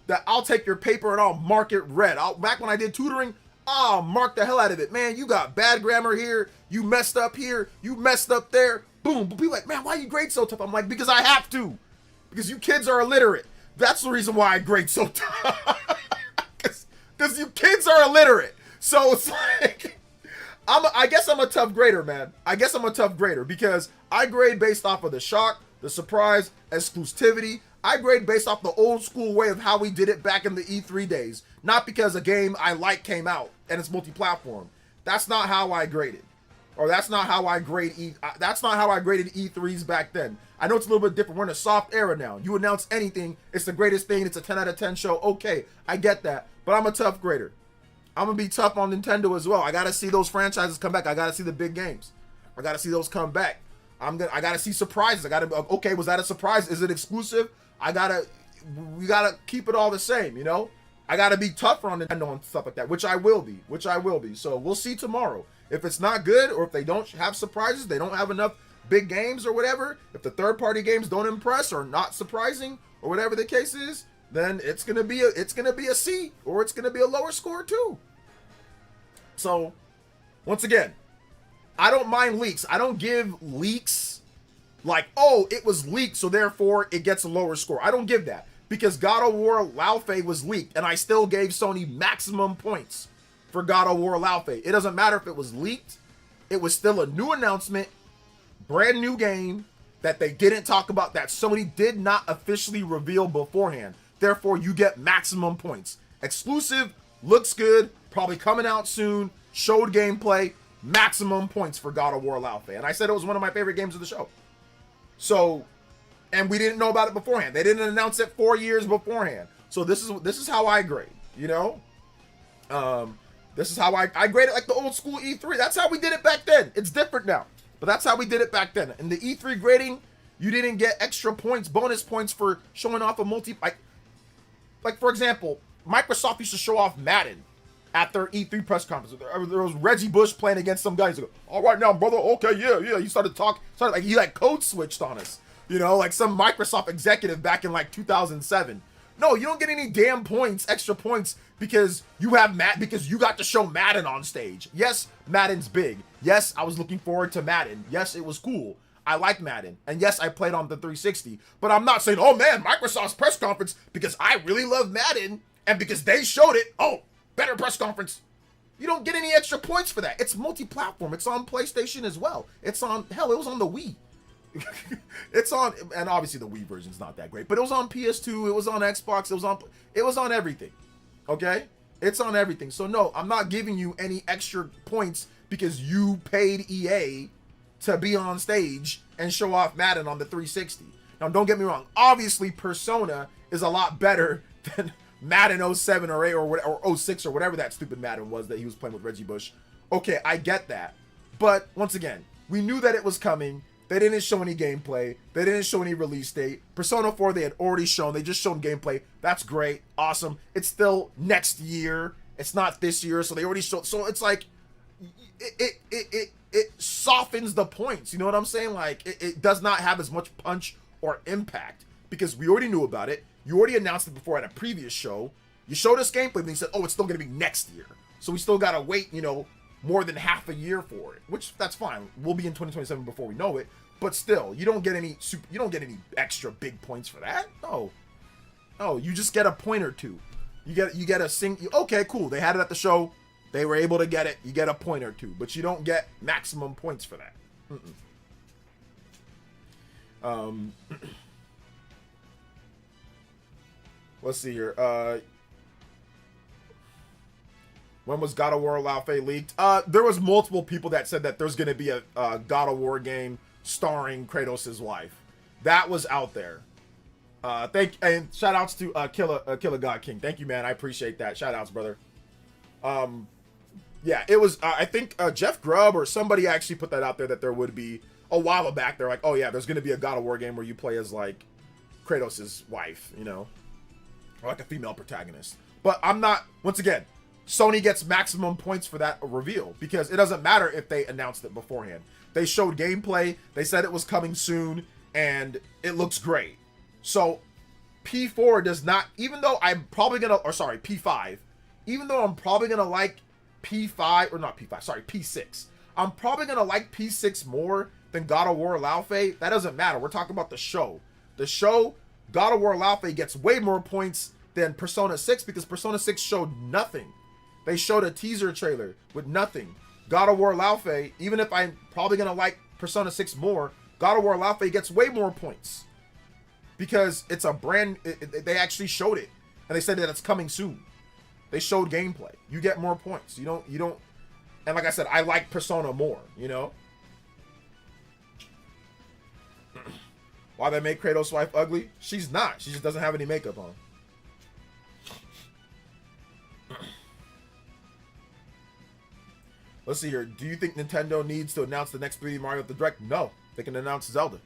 S1: that I'll take your paper and I'll mark it red. Back when I did tutoring, I'll mark the hell out of it. Man, you got bad grammar here. You messed up here. You messed up there. Boom. But people are like, man, why you grade so tough? I'm like, because I have to. Because you kids are illiterate. That's the reason why I grade so tough. Because you kids are illiterate. So it's like, I guess I'm a tough grader, man. I guess I'm a tough grader because I grade based off of the shock, the surprise, exclusivity. I grade based off the old school way of how we did it back in the E3 days. Not because a game I like came out and it's multi-platform. That's not how I graded. Or that's not how I grade that's not how I graded E3s back then. I know it's a little bit different. We're in a soft era now. You announce anything, it's the greatest thing, it's a 10 out of 10 show. Okay, I get that. But I'm a tough grader. I'm gonna be tough on Nintendo as well. I gotta see those franchises come back. I gotta see the big games. I gotta see those come back. I gotta see surprises. Okay, was that a surprise? Is it exclusive? We gotta keep it all the same, you know? I gotta be tougher on Nintendo and stuff like that, which I will be. So we'll see tomorrow. If it's not good, or if they don't have surprises, they don't have enough big games or whatever, if the third-party games don't impress or not surprising or whatever the case is, then it's gonna be a C, or it's gonna be a lower score too. So, once again, I don't mind leaks. I don't give leaks like, oh, it was leaked, so therefore it gets a lower score. I don't give that. Because God of War Laufey was leaked, and I still gave Sony maximum points for God of War Laufey. It doesn't matter if it was leaked. It was still a new announcement, brand new game that they didn't talk about, that Sony did not officially reveal beforehand. Therefore, you get maximum points. Exclusive, looks good, probably coming out soon, showed gameplay, maximum points for God of War Laufey. And I said it was one of my favorite games of the show. So, and we didn't know about it beforehand. They didn't announce it 4 years beforehand. So this is how I grade, you know? This is how I grade it, like the old school E3. That's how we did it back then. It's different now, but that's how we did it back then. In the E3 grading, you didn't get extra points, bonus points for showing off a like for example, Microsoft used to show off Madden at their E3 press conference. There was Reggie Bush playing against some guys. Like, all right now, brother. Okay, yeah. You started like he like code switched on us. You know, like some Microsoft executive back in like 2007. No, you don't get any damn points, extra points, because you got to show Madden on stage. Yes, Madden's big. Yes, I was looking forward to Madden. Yes, it was cool. I like Madden. And yes, I played on the 360. But I'm not saying, oh man, Microsoft's press conference, because I really love Madden, and because they showed it, oh, better press conference. You don't get any extra points for that. It's multi-platform. It's on PlayStation as well. It was on the Wii. It's on, and obviously the Wii version's not that great, but it was on PS2, it was on Xbox, it was on everything. Okay? It's on everything. So no, I'm not giving you any extra points because you paid EA to be on stage and show off Madden on the 360. Now don't get me wrong, obviously Persona is a lot better than Madden 07 or 8 or 06 or whatever that stupid Madden was that he was playing with Reggie Bush. Okay, I get that. But once again, we knew that it was coming. They didn't show any gameplay. They didn't show any release date. Persona 4 they had already shown. They just showed gameplay. That's great. Awesome. It's still next year. It's not this year. So they already showed. So it's like, it softens the points. You know what I'm saying? Like, it does not have as much punch or impact because we already knew about it. You already announced it before at a previous show. You showed us gameplay and you said, oh, it's still going to be next year. So we still got to wait, you know, more than half a year for it, which that's fine. We'll be in 2027 before we know it, but still, you don't get any extra big points for that. No. Oh, you just get a point or two. You get a okay, cool. They had it at the show. They were able to get it. You get a point or two, but you don't get maximum points for that. Let's see here. When was God of War Laufey leaked? There was multiple people that said that there's going to be a God of War game starring Kratos' wife. That was out there. And shout outs to Killer God King. Thank you, man. I appreciate that. Shout outs, brother. Yeah, it was, I think Jeff Grubb or somebody actually put that out there that there would be a while back. They're like, oh yeah, there's going to be a God of War game where you play as like Kratos' wife, you know, or like a female protagonist. But I'm not, once again, Sony gets maximum points for that reveal because it doesn't matter if they announced it beforehand. They showed gameplay, they said it was coming soon, and it looks great. So P4 does not, even though I'm probably gonna, or sorry, P5, even though I'm probably gonna like P5, or not P5, sorry, P6. I'm probably gonna like P6 more than God of War Laufey. That doesn't matter. We're talking about the show. The show, God of War Laufey gets way more points than Persona 6 because Persona 6 showed nothing. They showed a teaser trailer with nothing. God of War Laufey, even if I'm probably gonna like Persona 6 more, God of War Laufey gets way more points because it's a brand. They actually showed it, and they said that it's coming soon. They showed gameplay. You get more points. You don't. And like I said, I like Persona more. You know. Why they make Kratos' wife ugly? She's not. She just doesn't have any makeup on. Let's see here. Do you think Nintendo needs to announce the next 3D Mario at the Direct? No. They can announce Zelda.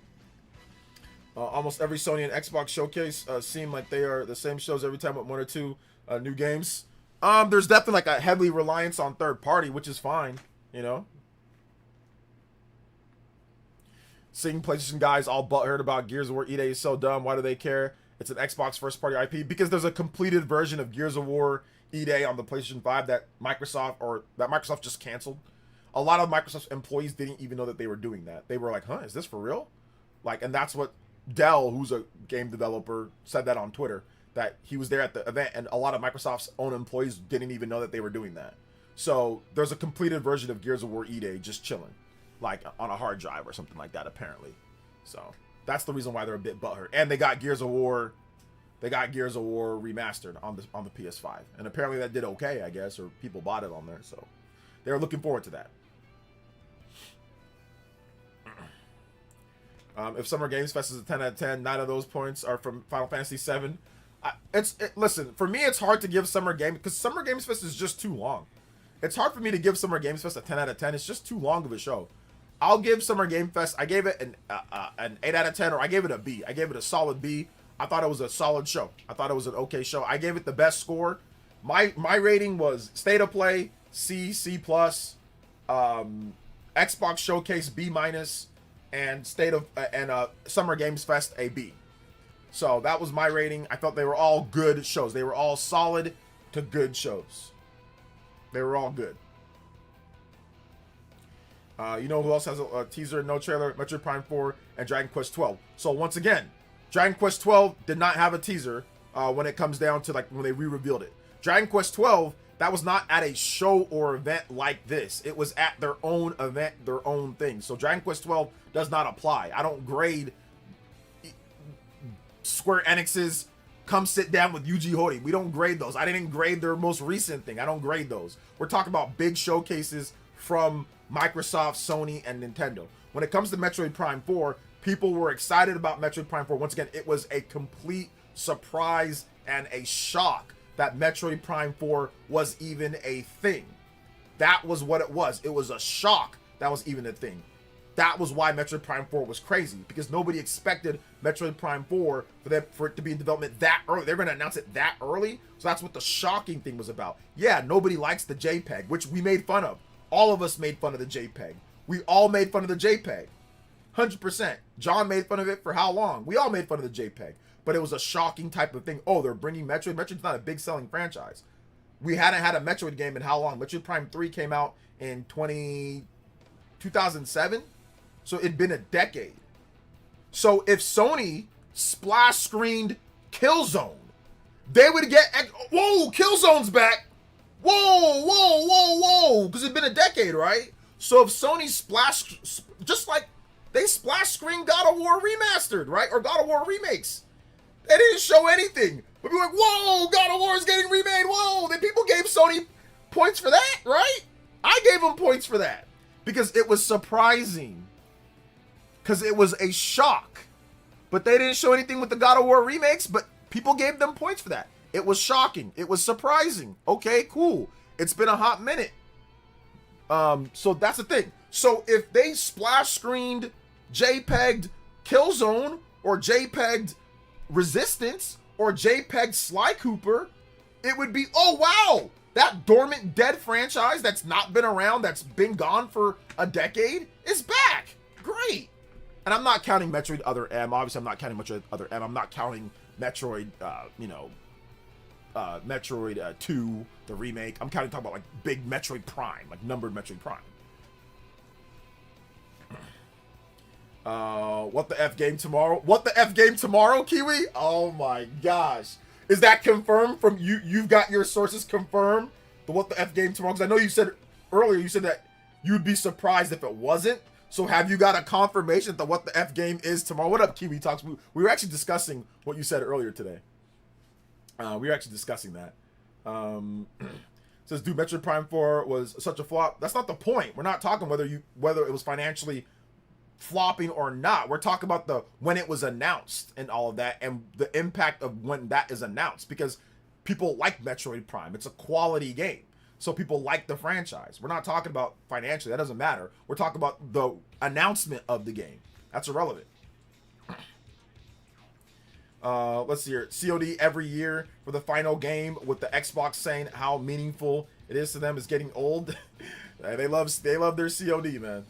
S1: Almost every Sony and Xbox showcase seem like they are the same shows every time with one or two new games. There's definitely like a heavy reliance on third party, which is fine, you know. Seeing PlayStation guys all butthurt about Gears of War EA is so dumb. Why do they care? It's an Xbox first party IP because there's a completed version of Gears of War EA on the PlayStation 5 that Microsoft just canceled. A lot of Microsoft's employees didn't even know that they were doing that. They were like, "Huh, is this for real?" Like, and that's what Dell, who's a game developer, said that on Twitter, that he was there at the event, and a lot of Microsoft's own employees didn't even know that they were doing that. So there's a completed version of Gears of War EA just chilling, like on a hard drive or something like that, apparently. So that's the reason why they're a bit butthurt. And they got Gears of War remastered on the PS5, and apparently that did okay, I guess, or people bought it on there, so they're looking forward to that. If Summer Games Fest is a 10 out of 10, 9 of those points are from Final Fantasy VII. Listen, for me, it's hard to give Summer Games, because Summer Games Fest is just too long. It's hard for me to give Summer Games Fest a 10 out of 10. It's just too long of a show. I'll give Summer Game Fest, I gave it an 8 out of 10, or I gave it a B. I gave it a solid B. I thought it was a solid show. I thought it was an okay show. I gave it the best score. My rating was State of Play, C+, Xbox Showcase, B-, and Summer Games Fest, a B. So that was my rating. I thought they were all good shows. They were all solid to good shows. They were all good. You know who else has a teaser, no trailer? Metroid Prime 4 and Dragon Quest 12. So once again, Dragon Quest 12 did not have a teaser when it comes down to like when they re-revealed it. Dragon Quest 12, that was not at a show or event like this. It was at their own event, their own thing. So Dragon Quest 12 does not apply. I don't grade Square Enix's come sit down with Yuji Horii. We don't grade those. I didn't grade their most recent thing. I don't grade those. We're talking about big showcases from Microsoft, Sony, and Nintendo. When it comes to Metroid Prime 4, people were excited about Metroid Prime 4. Once again, it was a complete surprise and a shock that Metroid Prime 4 was even a thing. That was what it was. It was a shock that was even a thing. That was why Metroid Prime 4 was crazy, because nobody expected Metroid Prime 4 for it to be in development that early. They're going to announce it that early, so that's what the shocking thing was about. Yeah, nobody likes the JPEG, which we made fun of. All of us made fun of the JPEG. We all made fun of the JPEG. 100%. John made fun of it for how long? We all made fun of the JPEG. But it was a shocking type of thing. Oh, they're bringing Metroid. Metroid's not a big selling franchise. We hadn't had a Metroid game in how long? Metroid Prime 3 came out in 2007. So it'd been a decade. So if Sony splash screened Killzone they would get, whoa, Killzone's back. Whoa. Because it's been a decade, right? So if Sony splashed, just like they splash screen God of War remastered, right? Or God of War remakes. They didn't show anything. But be like, whoa, God of War is getting remade. Whoa. Then people gave Sony points for that, right? I gave them points for that. Because it was surprising. Because it was a shock. But they didn't show anything with the God of War remakes, but people gave them points for that. It was shocking. It was surprising. Okay, cool. It's been a hot minute. So that's the thing. So if they splash screened JPEG'd Killzone or JPEG'd Resistance or JPEG Sly Cooper, it would be, oh wow, that dormant dead franchise that's not been around, that's been gone for a decade, is back. Great. And I'm not counting Metroid Other M. Obviously, I'm not counting Metroid Other M. I'm not counting Metroid, Metroid 2, the remake. I'm talking about like big Metroid Prime, like numbered Metroid Prime. What the F game tomorrow? What the F game tomorrow, Kiwi? Oh my gosh. Is that confirmed from you? You've got your sources confirmed the what the F game tomorrow? Because I know you said earlier, you said that you'd be surprised if it wasn't. So have you got a confirmation that what the F game is tomorrow? What up, Kiwi Talks? We were actually discussing what you said earlier today. We were actually discussing that. Says, dude, Metroid Prime 4 was such a flop. That's not the point. We're not talking whether it was financially flopping or not. We're talking about the when it was announced and all of that, and the impact of when that is announced, because people like Metroid Prime. It's a quality game. So people like the franchise. We're not talking about financially. That doesn't matter. We're talking about the announcement of the game. That's irrelevant. Let's see here. COD every year for the final game, with the Xbox saying how meaningful it is to them, is getting old. They love their COD, man.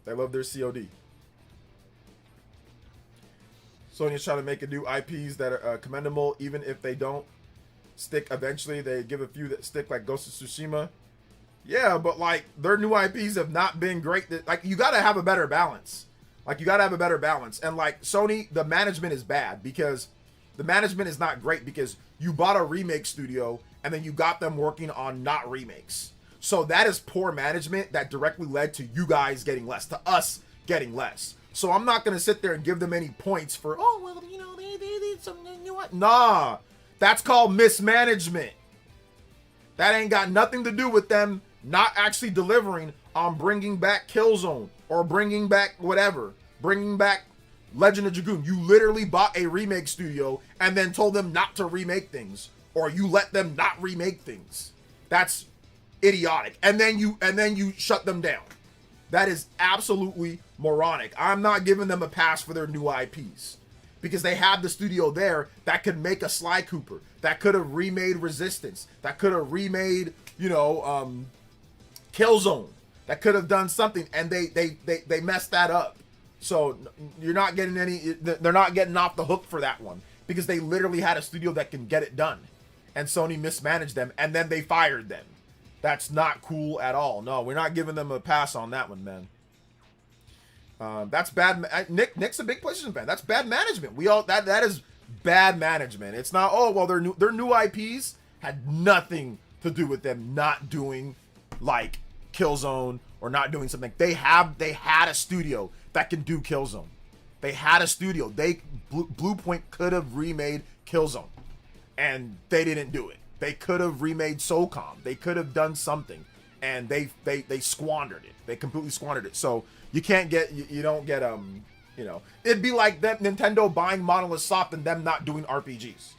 S1: They love their COD. Sony's trying to make a new IPs that are commendable, even if they don't stick eventually. They give a few that stick, like Ghost of Tsushima. Yeah, but like their new IPs have not been great. Like, you got to have a better balance. And like Sony, the management is bad, because the management is not great, because you bought a remake studio and then you got them working on not remakes. So that is poor management that directly led to you guys getting less, to us getting less. So I'm not going to sit there and give them any points for, oh, well, you know, they did something new. Nah, that's called mismanagement. That ain't got nothing to do with them not actually delivering on bringing back Killzone or bringing back whatever, bringing back Legend of Dragoon. You literally bought a remake studio and then told them not to remake things, or you let them not remake things. That's idiotic. And then you shut them down. That is absolutely moronic. I'm not giving them a pass for their new IPs, because they have the studio there that could make a Sly Cooper, that could have remade Resistance, that could have remade, Killzone, that could have done something, and they messed that up. So you're not getting they're not getting off the hook for that one, because they literally had a studio that can get it done, and Sony mismanaged them, and then they fired them. That's not cool at all. No, we're not giving them a pass on that one, man. That's bad. Nick's a big PlayStation fan. That's bad management. That is bad management. It's not, oh well, their new IPs had nothing to do with them not doing like Killzone or not doing something. They had a studio that can do Killzone. They had a studio. Bluepoint could have remade Killzone, and they didn't do it. They could have remade SOCOM. They could have done something, and they squandered it. They completely squandered it. So you can't get, you don't get, it'd be like that Nintendo buying Monolith Soft and them not doing RPGs.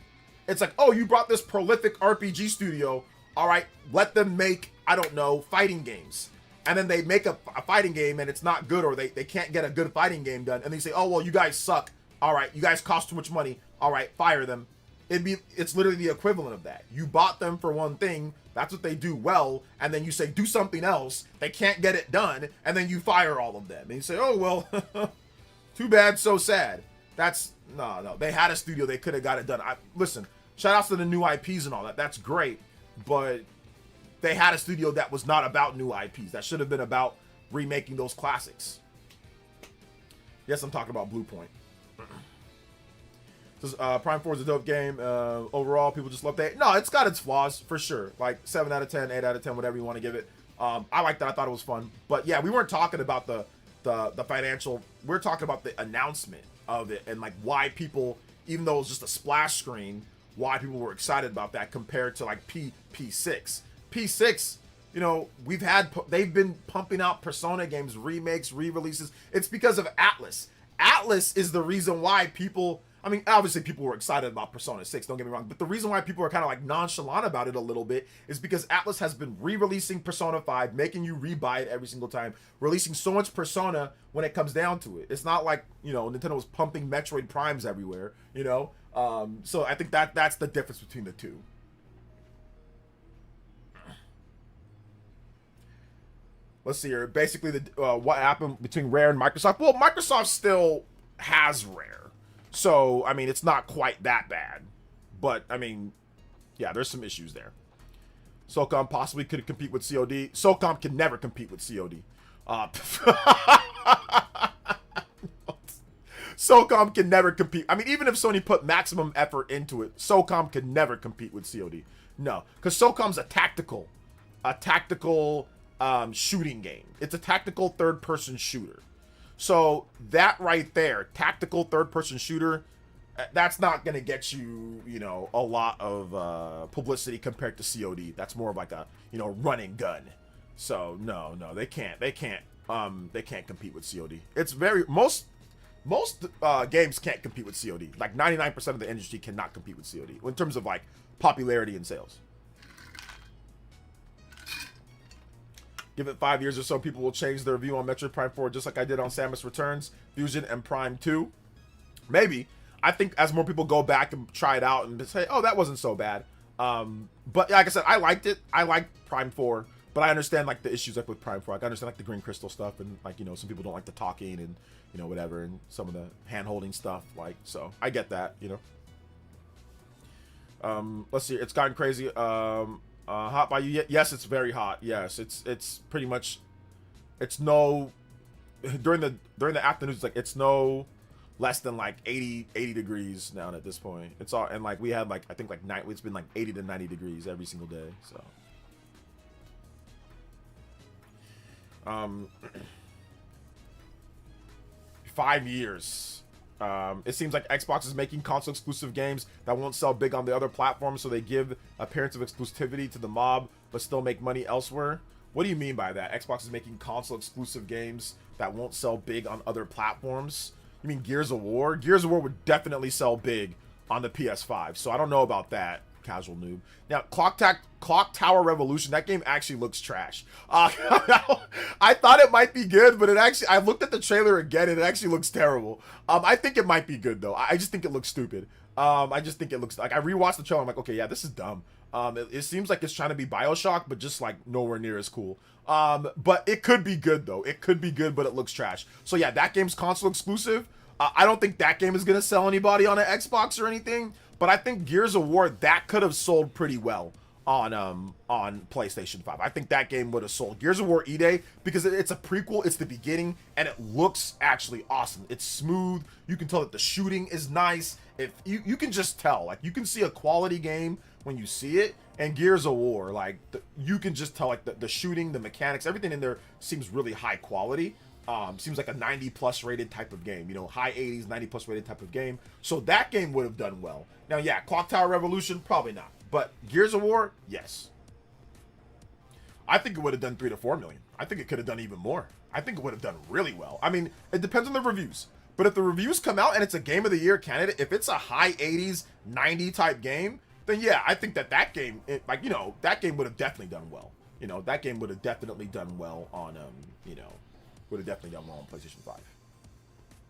S1: It's like, oh, you brought this prolific RPG studio. All right, let them make, I don't know, fighting games. And then they make a fighting game and it's not good, or they can't get a good fighting game done. And they say, oh, well, you guys suck. All right, you guys cost too much money. All right, fire them. It's literally the equivalent of that. You bought them for one thing, that's what they do well, and then you say do something else, they can't get it done, and then you fire all of them. And you say, oh well, too bad, so sad. That's no. They had a studio, they could have got it done. Listen, shout outs to the new IPs and all that. That's great, but they had a studio that was not about new IPs. That should have been about remaking those classics. Yes, I'm talking about Bluepoint. Prime 4 is a dope game. Overall, people just love that. No, it's got its flaws for sure. Like 7 out of 10, 8 out of 10, whatever you want to give it. I like that. I thought it was fun. But yeah, we weren't talking about the financial. We're talking about the announcement of it and like why people, even though it was just a splash screen, why people were excited about that compared to like P6. P6, you know, they've been pumping out Persona games, remakes, re-releases. It's because of Atlas. Atlas is the reason why people, I mean, obviously people were excited about Persona 6, don't get me wrong, but the reason why people are kind of like nonchalant about it a little bit is because Atlas has been re-releasing Persona 5, making you re-buy it every single time, releasing so much Persona when it comes down to it. It's not like, you know, Nintendo was pumping Metroid Primes everywhere, you know? So I think that's the difference between the two. Let's see here. Basically, what happened between Rare and Microsoft? Well, Microsoft still has Rare. So, I mean, it's not quite that bad. But, I mean, yeah, there's some issues there. SOCOM possibly could compete with COD. SOCOM can never compete with COD. SOCOM can never compete. I mean, even if Sony put maximum effort into it, SOCOM can never compete with COD. No, because SOCOM's a tactical shooting game. It's a tactical third-person shooter. So that right there, tactical third-person shooter, that's not going to get you, you know, a lot of publicity compared to COD. That's more of like a, you know, run and gun. So no, they can't compete with COD. It's most games can't compete with COD. Like 99% of the industry cannot compete with COD in terms of like popularity and sales. Give it 5 years or so, people will change their view on Metroid Prime 4, just like I did on Samus Returns, Fusion, and Prime 2. Maybe. I think as more people go back and try it out and say, oh, that wasn't so bad. But like I said, I liked it. I liked Prime 4, but I understand like the issues like with Prime 4. Like, I understand like the green crystal stuff, and like, you know, some people don't like the talking and, you know, whatever, and some of the hand-holding stuff. Like, so I get that, you know. Let's see. It's gotten crazy. Hot by you? Yes, it's very hot. Yes, it's pretty much, it's no, during the afternoons, like it's no less than like 80 degrees now at this point. It's all, and like we had like, I think like it's been like 80 to 90 degrees every single day. So 5 years. It seems like Xbox is making console exclusive games that won't sell big on the other platforms, so they give appearance of exclusivity to the mob but still make money elsewhere. What do you mean by that? Xbox is making console exclusive games that won't sell big on other platforms? You mean Gears of War? Gears of War would definitely sell big on the PS5, so I don't know about that, casual noob. Now, Clock Tower Revolution, that game actually looks trash. I thought it might be good, but I looked at the trailer again and it actually looks terrible. I think it might be good though. I just think it looks stupid. I just think it looks like, I rewatched the trailer, I'm like, okay, yeah, this is dumb. It seems like it's trying to be BioShock, but just like nowhere near as cool. But it could be good though. It could be good, but it looks trash. So yeah, that game's console exclusive. I don't think that game is gonna sell anybody on an Xbox or anything. But I think Gears of War, that could have sold pretty well on PlayStation 5. I think that game would have sold. Gears of War E-Day, because it's a prequel, it's the beginning, and it looks actually awesome. It's smooth. You can tell that the shooting is nice. If you can just tell, like, you can see a quality game when you see it. And Gears of War, like, you can just tell, like, the shooting, the mechanics, everything in there seems really high quality. Seems like a 90+ rated type of game, you know, high 80s, 90+ rated type of game. So that game would have done well. Now, yeah, Clock Tower Revolution, probably not. But Gears of War, yes. I think it would have done 3 to 4 million. I think it could have done even more. I think it would have done really well. I mean, it depends on the reviews. But if the reviews come out and it's a Game of the Year candidate, if it's a high 80s, 90 type game, then yeah, I think that game, like, you know, that game would have definitely done well. You know, that game would have definitely done well on, you know, would have definitely done well on PlayStation 5.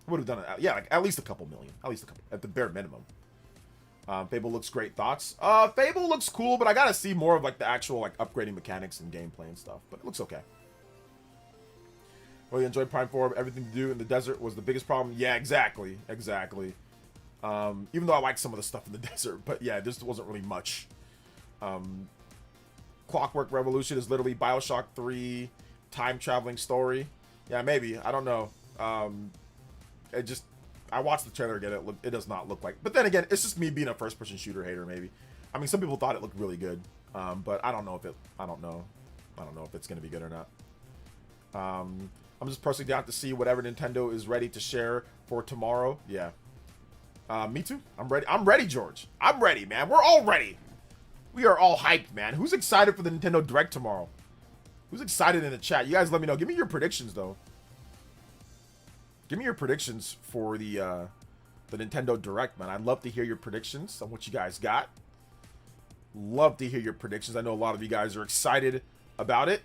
S1: Would have done it, yeah, like at least a couple million, at least a couple, at the bare minimum. Fable looks great. Thoughts? Fable looks cool, but I gotta see more of like the actual like upgrading mechanics and gameplay and stuff. But it looks okay. Well, you enjoyed Prime 4. Everything to do in the desert was the biggest problem. Yeah, exactly. Even though I like some of the stuff in the desert, but yeah, this wasn't really much. Clockwork Revolution is literally BioShock 3 time traveling story. Yeah, maybe. I don't know. I I watched the trailer again. It does not look like. But then again, it's just me being a first-person shooter hater. Maybe. I mean, some people thought it looked really good, but I don't know if it. I don't know if it's gonna be good or not. I'm just personally down to see whatever Nintendo is ready to share for tomorrow. Yeah. Me too. I'm ready. I'm ready, George. I'm ready, man. We're all ready. We are all hyped, man. Who's excited for the Nintendo Direct tomorrow? Who's excited in the chat? You guys let me know. Give me your predictions, though. Give me your predictions for the Nintendo Direct, man. I'd love to hear your predictions on what you guys got. Love to hear your predictions. I know a lot of you guys are excited about it.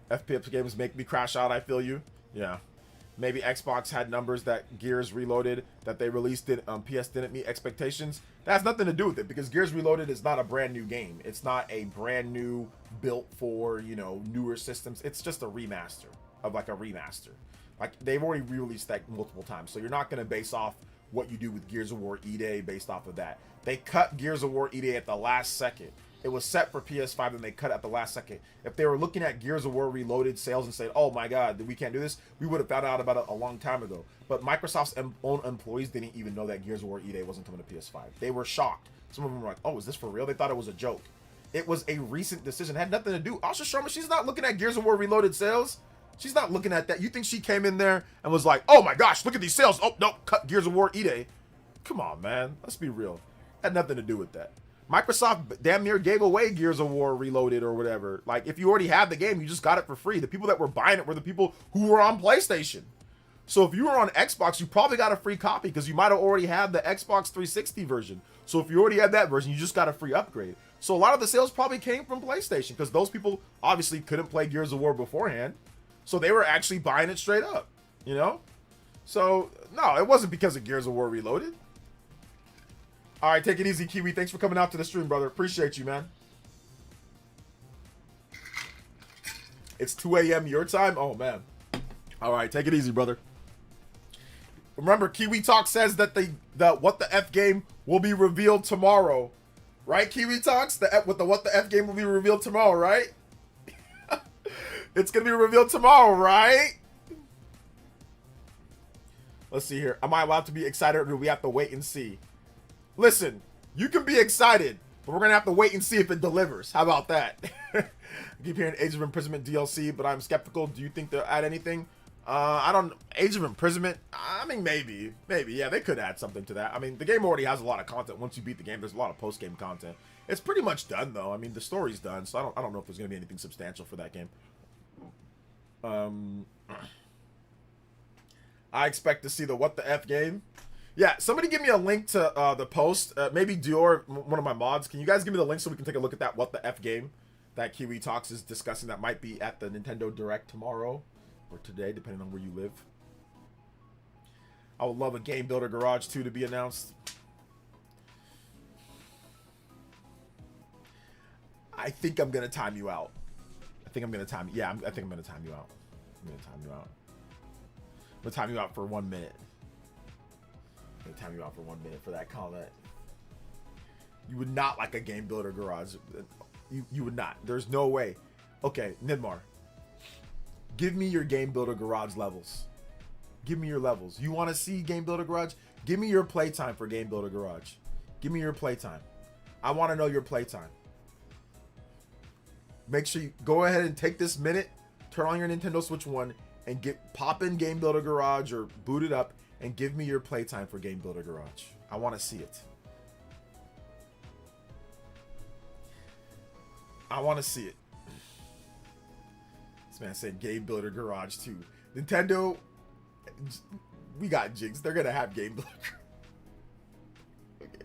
S1: FPS games make me crash out. I feel you. Yeah. Maybe Xbox had numbers that Gears Reloaded that they released it. PS didn't meet expectations. That has nothing to do with it because Gears Reloaded is not a brand new game. It's not a brand new built for, you know, newer systems. It's just a remaster of like a remaster. Like they've already re-released that multiple times. So you're not going to base off what you do with Gears of War E-Day based off of that. They cut Gears of War E-Day at the last second. It was set for PS5 and they cut it at the last second. If they were looking at Gears of War Reloaded sales and said, oh my god, we can't do this, we would have found out about it a long time ago. But Microsoft's own employees didn't even know that Gears of War E-Day wasn't coming to PS5. They were shocked. Some of them were like, oh, is this for real? They thought it was a joke. It was a recent decision. It had nothing to do. Asha Sharma, she's not looking at Gears of War Reloaded sales. She's not looking at that. You think she came in there and was like, oh my gosh, look at these sales. Oh, no, cut Gears of War E-Day. Come on, man. Let's be real. Had nothing to do with that. Microsoft damn near gave away Gears of War Reloaded or whatever. Like, if you already have the game, you just got it for free. The people that were buying it were the people who were on PlayStation. So if you were on Xbox, you probably got a free copy because you might have already had the Xbox 360 version. So if you already had that version, you just got a free upgrade. So a lot of the sales probably came from PlayStation because those people obviously couldn't play Gears of War beforehand. So they were actually buying it straight up, you know? So, no, it wasn't because of Gears of War Reloaded. All right, take it easy, Kiwi. Thanks for coming out to the stream, brother. Appreciate you, man. It's 2 a.m. your time? Oh, man. All right, take it easy, brother. Remember, Kiwi Talk says that the What the F game will be revealed tomorrow. Right, Kiwi Talks? What the F game will be revealed tomorrow, right? It's going to be revealed tomorrow, right? Let's see here. Am I allowed to be excited or do we have to wait and see? Listen, you can be excited, but we're going to have to wait and see if it delivers. How about that? I keep hearing Age of Imprisonment DLC, but I'm skeptical. Do you think they'll add anything? I don't... Age of Imprisonment? I mean, maybe. Maybe, yeah, they could add something to that. I mean, the game already has a lot of content. Once you beat the game, there's a lot of post-game content. It's pretty much done, though. I mean, the story's done, so I don't know if there's going to be anything substantial for that game. I expect to see the What the F game. Yeah, somebody give me a link to the post. Maybe Dior, one of my mods. Can you guys give me the link so we can take a look at that What the F game that Kiwi Talks is discussing that might be at the Nintendo Direct tomorrow or today, depending on where you live. I would love a Game Builder Garage 2 to be announced. I think I'm going to time you out. I think I'm going to time... Yeah, I think I'm going to time you out. I'm going to time you out. I'm going to time you out for 1 minute. I'm going to time you out for 1 minute for that comment. You would not like a Game Builder Garage. You would not. There's no way. Okay, Nidmar. Give me your Game Builder Garage levels. Give me your levels. You want to see Game Builder Garage? Give me your playtime for Game Builder Garage. Give me your playtime. I want to know your playtime. Make sure you go ahead and take this minute, turn on your Nintendo Switch 1, and pop in Game Builder Garage or boot it up and give me your playtime for Game Builder Garage. I want to see it. I want to see it. This man said Game Builder Garage 2. Nintendo, we got jinxed. They're going to have Game Builder Garage.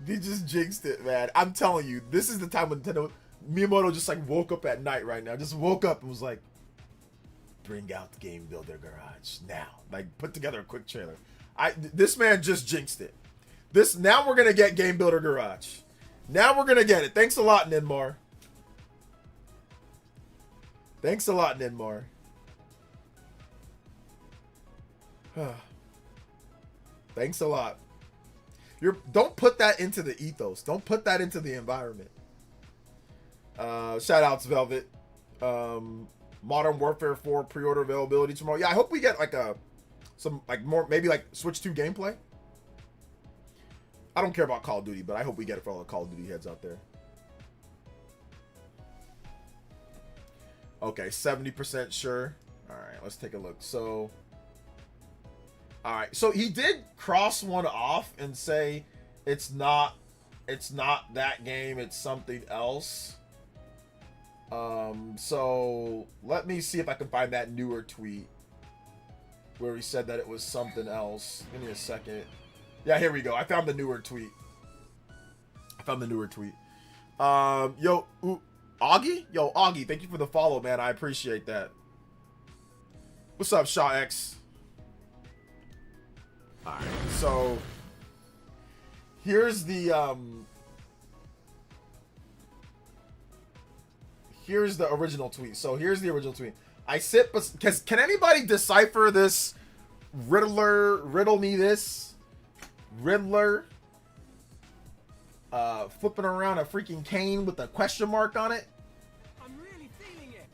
S1: They just jinxed it, man. I'm telling you, this is the time when Nintendo... Miyamoto just like woke up at night right now. Just woke up and was like, bring out the Game Builder Garage now. Like, put together a quick trailer. This man just jinxed it. Now we're going to get Game Builder Garage. Now we're going to get it. Thanks a lot, Ninmar. Thanks a lot, Ninmar. Thanks a lot. Don't put that into the ethos. Don't put that into the environment. Shout outs Velvet. Modern Warfare 4 pre-order availability tomorrow. Yeah, I hope we get like some more, maybe like Switch 2 gameplay. I don't care about Call of Duty, but I hope we get it for all the Call of Duty heads out there. Okay, 70% sure. All right, let's take a look. So, all right, so he did cross one off and say it's not that game, it's something else. So let me see if I can find that newer tweet where he said that it was something else. Give me a second. Yeah, here we go. I found the newer tweet. Yo, Augie? Yo, Augie, thank you for the follow, man. I appreciate that. What's up, Shaw X? Alright, so here's the original tweet. So here's the original tweet. I sit, because can anybody decipher this? Riddle me this. Riddler flipping around a freaking cane with a question mark on it.
S4: I'm really feeling it.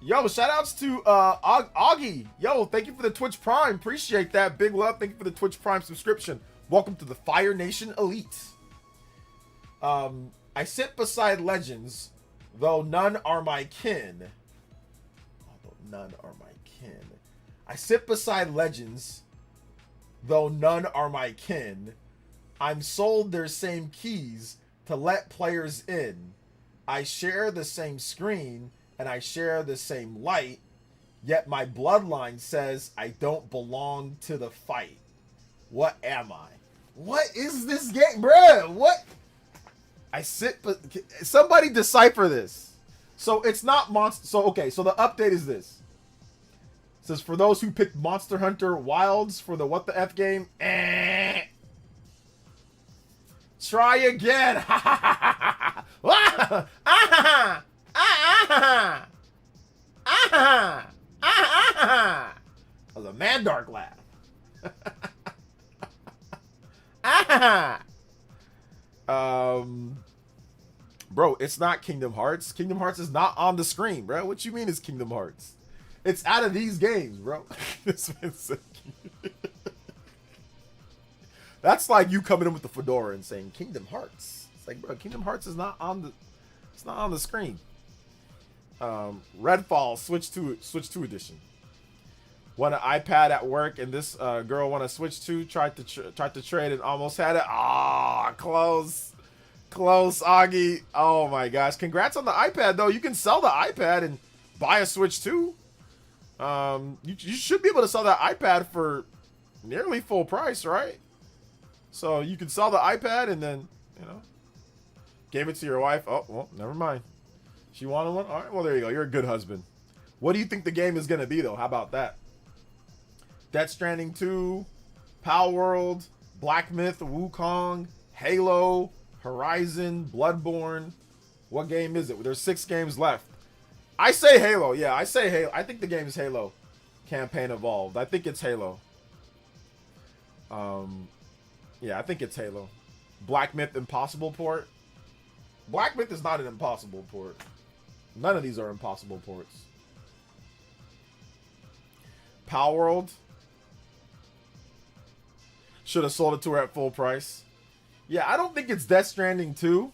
S1: Yo, shout outs to Augie. Yo, thank you for the Twitch Prime. Appreciate that. Big love. Thank you for the Twitch Prime subscription. Welcome to the Fire Nation Elite. I sit beside legends, though none are my kin. I sit beside legends, though none are my kin. I'm sold their same keys to let players in. I share the same screen and I share the same light, yet my bloodline says I don't belong to the fight. What am I? What is this game, bruh? What? I sit, but somebody decipher this. So it's not monster. So okay, so the update is this. It says for those who picked Monster Hunter Wilds for the what the F game, try again. That was a Mandark laugh. Bro, it's not Kingdom Hearts. Kingdom Hearts is not on the screen, bro. What you mean it's Kingdom Hearts? It's out of these games, bro. That's like you coming in with the fedora and saying Kingdom Hearts. It's like, bro, Kingdom Hearts is not on the, it's not on the screen. Redfall Switch 2 edition. Want an iPad at work, and this girl want a Switch 2. Tried to trade and almost had it. Ah, close, Augie. Oh my gosh! Congrats on the iPad though. You can sell the iPad and buy a Switch 2. You should be able to sell that iPad for nearly full price, right? So you can sell the iPad and then, you know, gave it to your wife. Oh, well, never mind. She wanted one. All right, well, there you go. You're a good husband. What do you think the game is going to be, though? How about that? Death Stranding 2, Power World, Black Myth, Wukong, Halo, Horizon, Bloodborne. What game is it? There's 6 games left. I say Halo. Yeah, I say Halo. I think the game is Halo. Campaign Evolved. I think it's Halo. Yeah, I think it's Halo. Black Myth Impossible port. Black Myth is not an impossible port. None of these are impossible ports. Power World. Should have sold it to her at full price. Yeah, I don't think it's Death Stranding 2.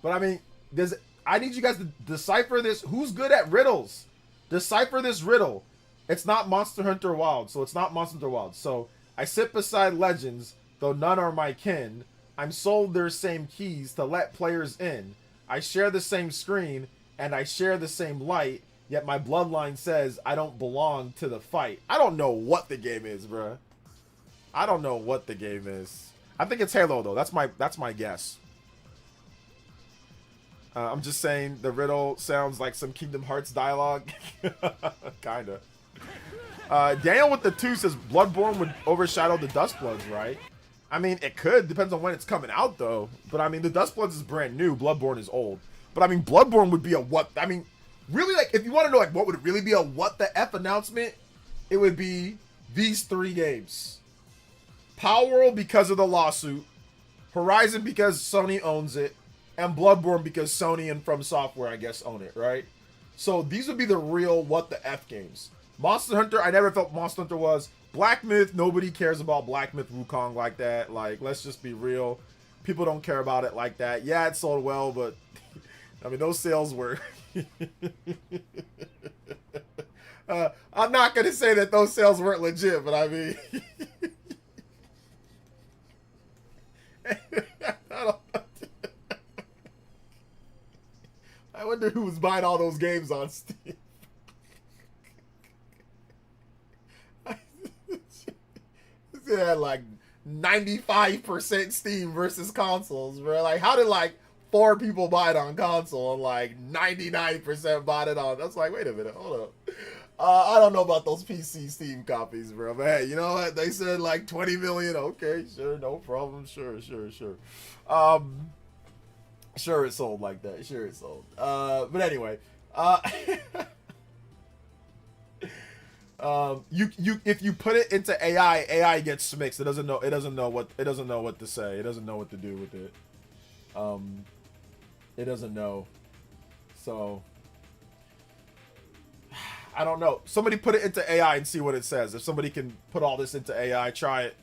S1: But I mean, I need you guys to decipher this. Who's good at riddles? Decipher this riddle. It's not Monster Hunter Wild, so it's not Monster Hunter Wild. So I sit beside legends, though none are my kin. I'm sold their same keys to let players in. I share the same screen and I share the same light, yet my bloodline says I don't belong to the fight. I don't know what the game is, bruh. I don't know what the game is. I think it's Halo though. That's my guess. I'm just saying the riddle sounds like some Kingdom Hearts dialogue. Kinda. Daniel with the 2 says Bloodborne would overshadow the Dustbloods, right? I mean, it could. Depends on when it's coming out, though. But, I mean, the Dustbloods is brand new. Bloodborne is old. But, I mean, Bloodborne would be a what... I mean, really, like, if you want to know, like, what would really be a what the F announcement, it would be these 3 games. Power World because of the lawsuit. Horizon because Sony owns it. and Bloodborne because Sony and From Software, I guess, own it, right? So these would be the real what the F games. Monster Hunter, I never felt Monster Hunter was. Black Myth, nobody cares about Black Myth Wukong like that. Like, let's just be real. People don't care about it like that. Yeah, it sold well, but I mean, those sales were... I'm not going to say that those sales weren't legit, but I mean... I wonder who was buying all those games on Steam. It had like 95% Steam versus consoles, bro. Like, how did like 4 people buy it on console and like 99% bought it on? That's like, wait a minute, hold up. I don't know about those PC Steam copies, bro. But hey, you know what? They said like 20 million. Okay, sure, no problem. Sure. Sure it sold like that. Sure it sold. But anyway, if you put it into AI gets mixed. It doesn't know what to say. It doesn't know what to do with it. It doesn't know. So I don't know. Somebody put it into AI and see what it says. If somebody can put all this into AI, try it.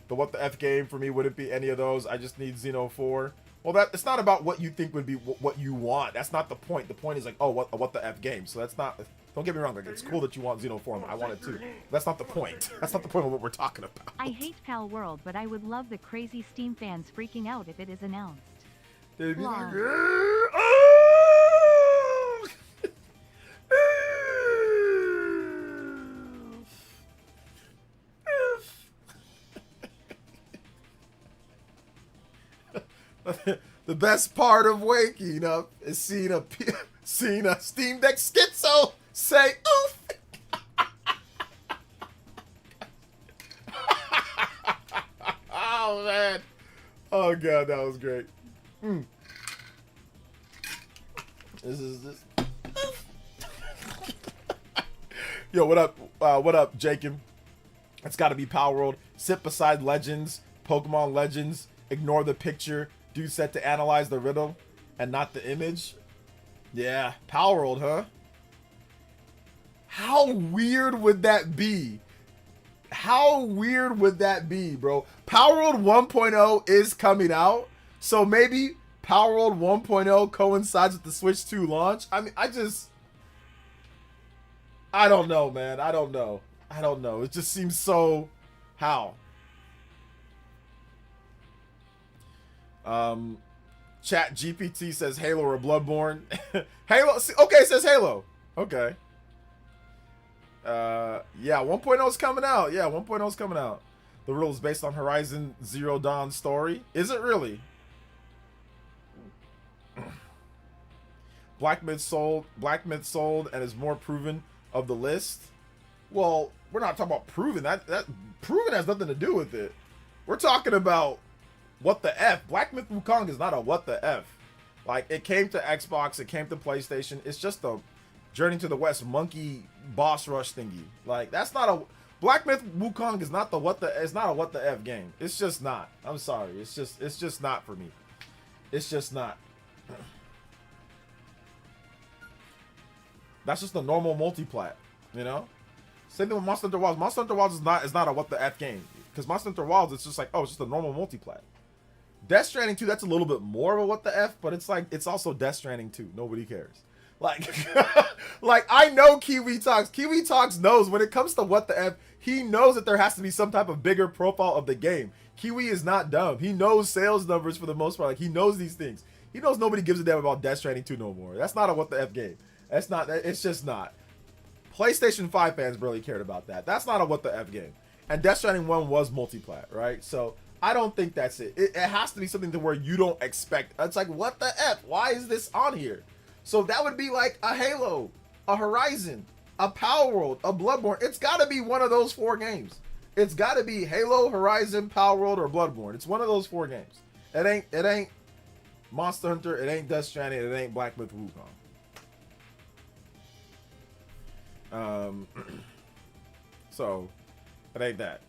S1: The what the F game for me wouldn't be any of those. I just need Xeno 4. Well, it's not about what you think would be what you want. That's not the point. The point is like, oh, what the F game. So that's not. Don't get me wrong. Like, it's cool that you want Xeno 4. I want it too. That's not the point. That's not the point of what we're talking about.
S2: I hate Pal World, but I would love the crazy Steam fans freaking out if it is announced.
S1: They'd be like,
S2: Lol.
S1: oh! The best part of waking up is seeing a Steam Deck schizo say oof. Oh man. Oh god, that was great. This. Yo, what up? What up, Jacob? It's got to be Power World. Sit beside Legends, Pokemon Legends. Ignore the picture. Dude set to analyze the riddle and not the image. Yeah, Power World, huh? How weird would that be? How weird would that be, bro? Power World 1.0 is coming out, so maybe Power World 1.0 coincides with the Switch 2 launch. I mean, I don't know, man. I don't know. It just seems so... How? Chat GPT says Halo or Bloodborne. Halo. Okay, it says Halo. Okay. Yeah, 1.0 is coming out. Yeah, 1.0 is coming out. The riddle is based on Horizon Zero Dawn story. Is it really? Black Myth sold, and is more proven of the list. Well, we're not talking about proven. That proven has nothing to do with it. We're talking about what the F. Black Myth Wukong is not a what the F. Like, it came to Xbox, it came to PlayStation. It's just a Journey to the West monkey boss rush thingy. Like, that's not a... Black Myth Wukong is not the what the... It's not a what the F game. It's just not. I'm sorry. It's just not for me. It's just not. That's just a normal multiplat, you know? Same thing with Monster Hunter Wilds. Monster Hunter Wilds is not a what the F game. Because Monster Hunter Wilds, it's just like, oh, it's just a normal multiplat. Death Stranding 2, that's a little bit more of a what the F, but it's like, it's also Death Stranding 2. Nobody cares. Like, like, I know Kiwi Talks. Kiwi Talks knows when it comes to what the F, he knows that there has to be some type of bigger profile of the game. Kiwi is not dumb. He knows sales numbers for the most part. Like, he knows these things. He knows nobody gives a damn about Death Stranding 2 no more. That's not a what the F game. That's not, it's just not. PlayStation 5 fans barely cared about that. That's not a what the F game. And Death Stranding 1 was multiplat, right? So, I don't think that's it. It has to be something to where you don't expect. It's like, what the F? Why is this on here? So that would be like a Halo, a Horizon, a Power World, a Bloodborne. It's got to be one of those 4 games. It's got to be Halo, Horizon, Power World, or Bloodborne. It's one of those 4 games. It ain't Monster Hunter. It ain't Death Stranding. It ain't Black Myth Wukong. So it ain't that.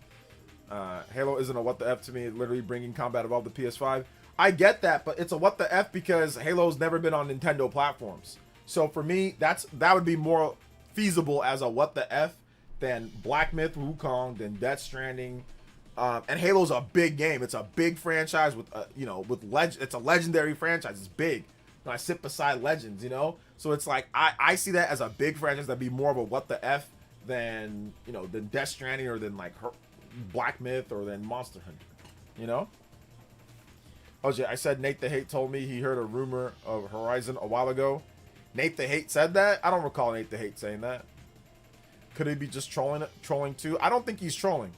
S1: Halo isn't a what the F to me. Literally bringing combat above the PS5. I get that, but it's a what the F because Halo's never been on Nintendo platforms. So for me, that would be more feasible as a what the F than Black Myth Wukong, than Death Stranding. And Halo's a big game. It's a big franchise with it's a legendary franchise. It's big. And I sit beside legends, So it's like I see that as a big franchise that'd be more of a what the F than than Death Stranding or than like Black Myth or than Monster Hunter, OJ, I said Nate the Hate told me he heard a rumor of Horizon a while ago. Nate the Hate said that? I don't recall Nate the Hate saying that. Could he be just trolling too? I don't think he's trolling.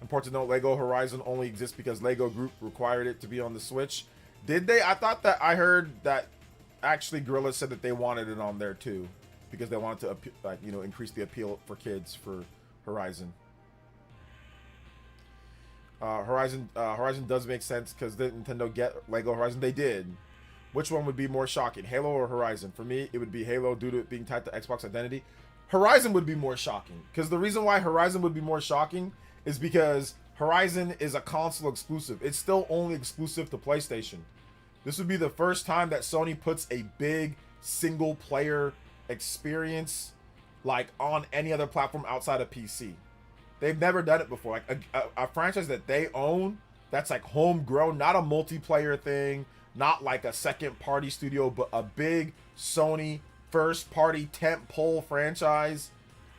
S1: Important to note, Lego Horizon only exists because Lego Group required it to be on the Switch. Did they? I thought that I heard that actually Guerrilla said that they wanted it on there too, because they wanted to increase the appeal for kids for Horizon. Horizon does make sense because did Nintendo get Lego Horizon? They did. Which one would be more shocking, Halo or Horizon? For me, it would be Halo due to it being tied to Xbox identity. Horizon would be more shocking because the reason why Horizon would be more shocking is because Horizon is a console exclusive. It's still only exclusive to PlayStation. This would be the first time that Sony puts a big single player experience like on any other platform outside of PC. They've never done it before. Like a franchise that they own, that's like homegrown, not a multiplayer thing, not like a second party studio, but a big Sony first party tentpole franchise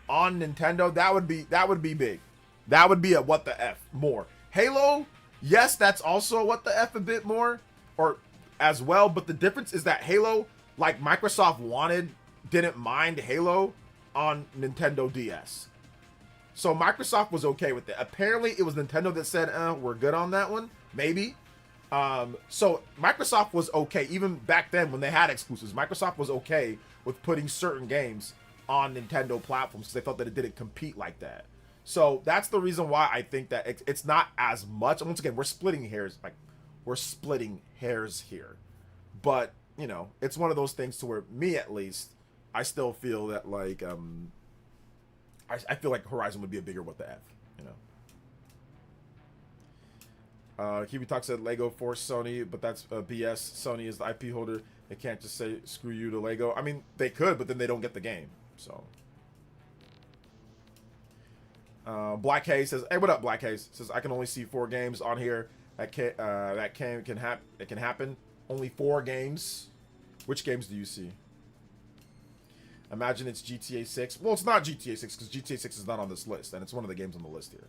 S1: on Nintendo. That would be big. That would be a what the F more. Halo, yes, that's also a what the F a bit more or as well, but the difference is that Halo, like Microsoft didn't mind Halo on Nintendo DS. So Microsoft was okay with it. Apparently, it was Nintendo that said, we're good on that one. Maybe. So Microsoft was okay. Even back then when they had exclusives, Microsoft was okay with putting certain games on Nintendo platforms because they thought that it didn't compete like that. So that's the reason why I think that it's not as much. Once again, we're splitting hairs. We're splitting hairs here. But, it's one of those things to where me, at least, I still feel that, I feel like Horizon would be a bigger what the F, Kiwi Talk said Lego forced Sony, but that's BS. Sony is the IP holder. They can't just say screw you to Lego. I mean, they could, but then they don't get the game. So, Black Haze says, "Hey, what up, Black Haze?" Says I can only see 4 games on here that can happen. Only 4 games. Which games do you see? Imagine it's GTA 6. Well, it's not GTA 6 because GTA 6 is not on this list, and it's one of the games on the list here.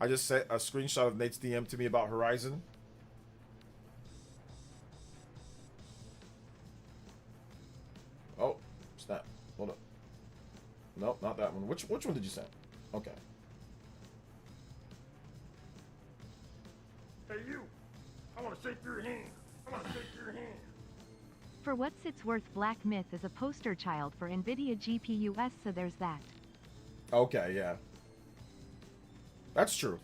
S1: I just sent a screenshot of Nate's DM to me about Horizon. Oh, snap. Hold up. Nope, not that one. Which one did you send? Okay.
S3: Hey, you. I want to shake your hand. I want to shake your hand.
S2: For what's it's worth, Black Myth is a poster child for NVIDIA GPUs, so there's that.
S1: Okay, yeah. That's true.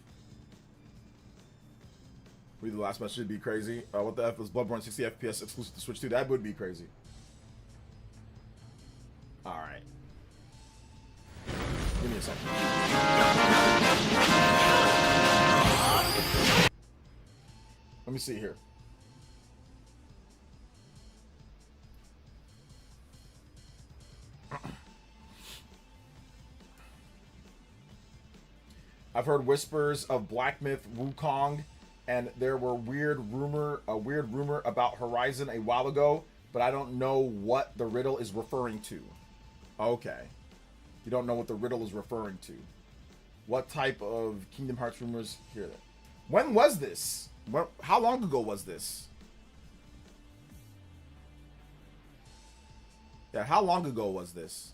S1: Read the last message would be crazy. What the F is Bloodborne 60 FPS exclusive to Switch 2? That would be crazy. Alright. Give me a second. Let me see here. I've heard whispers of Black Myth Wukong, and there were a weird rumor about Horizon a while ago, but I don't know what the riddle is referring to. Okay. You don't know what the riddle is referring to. What type of Kingdom Hearts rumors here? When was this? How long ago was this? Yeah, how long ago was this?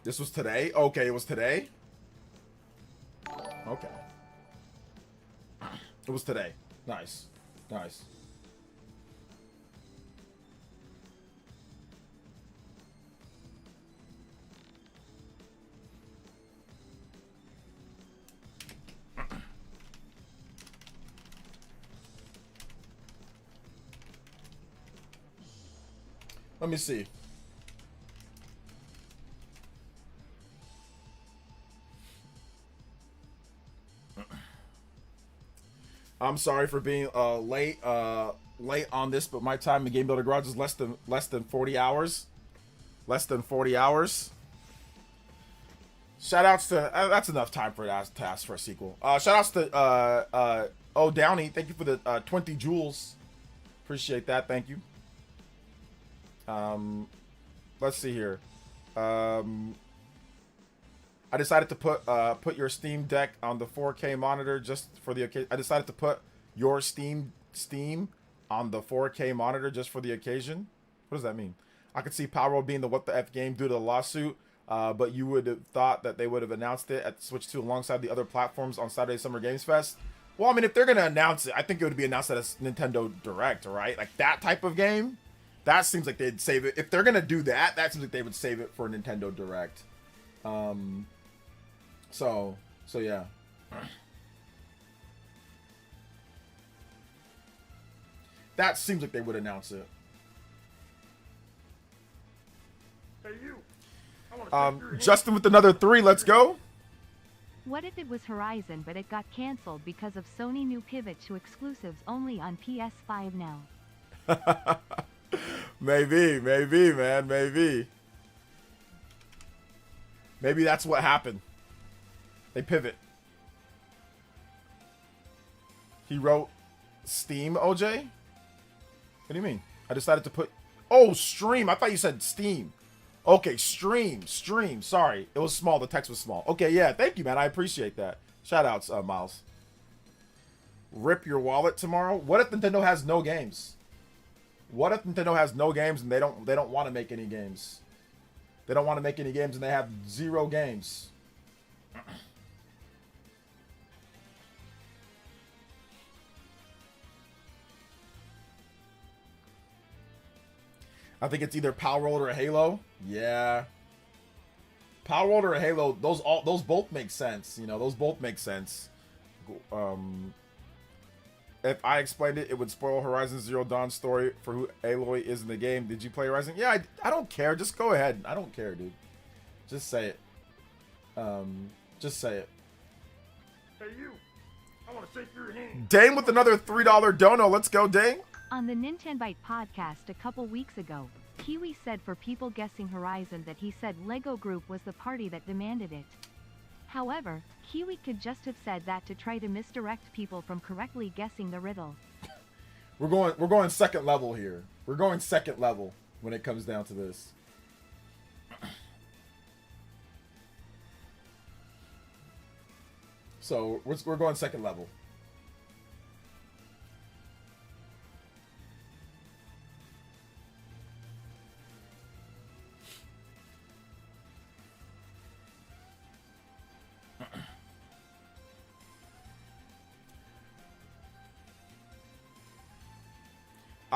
S1: This was today? Okay, it was today? Okay. It was today. Nice. Nice. Let me see. I'm sorry for being late on this, but my time in Game Builder Garage is less than 40 hours. Less than 40 hours. Shout outs to that's enough time for that to ask for a sequel. Shout outs to Oh Downey, thank you for the 20 jewels. Appreciate that, thank you. Let's see here. I decided to put your Steam Deck on the 4K monitor just for the occasion. I decided to put your Steam on the 4K monitor just for the occasion. What does that mean? I could see Power World being the what the F game due to the lawsuit, but you would have thought that they would have announced it at Switch 2 alongside the other platforms on Saturday Summer Games Fest. Well, I mean, if they're going to announce it, I think it would be announced at a Nintendo Direct, right? Like that type of game, that seems like they'd save it. If they're going to do that, that seems like they would save it for a Nintendo Direct. So yeah. That seems like they would announce it.
S3: Hey, you. I want to shake your hand.
S1: Justin with another 3. Let's go.
S2: What if it was Horizon but it got cancelled because of Sony new pivot to exclusives only on PS5 now?
S1: Maybe, man, maybe. Maybe that's what happened. They pivot. He wrote Steam, OJ? What do you mean? I decided to put... Oh, stream. I thought you said Steam. Okay, stream. Sorry. It was small. The text was small. Okay, yeah. Thank you, man. I appreciate that. Shout outs, Miles. Rip your wallet tomorrow. What if Nintendo has no games? What if Nintendo has no games and they don't want to make any games? They don't want to make any games and they have 0 games. I think it's either Power World or Halo. Yeah. Power World or Halo, those both make sense. You know, those both make sense. If I explained it, it would spoil Horizon Zero Dawn's story for who Aloy is in the game. Did you play Horizon? Yeah, I don't care. Just go ahead. I don't care, dude. Just say it. Just say it.
S3: Hey, you. I want to shake your hand.
S1: Dane with another $3 dono. Let's go, Dane.
S2: On the Nintendo podcast a couple weeks ago, Kiwi said for people guessing Horizon that he said Lego Group was the party that demanded it. However, Kiwi could just have said that to try to misdirect people from correctly guessing the riddle.
S1: We're going second level here. We're going second level when it comes down to this. So we're going second level.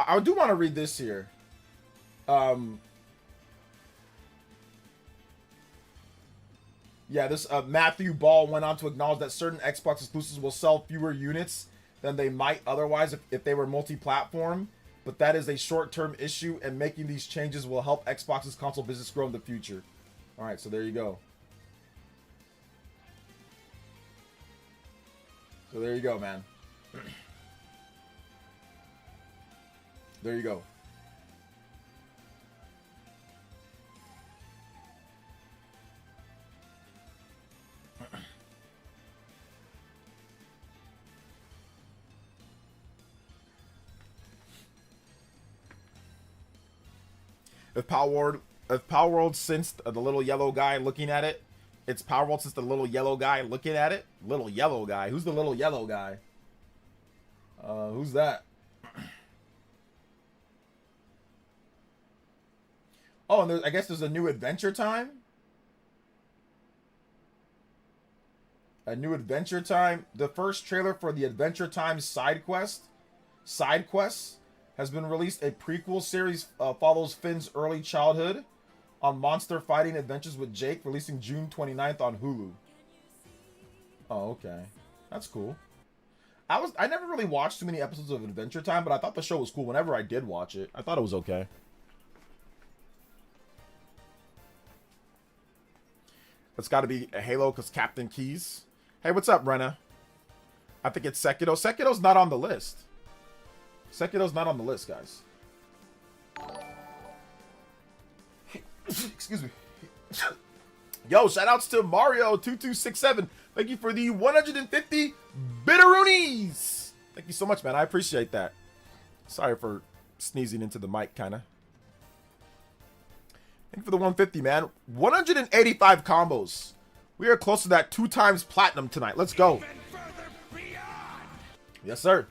S1: I do want to read this here. Yeah, this Matthew Ball went on to acknowledge that certain Xbox exclusives will sell fewer units than they might otherwise if they were multi-platform, but that is a short-term issue, and making these changes will help Xbox's console business grow in the future. All right, so there you go. So there you go, man. There you go. If Power World sensed the little yellow guy looking at it, it's Power World since the little yellow guy looking at it. Little yellow guy. Who's the little yellow guy? Who's that? Oh, and I guess there's a new Adventure Time. A new Adventure Time. The first trailer for the Adventure Time side quests has been released. A prequel series follows Finn's early childhood on monster fighting adventures with Jake, releasing June 29th on Hulu. Oh, okay. That's cool. I never really watched too many episodes of Adventure Time, but I thought the show was cool whenever I did watch it. I thought it was okay. It's got to be a Halo because Captain Keys. Hey, what's up, Brenna? I think it's Sekiro. Sekiro's not on the list. Sekiro's not on the list, guys. Excuse me. Yo, shoutouts to Mario2267. Thank you for the 150 bitteroonies. Thank you so much, man. I appreciate that. Sorry for sneezing into the mic, kind of. Thank you for the 150, man. 185 combos. We are close to that 2 times platinum tonight. Let's go. Yes, sir.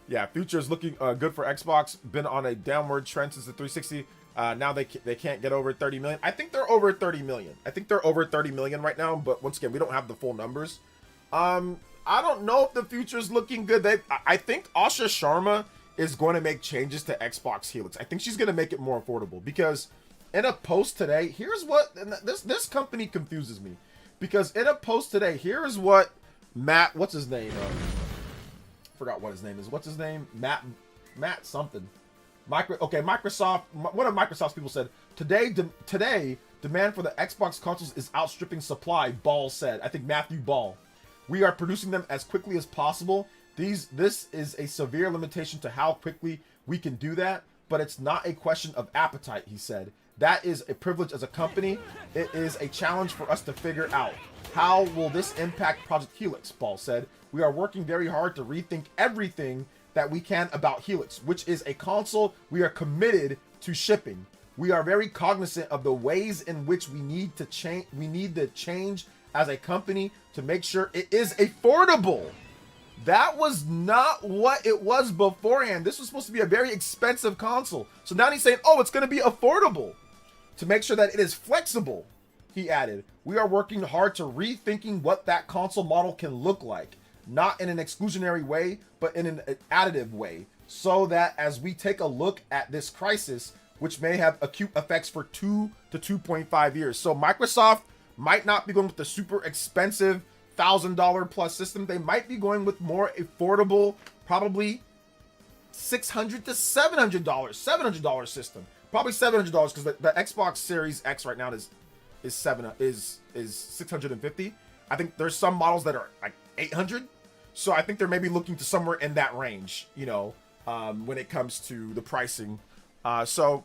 S1: Yeah, future is looking good for Xbox. Been on a downward trend since the 360. Now they can't get over 30 million. I think they're over 30 million. I think they're over 30 million right now. But once again, we don't have the full numbers. I don't know if the future is looking good. I think Asha Sharma is going to make changes to Xbox Helix. I think she's going to make it more affordable because in a post today, here's what this company confuses me. Because in a post today, here's what Matt, what's his name? Forgot what his name is. What's his name? Matt something. Microsoft. One of Microsoft's people said today demand for the Xbox consoles is outstripping supply. Ball said. I think Matthew Ball. We are producing them as quickly as possible. This is a severe limitation to how quickly we can do that, but it's not a question of appetite, he said. That is a privilege as a company. It is a challenge for us to figure out. How will this impact Project Helix? Ball said. We are working very hard to rethink everything that we can about Helix, which is a console we are committed to shipping. We are very cognizant of the ways in which we need to change. We need to change as a company to make sure it is affordable. That was not what it was beforehand. This was supposed to be a very expensive console. So now he's saying, oh, it's going to be affordable to make sure that it is flexible. He added, we are working hard to rethinking what that console model can look like, not in an exclusionary way, but in an additive way, so that as we take a look at this crisis, which may have acute effects for 2 to 2.5 years. So Microsoft might not be going with the super expensive $1,000 plus system. They might be going with more affordable, probably $600 to $700 system. Probably $700 because the Xbox Series X right now is 650. I think there's some models that are like 800. So I think they're maybe looking to somewhere in that range, you know, when it comes to the pricing. So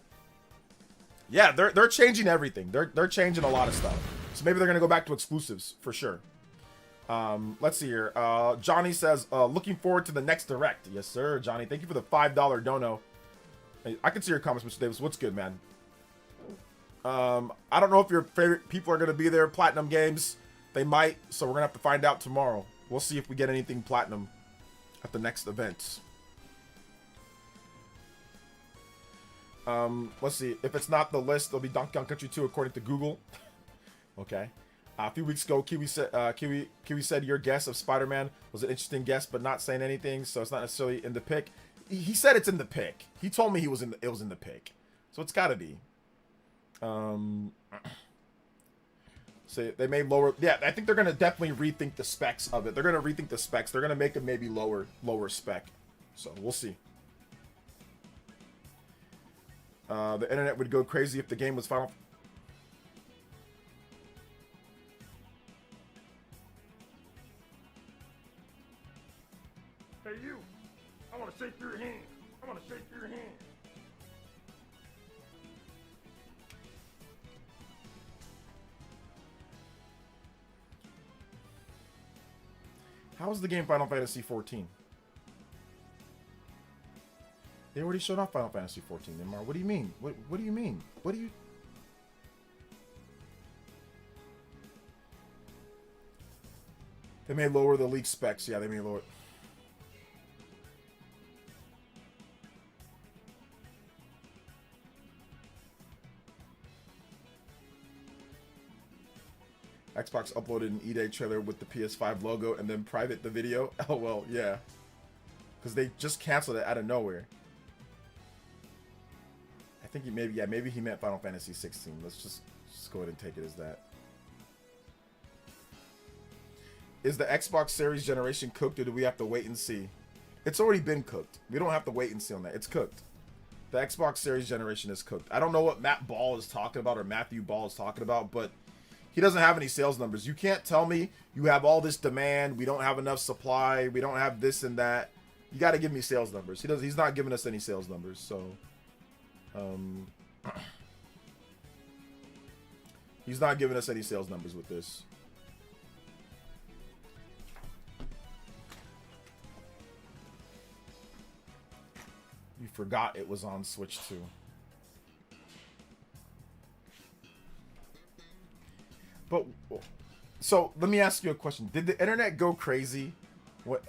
S1: yeah, they're changing everything. They're changing a lot of stuff. So maybe they're gonna go back to exclusives for sure. Let's see here. Johnny says, looking forward to the next direct. Yes, sir, Johnny. Thank you for the $5 dono. Hey, I can see your comments, Mr. Davis. What's good, man? I don't know if your favorite people are gonna be there. Platinum Games, they might. So we're gonna have to find out tomorrow. We'll see if we get anything platinum at the next event. Let's see. If it's not the list, it'll be Donkey Kong Country 2 according to Google. Okay. A few weeks ago, Kiwi said your guess of Spider-Man was an interesting guess, but not saying anything, so it's not necessarily in the pick. He said it's in the pick. He told me it was in the pick, so it's got to be. So they may lower. Yeah, I think they're gonna definitely rethink the specs of it. They're gonna rethink the specs. They're gonna make it maybe lower spec. So we'll see. The internet would go crazy if the game was Final.
S3: Hey, you. I want to shake your hand. I want to shake your hand.
S1: How was the game Final Fantasy 14? They already showed off Final Fantasy 14, Neymar. What do you mean? What do you mean? What do you... They may lower the leak specs. Yeah, they may lower... Xbox uploaded an E-Day trailer with the PS5 logo and then private the video. Oh, well, yeah. Because they just canceled it out of nowhere. I think maybe he meant Final Fantasy 16. Let's just go ahead and take it as that. Is the Xbox Series generation cooked, or do we have to wait and see? It's already been cooked. We don't have to wait and see on that. It's cooked. The Xbox Series generation is cooked. I don't know what Matt Ball is talking about, or Matthew Ball is talking about, but He doesn't have any sales numbers. You can't tell me you have all this demand. We don't have enough supply. We don't have this and that. You got to give me sales numbers. He's not giving us any sales numbers. So, he's not giving us any sales numbers with this. You forgot it was on Switch 2. But, so let me ask you a question. Did the internet go crazy? What?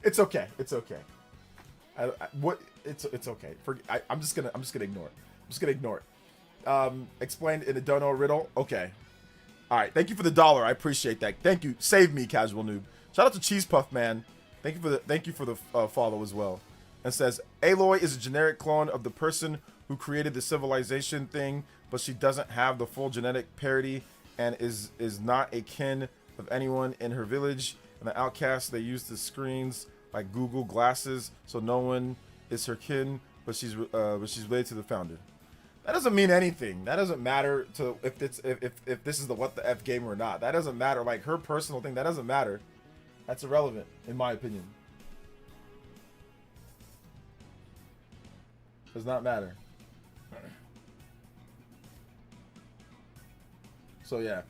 S1: It's okay. It's okay. It's okay. I'm just gonna ignore it. I'm just gonna ignore it. Explained in a dono riddle. Okay. All right. Thank you for the $1. I appreciate that. Thank you. Save me, casual noob. Shout out to Cheese Puff Man. Thank you for the follow as well. And says Aloy is a generic clone of the person who created the civilization thing, but she doesn't have the full genetic parity and is not a kin of anyone in her village. And the outcasts they use the screens like Google Glasses, so no one is her kin, but she's related to the founder. That doesn't mean anything. That doesn't matter to if this is the what the F game or not. That doesn't matter. Like her personal thing, that doesn't matter. That's irrelevant, in my opinion. Does not matter. So yeah.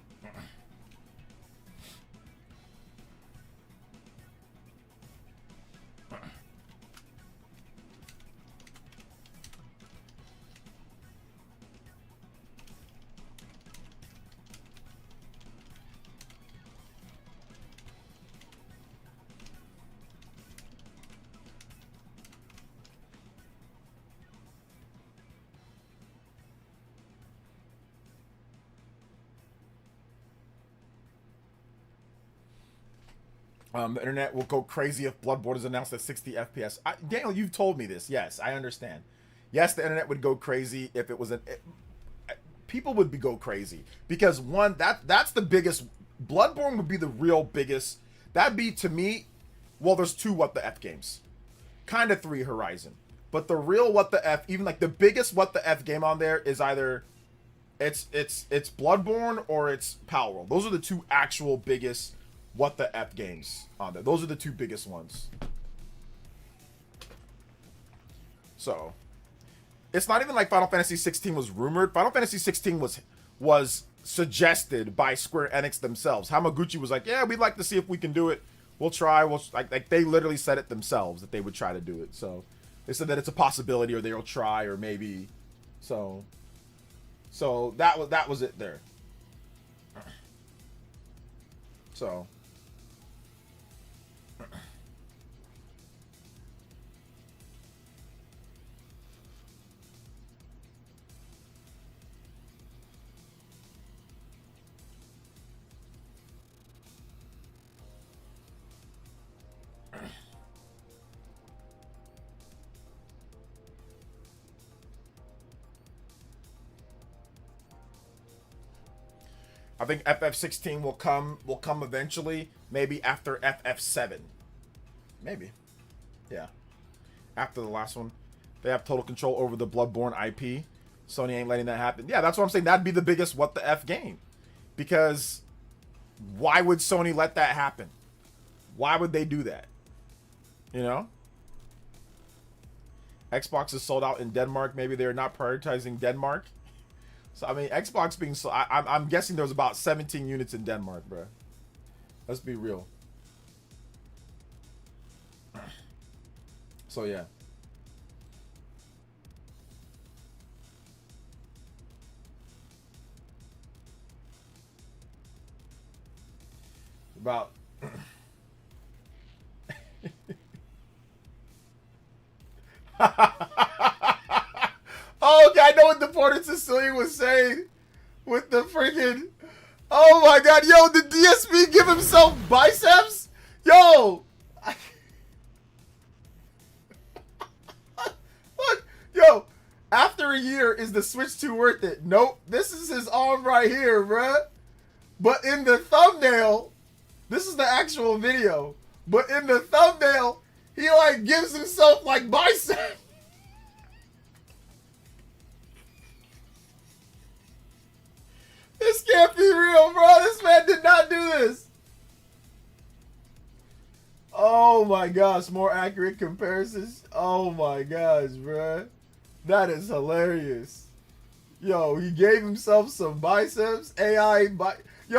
S1: The internet will go crazy if Bloodborne is announced at 60 FPS. Daniel, you've told me this. Yes, I understand. Yes, the internet would go crazy if it was people would go crazy because one, that's the biggest. Bloodborne would be the real biggest. That'd be to me. Well, there's 2 what the F games, kind of 3 Horizon, but the real what the F, even like the biggest what the F game on there is either it's Bloodborne or it's Palworld. Those are the 2 actual biggest what the F games on there. Those are the 2 biggest ones. So it's not even like Final Fantasy 16 was rumored. Final Fantasy 16 was suggested by Square Enix themselves. Hamaguchi was like, yeah, we'd like to see if we can do it. We'll try. Like they literally said it themselves that they would try to do it. So they said that it's a possibility, or they'll try, or maybe. So that was it there. So. I think FF16 will come eventually, maybe after FF7. Maybe. Yeah. After the last one. They have total control over the Bloodborne IP. Sony ain't letting that happen. Yeah, that's what I'm saying. That'd be the biggest what the F game. Because why would Sony let that happen? Why would they do that? You know? Xbox is sold out in Denmark. Maybe they're not prioritizing Denmark. So, I mean, Xbox being so... I'm guessing there was about 17 units in Denmark, bro. Let's be real. So, yeah. About... Oh, okay, I know what the Porter Sicilian was saying with the freaking... Oh my god, yo, did DSP give himself biceps? Yo! Look, yo, after a year, is the Switch 2 worth it? Nope, this is his arm right here, bruh. But in the thumbnail, this is the actual video, but in the thumbnail, he like gives himself like biceps. This can't be real, bro. This man did not do this. Oh my gosh, more accurate comparisons. Oh my gosh, bro. That is hilarious. Yo, he gave himself some biceps. Yo,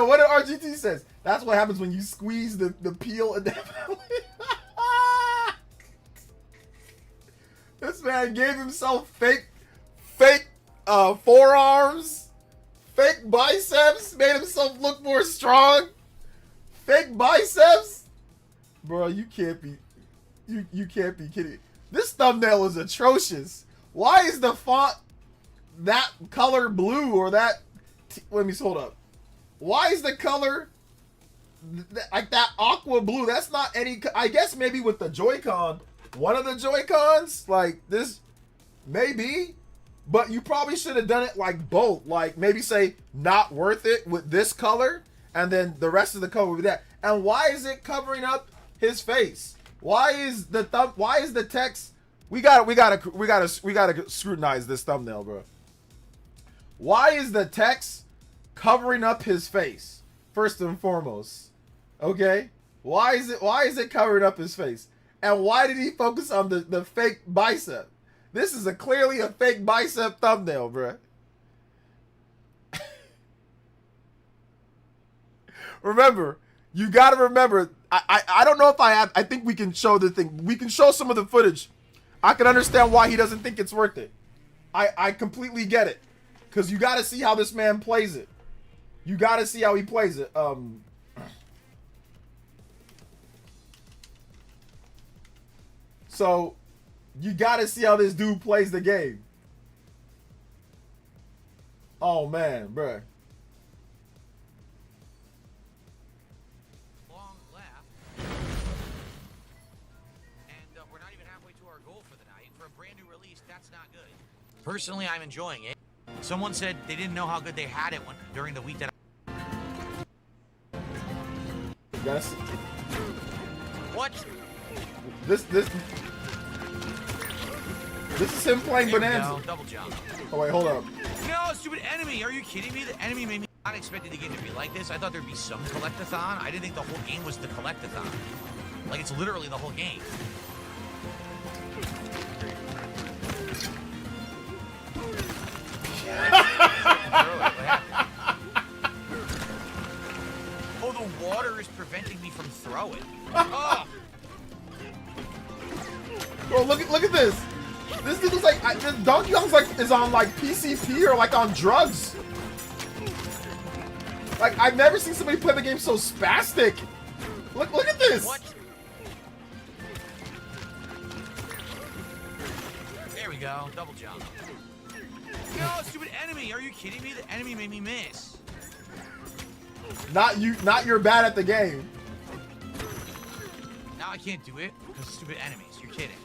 S1: what did RGT says? That's what happens when you squeeze the peel and This man gave himself fake forearms, fake biceps, made himself look more strong. Fake biceps? Bro, you can't be kidding. This thumbnail is atrocious. Why is the font that color blue or that let me hold up. Why is the color like that aqua blue? That's not any, I guess maybe with the Joy-Con, one of the Joy-Cons, like this, maybe, but you probably should have done it like both. Like maybe say not worth it with this color, and then the rest of the color with that. And why is it covering up his face? Why is the text? We gotta scrutinize this thumbnail, bro. Why is the text covering up his face? First and foremost, okay. Why is it covering up his face? And why did he focus on the fake bicep? This is clearly a fake bicep thumbnail, bro. Remember, you gotta remember. I don't know if I think we can show the thing. We can show some of the footage. I can understand why he doesn't think it's worth it. I completely get it. Because you got to see how this man plays it. You got to see how he plays it. So, you got to see how this dude plays the game. Oh, man, bruh.
S5: Long left. And we're not even halfway to our goal for the night. For a brand new release, that's not good. Personally, I'm enjoying it. Someone said they didn't know how good they had it during the week that
S1: Yes.
S5: What?
S1: This is him playing
S5: There we
S1: Bonanza.
S5: go. Double jump.
S1: Oh wait, hold up.
S5: No, stupid enemy. Are you kidding me? The enemy made me not expected the game to be like this. I thought there'd be some collectathon. I didn't think the whole game was the collectathon. Like it's literally the whole game. Oh, the water is preventing me from throwing. Oh.
S1: Bro, look at this. This dude is like, this Donkey Kong's like is on like PCP or like on drugs. Like I've never seen somebody play the game so spastic. Look at this.
S5: What? There we go. Double jump. No, stupid enemy. Are you kidding me? The enemy made me miss.
S1: Not you're bad at the game.
S5: Now I can't do it because of stupid enemies. You're kidding.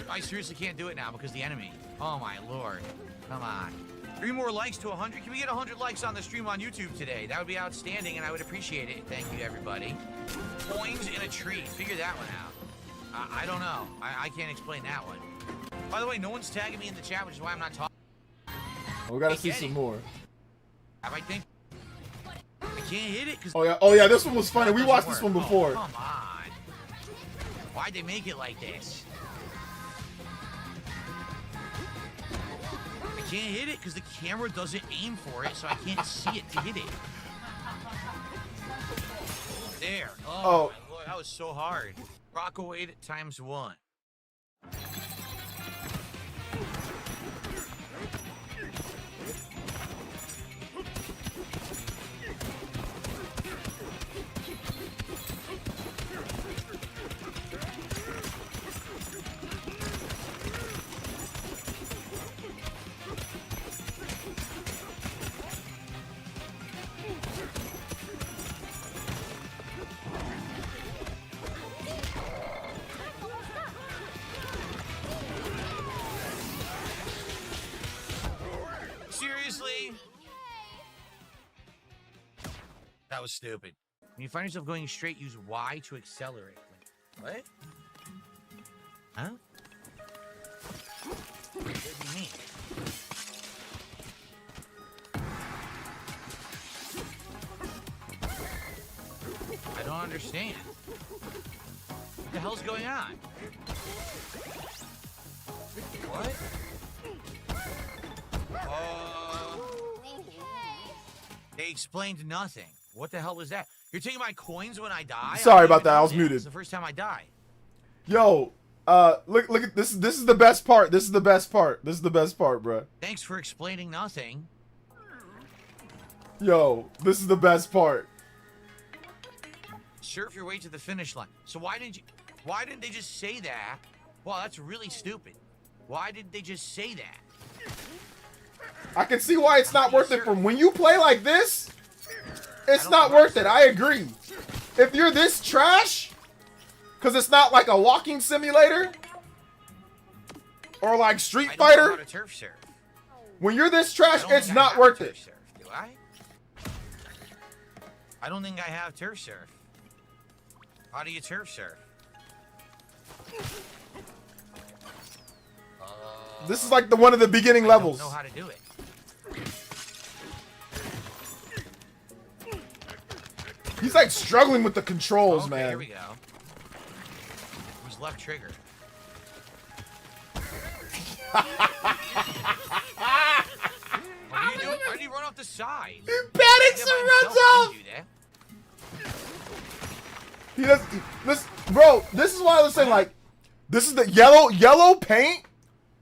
S5: I seriously can't do it now because the enemy. Oh my lord. Come on. 3 more likes to 100. Can we get 100 likes on the stream on YouTube today? That would be outstanding and I would appreciate it. Thank you, everybody. Coins in a tree. Figure that one out. I don't know. I can't explain that one. By the way, no one's tagging me in the chat, which is why I'm not talking.
S1: We gotta see some more.
S5: Have I think? I can't hit it because.
S1: Oh yeah, this one was funny. We watched this one before.
S5: Oh, come on. Why'd they make it like this? I can't hit it because the camera doesn't aim for it, so I can't see it to hit it. There. Oh. My lord, that was so hard. Rockaway times 1. Seriously? That was stupid. When you find yourself going straight, use Y to accelerate. What? Huh? understand. What the hell's going on? What? They explained nothing. What the hell was that? You're taking my coins when I die?
S1: Sorry
S5: I
S1: about that. I was
S5: It's
S1: muted.
S5: the first time I die.
S1: Yo, look at this. This is the best part. This is the best part. This is the best part, bruh.
S5: Thanks for explaining nothing.
S1: Yo, this is the best part.
S5: Surf your way to the finish line. So why didn't they just say that? Wow, that's really stupid. Why did they just say that?
S1: I can see why it's not worth it. From when you play like this, it's not worth it. I agree. If you're this trash, because it's not like a walking simulator or like Street
S5: I don't know how
S1: Fighter.
S5: to turf surf.
S1: When you're this trash,
S5: I don't
S1: it's
S5: think I
S1: not
S5: have
S1: worth
S5: turf
S1: it.
S5: surf, do I? I don't think I have turf surf. How do you turf surf?
S1: This is like one of the beginning
S5: I
S1: levels.
S5: don't know how to do it.
S1: He's like struggling with the controls,
S5: Okay,
S1: man.
S5: here we go. Who's left trigger? What are you doing? Why did he run off the side?
S1: He panics and runs off. He does. This, bro. This is why I was saying, like, this is the yellow paint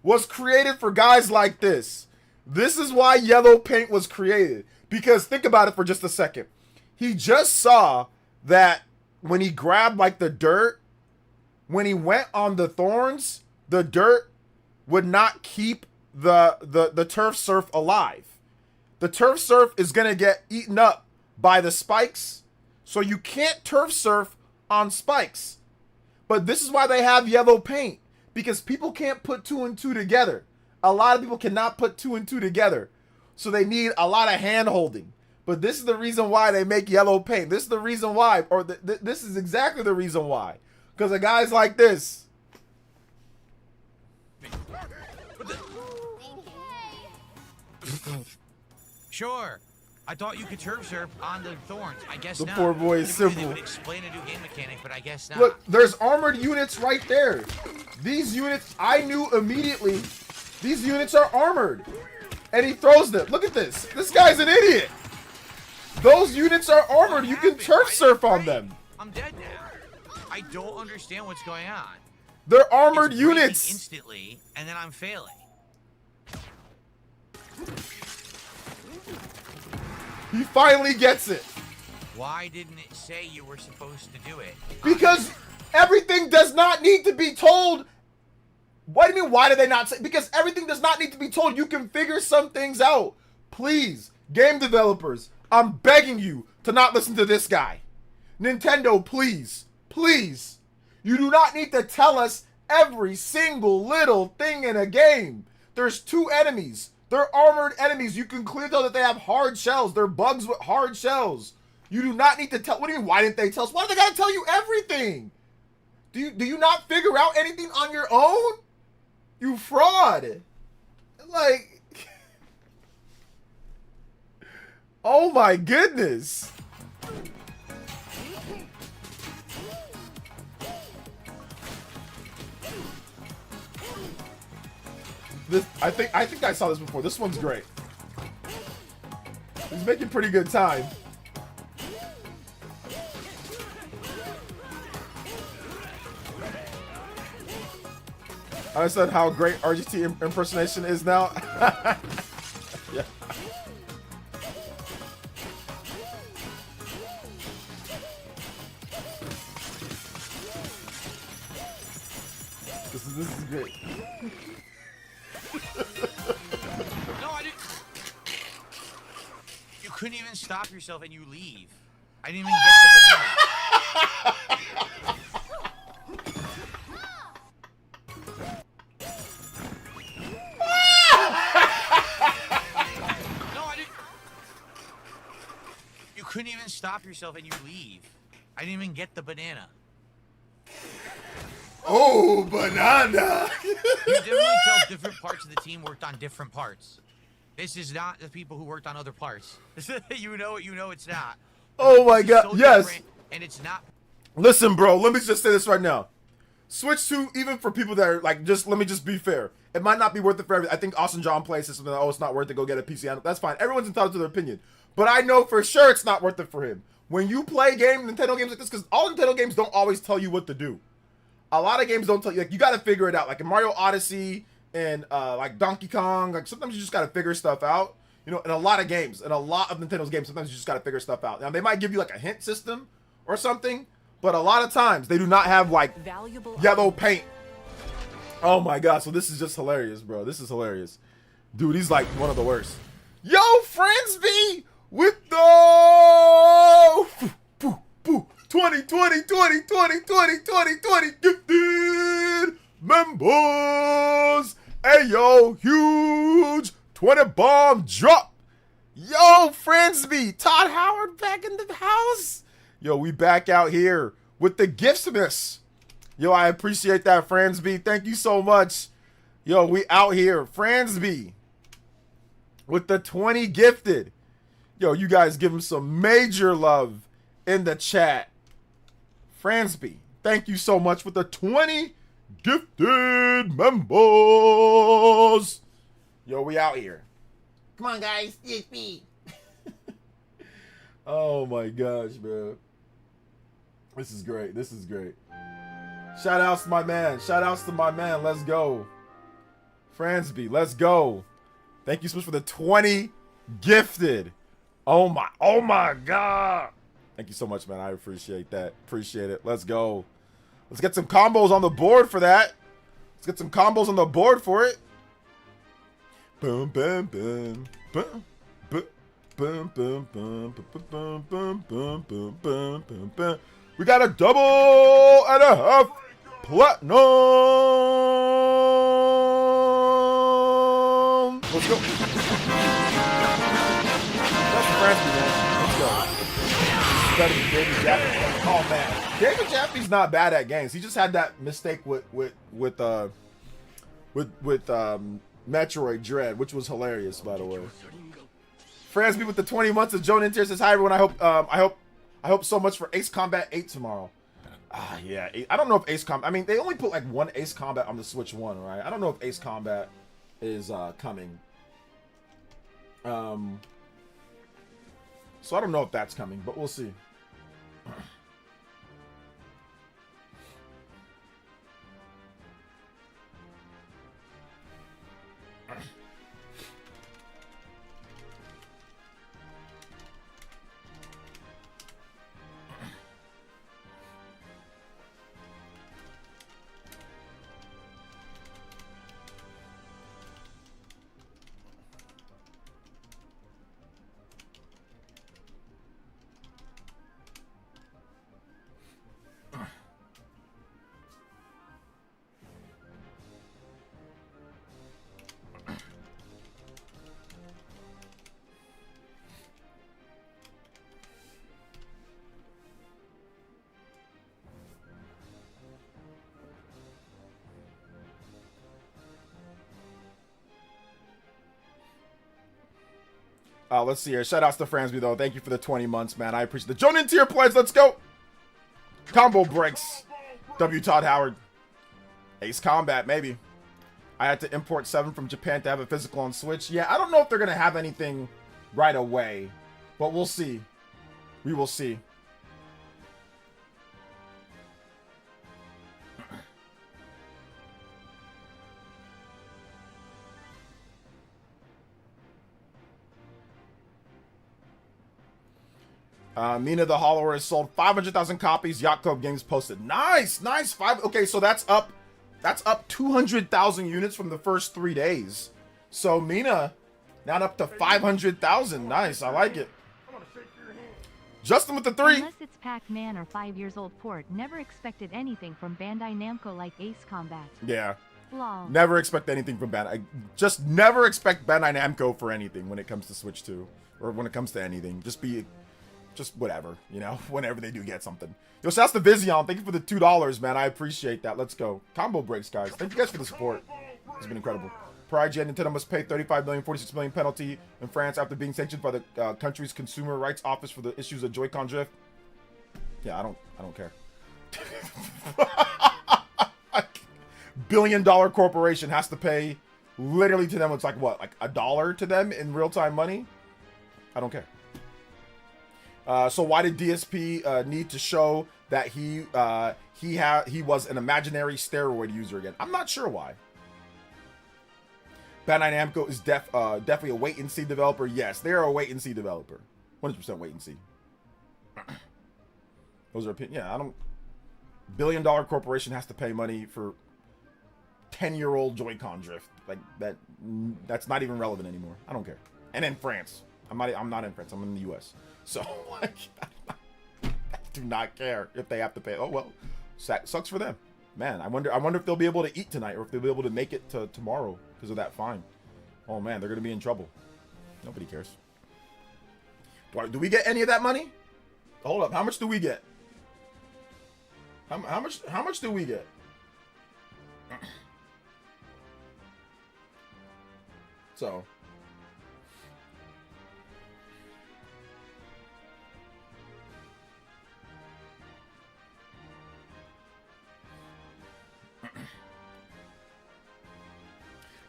S1: was created for guys like this. This is why yellow paint was created. Because think about it for just a second. He just saw that when he grabbed like the dirt, when he went on the thorns, the dirt would not keep the turf surf alive. The turf surf is gonna get eaten up by the spikes, so you can't turf surf on spikes. But this is why they have yellow paint, because people can't put 2 and 2 together. A lot of people cannot put 2 and 2 together, so they need a lot of hand holding. But this is the reason why they make yellow paint. This is the reason why, or this is exactly the reason why. Because of guys like this.
S5: Sure. I thought you could turf surf on the thorns. I guess
S1: The
S5: not.
S1: poor boy is
S5: Typically,
S1: simple.
S5: They would explain a new game mechanic, but I guess not.
S1: Look, there's armored units right there. These units, I knew immediately, these units are armored. And he throws them. Look at this. This guy's an idiot. Those units are armored. You can turf surf on them.
S5: I'm dead now. I don't understand what's going on.
S1: They're armored
S5: It's breaking
S1: units.
S5: instantly, and then I'm failing.
S1: He finally gets it.
S5: Why didn't it say you were supposed to do it?
S1: Because everything does not need to be told. What do you mean, why did they not say? Because everything does not need to be told. You can figure some things out. Please, game developers, I'm begging you to not listen to this guy. Nintendo, please, please. You do not need to tell us every single little thing in a game. There's 2 enemies. They're armored enemies. You can clearly tell that they have hard shells. They're bugs with hard shells. You do not need to tell. What do you mean, why didn't they tell us? Why do they gotta tell you everything? Do you not figure out anything on your own? You fraud. Like, oh my goodness. This, I think I saw this before. This one's great. He's making pretty good time. I said how great RGT impersonation is now. Yeah. This is great.
S5: No, I didn't. You couldn't even stop yourself and you leave. I didn't even get the banana. No, I didn't. You couldn't even stop yourself and you leave. I didn't even get the banana.
S1: Oh, banana!
S5: You definitely tell different parts of the team worked on different parts. This is not the people who worked on other parts. You know it's not.
S1: Oh my
S5: This is
S1: god,
S5: so
S1: yes!
S5: different, and it's not
S1: Listen, bro, let me just say this right now. Switch 2, even for people that are like, let me just be fair. It might not be worth it for everyone. I think Austin John plays this, and oh, it's not worth it, go get a PC. That's fine. Everyone's entitled to their opinion. But I know for sure it's not worth it for him. When you play Nintendo games like this, because all Nintendo games don't always tell you what to do. A lot of games don't tell you, like, you got to figure it out. Like in Mario Odyssey and like Donkey Kong, like sometimes you just got to figure stuff out. You know, in a lot of games, in a lot of Nintendo's games, sometimes you just got to figure stuff out. Now, they might give you like a hint system or something, but a lot of times they do not have like yellow paint. Oh my god, so this is just hilarious, bro. This is hilarious. Dude, he's like one of the worst. Yo, Friendsby with the 20 gifted members. Hey, yo, huge 20 bomb drop. Yo, Friendsby, Todd Howard back in the house. Yo, we back out here with the Giftsmiths. Yo, I appreciate that, Friendsby. Thank you so much. Yo, we out here. Friendsby with the 20 gifted. Yo, you guys give him some major love in the chat. Friendsby, thank you so much with the 20 gifted members. Yo, we out here. Come on, guys. It's me. Oh, my gosh, bro. This is great. This is great. Shout outs to my man. Shout outs to my man. Let's go. Friendsby, let's go. Thank you so much for the 20 gifted. Oh my god. Thank you so much, man. I appreciate that. Appreciate it. Let's go. Let's get some combos on the board for that. Let's get some combos on the board for it. Boom, boom, boom, boom. Boom, boom, boom, boom, boom, boom, boom, boom, boom, boom, boom. We got a double and a half platinum. Let's go. That's Friendsby, man. Let's go. Better than David Jaffe. Oh man, David Jaffe's not bad at games. He just had that mistake with Metroid Dread, which was hilarious, by the way. Friendsby with the 20 months of Joan Inter says, hi everyone. I hope so much for Ace Combat 8 tomorrow. Yeah. I don't know if Ace Combat... I mean, they only put like one Ace Combat on the Switch 1, right? I don't know if Ace Combat is coming. So I don't know if that's coming, but we'll see. Let's see here. Shout outs to Friendsby, though. Thank you for the 20 months, man. I appreciate the Jonan tier pledge. Let's go. Combo breaks. W. Todd Howard. Ace Combat, maybe. I had to import 7 from Japan to have a physical on Switch. Yeah, I don't know if they're going to have anything right away, but we'll see. We will see. Mina the Hollower has sold 500,000 copies. Yacht Club Games posted. Nice, nice. Okay, so that's up 200,000 units from the first 3 days. So Mina now up to 500,000. Nice, I like it. Justin with the 3.
S2: Unless it's Pac-Man or 5 years old port, never expected anything from Bandai Namco like Ace Combat.
S1: Yeah.
S2: Lol.
S1: Never expect anything from Bandai. Just never expect Bandai Namco for anything when it comes to Switch 2. Or when it comes to anything. Just whatever, you know, whenever they do get something. Yo, shouts to Vizion. Thank you for the $2, man. I appreciate that. Let's go. Combo breaks, guys. Thank you guys for the support. It's been incredible. Pride Nintendo must pay 35 million, 46 million penalty in France after being sanctioned by the country's Consumer Rights Office for the issues of Joy-Con drift. Yeah, I don't care. Billion-dollar corporation has to pay literally to them. It's like what, like $1 to them in real-time money? I don't care. So why did DSP need to show that he was an imaginary steroid user again? I'm not sure why. Bandai Namco is definitely a wait-and-see developer. Yes, they are a wait-and-see developer. 100% wait-and-see. Those are opinions. Yeah, I don't... Billion-dollar corporation has to pay money for 10-year-old Joy-Con drift. Like, that's not even relevant anymore. I don't care. And in France. I'm not in France. I'm in the U.S. So, like, I do not care if they have to pay. Oh, well, sucks for them. Man, I wonder if they'll be able to eat tonight or if they'll be able to make it to tomorrow because of that fine. Oh, man, they're going to be in trouble. Nobody cares. Do we get any of that money? Hold up. How much do we get? How much do we get? So...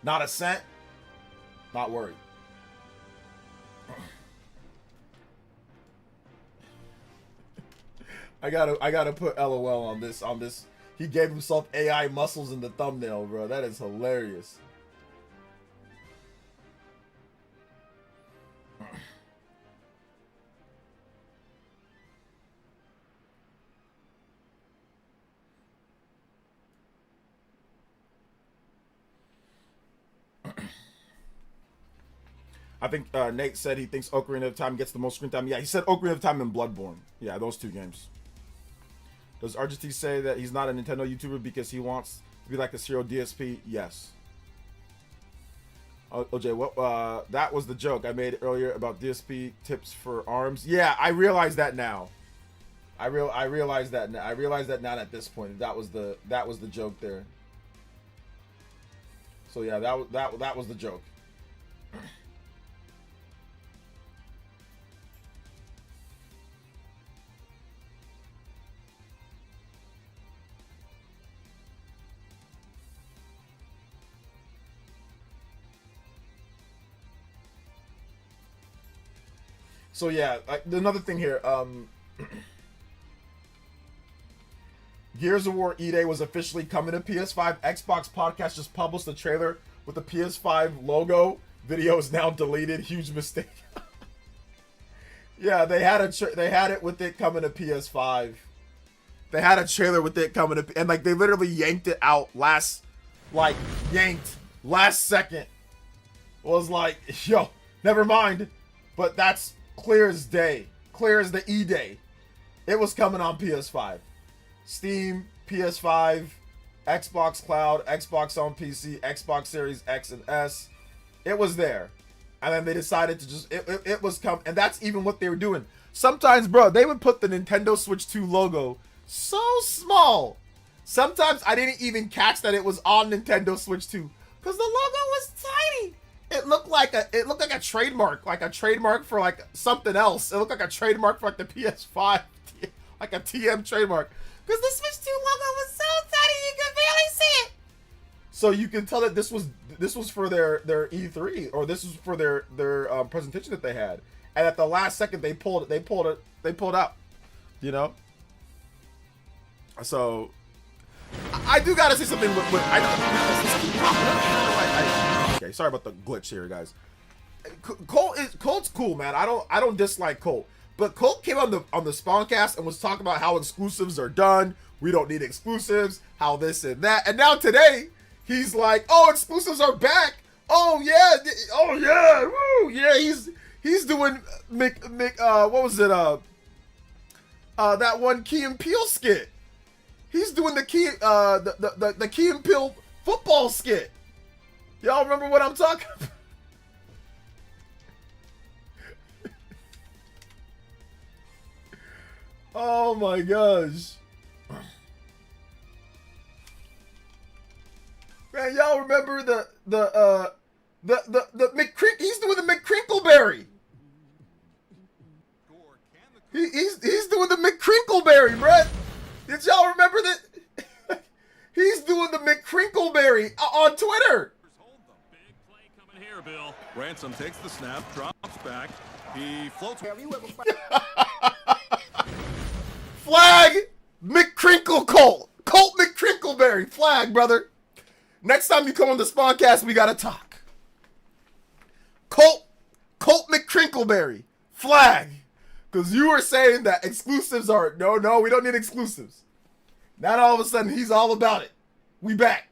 S1: Not a cent. Not worried. I gotta put LOL on this. He gave himself AI muscles in the thumbnail, bro. That is hilarious. I think Nate said he thinks Ocarina of Time gets the most screen time. Yeah, he said Ocarina of Time and Bloodborne. Yeah, those two games. Does RGT say that he's not a Nintendo YouTuber because he wants to be like a serial DSP? Yes. OJ, what? That was the joke I made earlier about DSP tips for ARMS. Yeah, I realize that now. I realize that now. I realize that now at this point. That was the joke there. So yeah, that was the joke. So yeah, another thing here. Gears of War E-Day was officially coming to PS5. Xbox podcast just published the trailer with the PS5 logo. Video is now deleted. Huge mistake. Yeah, they had it with it coming to PS5. They had a trailer with it coming to, and like they literally yanked it out last second. Was like, yo, never mind. But that's clear as day. Clear as the E-Day. It was coming on PS5. Steam, PS5, Xbox Cloud, Xbox on PC, Xbox Series X and S. It was there. And then they decided to just, it was come, and that's even what they were doing. Sometimes, bro, they would put the Nintendo Switch 2 logo so small. Sometimes I didn't even catch that it was on Nintendo Switch 2 because the logo was tiny. It looked like a trademark for like something else. It looked like a trademark for like the PS5, like a TM trademark. Because the Switch 2 logo was so tiny you could barely see it. So you can tell that this was for their E3, or this was for their presentation that they had. And at the last second they pulled out. You know? So I do gotta say something with okay, sorry about the glitch here, guys. Colt's cool, man. I don't dislike Colt. But Colt came on the Spawncast and was talking about how exclusives are done. We don't need exclusives, how this and that. And now today, he's like, oh, exclusives are back. Oh yeah, woo, yeah. He's doing what was it? That one Key and Peele skit. He's doing the Key and Peele football skit. Y'all remember what I'm talking about? Oh my gosh. Man, y'all remember the McCrink, he's doing the McCrinkleberry. He's doing the McCrinkleberry, bruh. Did y'all remember Remember that? He's doing the McCrinkleberry on Twitter.
S6: Hold them. Big play coming here, Bill. Ransom takes the snap, drops back. He floats.
S1: Flag McCrinkle Colt. Colt McCrinkleberry. Flag, brother. Next time you come on the Spawncast, we gotta talk. Colt McCrinkleberry. Flag. Because you were saying that exclusives are... No, we don't need exclusives. Now all of a sudden, he's all about it. We back.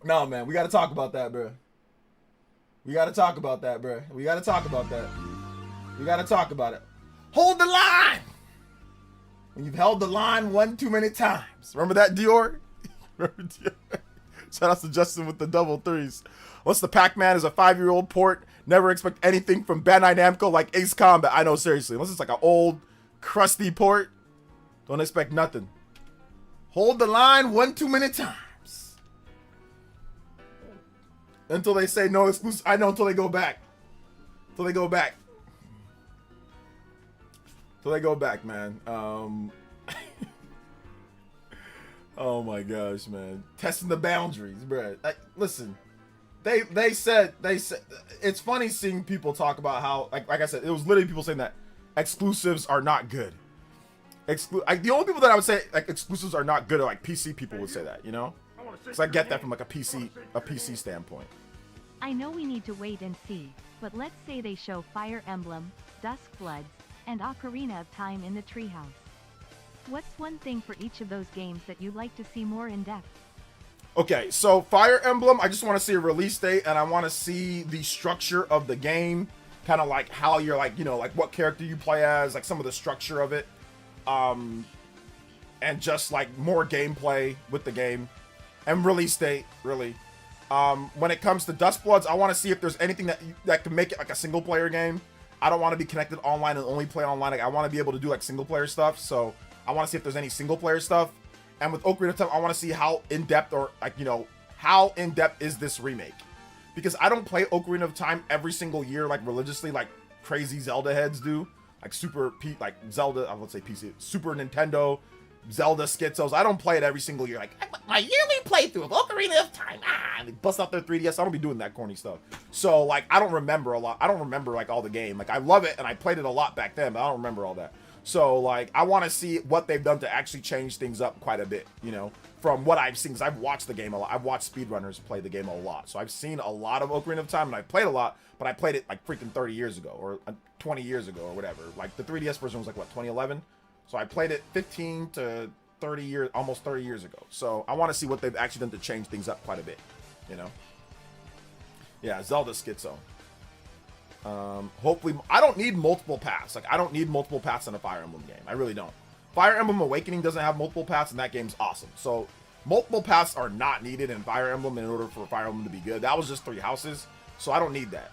S1: No, man, we got to talk about that, bro. We got to talk about that. Hold the line. When you've held the line one too many times. Remember that, Dior? Shout out to Justin with the double threes. What's the Pac-Man is a 5-year-old port. Never expect anything from Bandai Namco like Ace Combat. I know, seriously. Unless it's like an old, crusty port, don't expect nothing. Hold the line one too many times. Until they say no exclusive. I know, until they go back. Till they go back, man. Oh my gosh, man. Testing the boundaries, bro. Like, listen. They said it's funny seeing people talk about how like I said, it was literally people saying that exclusives are not good. The only people that I would say like exclusives are not good are like PC people would say that, you know? Because I get that from like a PC standpoint.
S2: I know we need to wait and see, but let's say they show Fire Emblem, Dusk Bloods, and Ocarina of Time in the treehouse. What's one thing for each of those games that you'd like to see more in depth?
S1: Okay, so Fire Emblem, I just want to see a release date, and I want to see the structure of the game, kind of like how you're like, you know, like what character you play as, like some of the structure of it, and just like more gameplay with the game, and release date, really. When it comes to Dust Bloods, I want to see if there's anything that can make it like a single player game. I don't want to be connected online and only play online. Like I want to be able to do like single player stuff, so I want to see if there's any single player stuff. And with Ocarina of Time, I want to see how in-depth or, like, you know, how in-depth is this remake? Because I don't play Ocarina of Time every single year, like, religiously, like crazy Zelda heads do. Like, Super Nintendo, Zelda Schizos. I don't play it every single year. Like, my yearly playthrough of Ocarina of Time. And they bust out their 3DS. I don't be doing that corny stuff. So, like, I don't remember a lot. I don't remember, like, all the game. Like, I love it, and I played it a lot back then, but I don't remember all that. So, like, I want to see what they've done to actually change things up quite a bit, you know, from what I've seen, because I've watched the game a lot. I've watched speedrunners play the game a lot. So I've seen a lot of Ocarina of Time, and I've played a lot, but I played it, like, freaking 30 years ago, or 20 years ago, or whatever. Like, the 3DS version was, like, what, 2011? So I played it 15 to 30 years, almost 30 years ago. So I want to see what they've actually done to change things up quite a bit, you know? Yeah, Zelda Schizo. Hopefully, I don't need multiple paths. Like, I don't need multiple paths in a Fire Emblem game. I really don't. Fire Emblem Awakening doesn't have multiple paths, and that game's awesome. So, multiple paths are not needed in Fire Emblem in order for Fire Emblem to be good. That was just 3 houses, so I don't need that.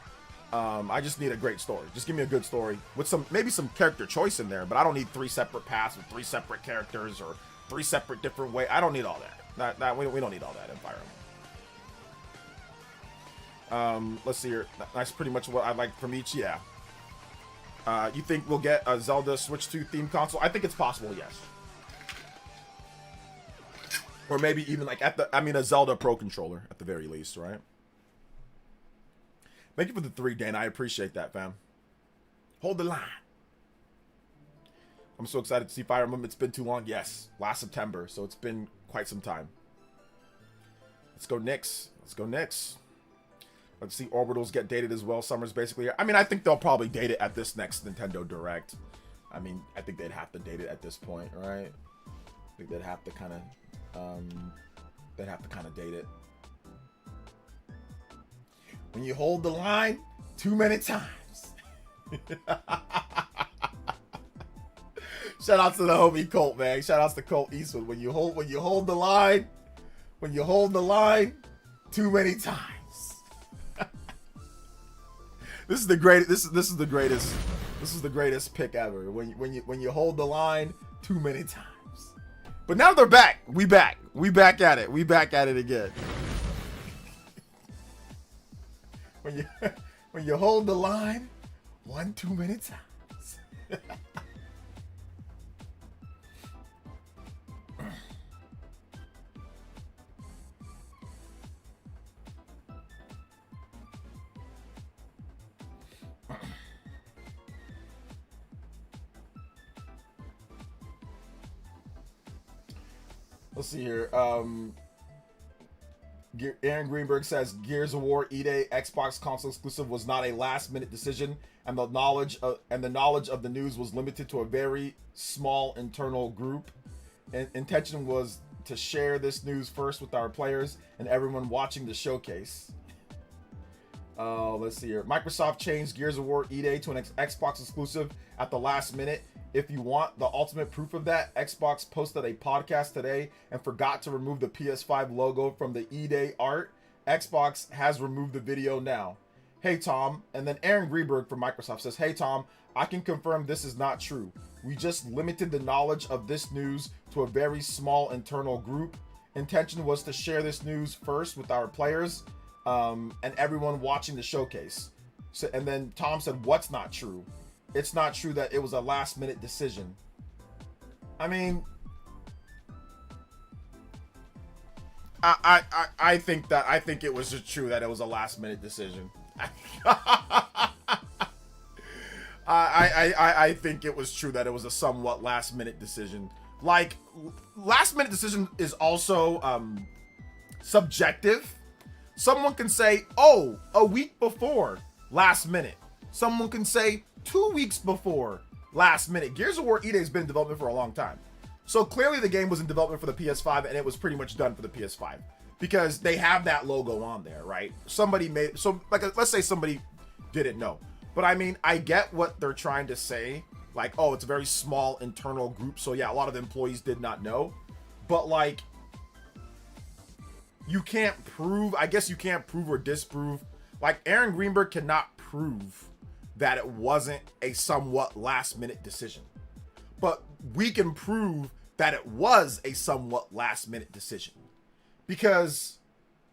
S1: I just need a great story. Just give me a good story with maybe some character choice in there, but I don't need 3 separate paths with 3 separate characters or 3 separate different ways. I don't need all that. We don't need all that in Fire Emblem. Let's see here. That's pretty much what I like from each. Yeah. You think we'll get a Zelda Switch 2 theme console? I think it's possible, yes. Or maybe even like a Zelda Pro controller at the very least, right? Thank you for the 3, Dan. I appreciate that, fam. Hold the line. I'm so excited to see Fire Emblem. It's been too long. Yes, last September, so it's been quite some time. Let's go Knicks. Let's see Orbitals get dated as well. Summer's basically here. I mean, I think they'll probably date it at this next Nintendo Direct. I mean, I think they'd have to date it at this point, right? I think they'd have to kind of date it. When you hold the line too many times. Shout out to the homie Colt, man. Shout out to Colt Eastwood. When you hold the line too many times. This is the greatest pick ever. When you hold the line too many times. But now they're back. We back at it. We back at it again. When you hold the line one too many times. Let's see here. Aaron Greenberg says Gears of War E-Day Xbox console exclusive was not a last-minute decision, and the knowledge of the news was limited to a very small internal group. Intention was to share this news first with our players and everyone watching the showcase. Let's see here. Microsoft changed Gears of War E-Day to an Xbox exclusive at the last minute. If you want the ultimate proof of that, Xbox posted a podcast today and forgot to remove the PS5 logo from the E-Day art. Xbox has removed the video now. Hey, Tom. And then Aaron Greenberg from Microsoft says, hey, Tom, I can confirm this is not true. We just limited the knowledge of this news to a very small internal group. Intention was to share this news first with our players and everyone watching the showcase. So, and then Tom said, what's not true? It's not true that it was a last minute decision. I mean, I think it was just true that it was a last minute decision. I think it was true that it was a somewhat last minute decision. Like, last minute decision is also subjective. Someone can say, oh, a week before, last minute. Someone can say 2 weeks before, last minute. Gears of War E-Day has been in development for a long time. So clearly the game was in development for the PS5 and it was pretty much done for the PS5 because they have that logo on there, right? Somebody made, so like, let's say somebody didn't know. But I mean, I get what they're trying to say. Like, oh, it's a very small internal group. So yeah, a lot of employees did not know. But like, you can't prove, I guess you can't prove or disprove. Like, Aaron Greenberg cannot prove that it wasn't a somewhat last minute decision. But we can prove that it was a somewhat last minute decision. Because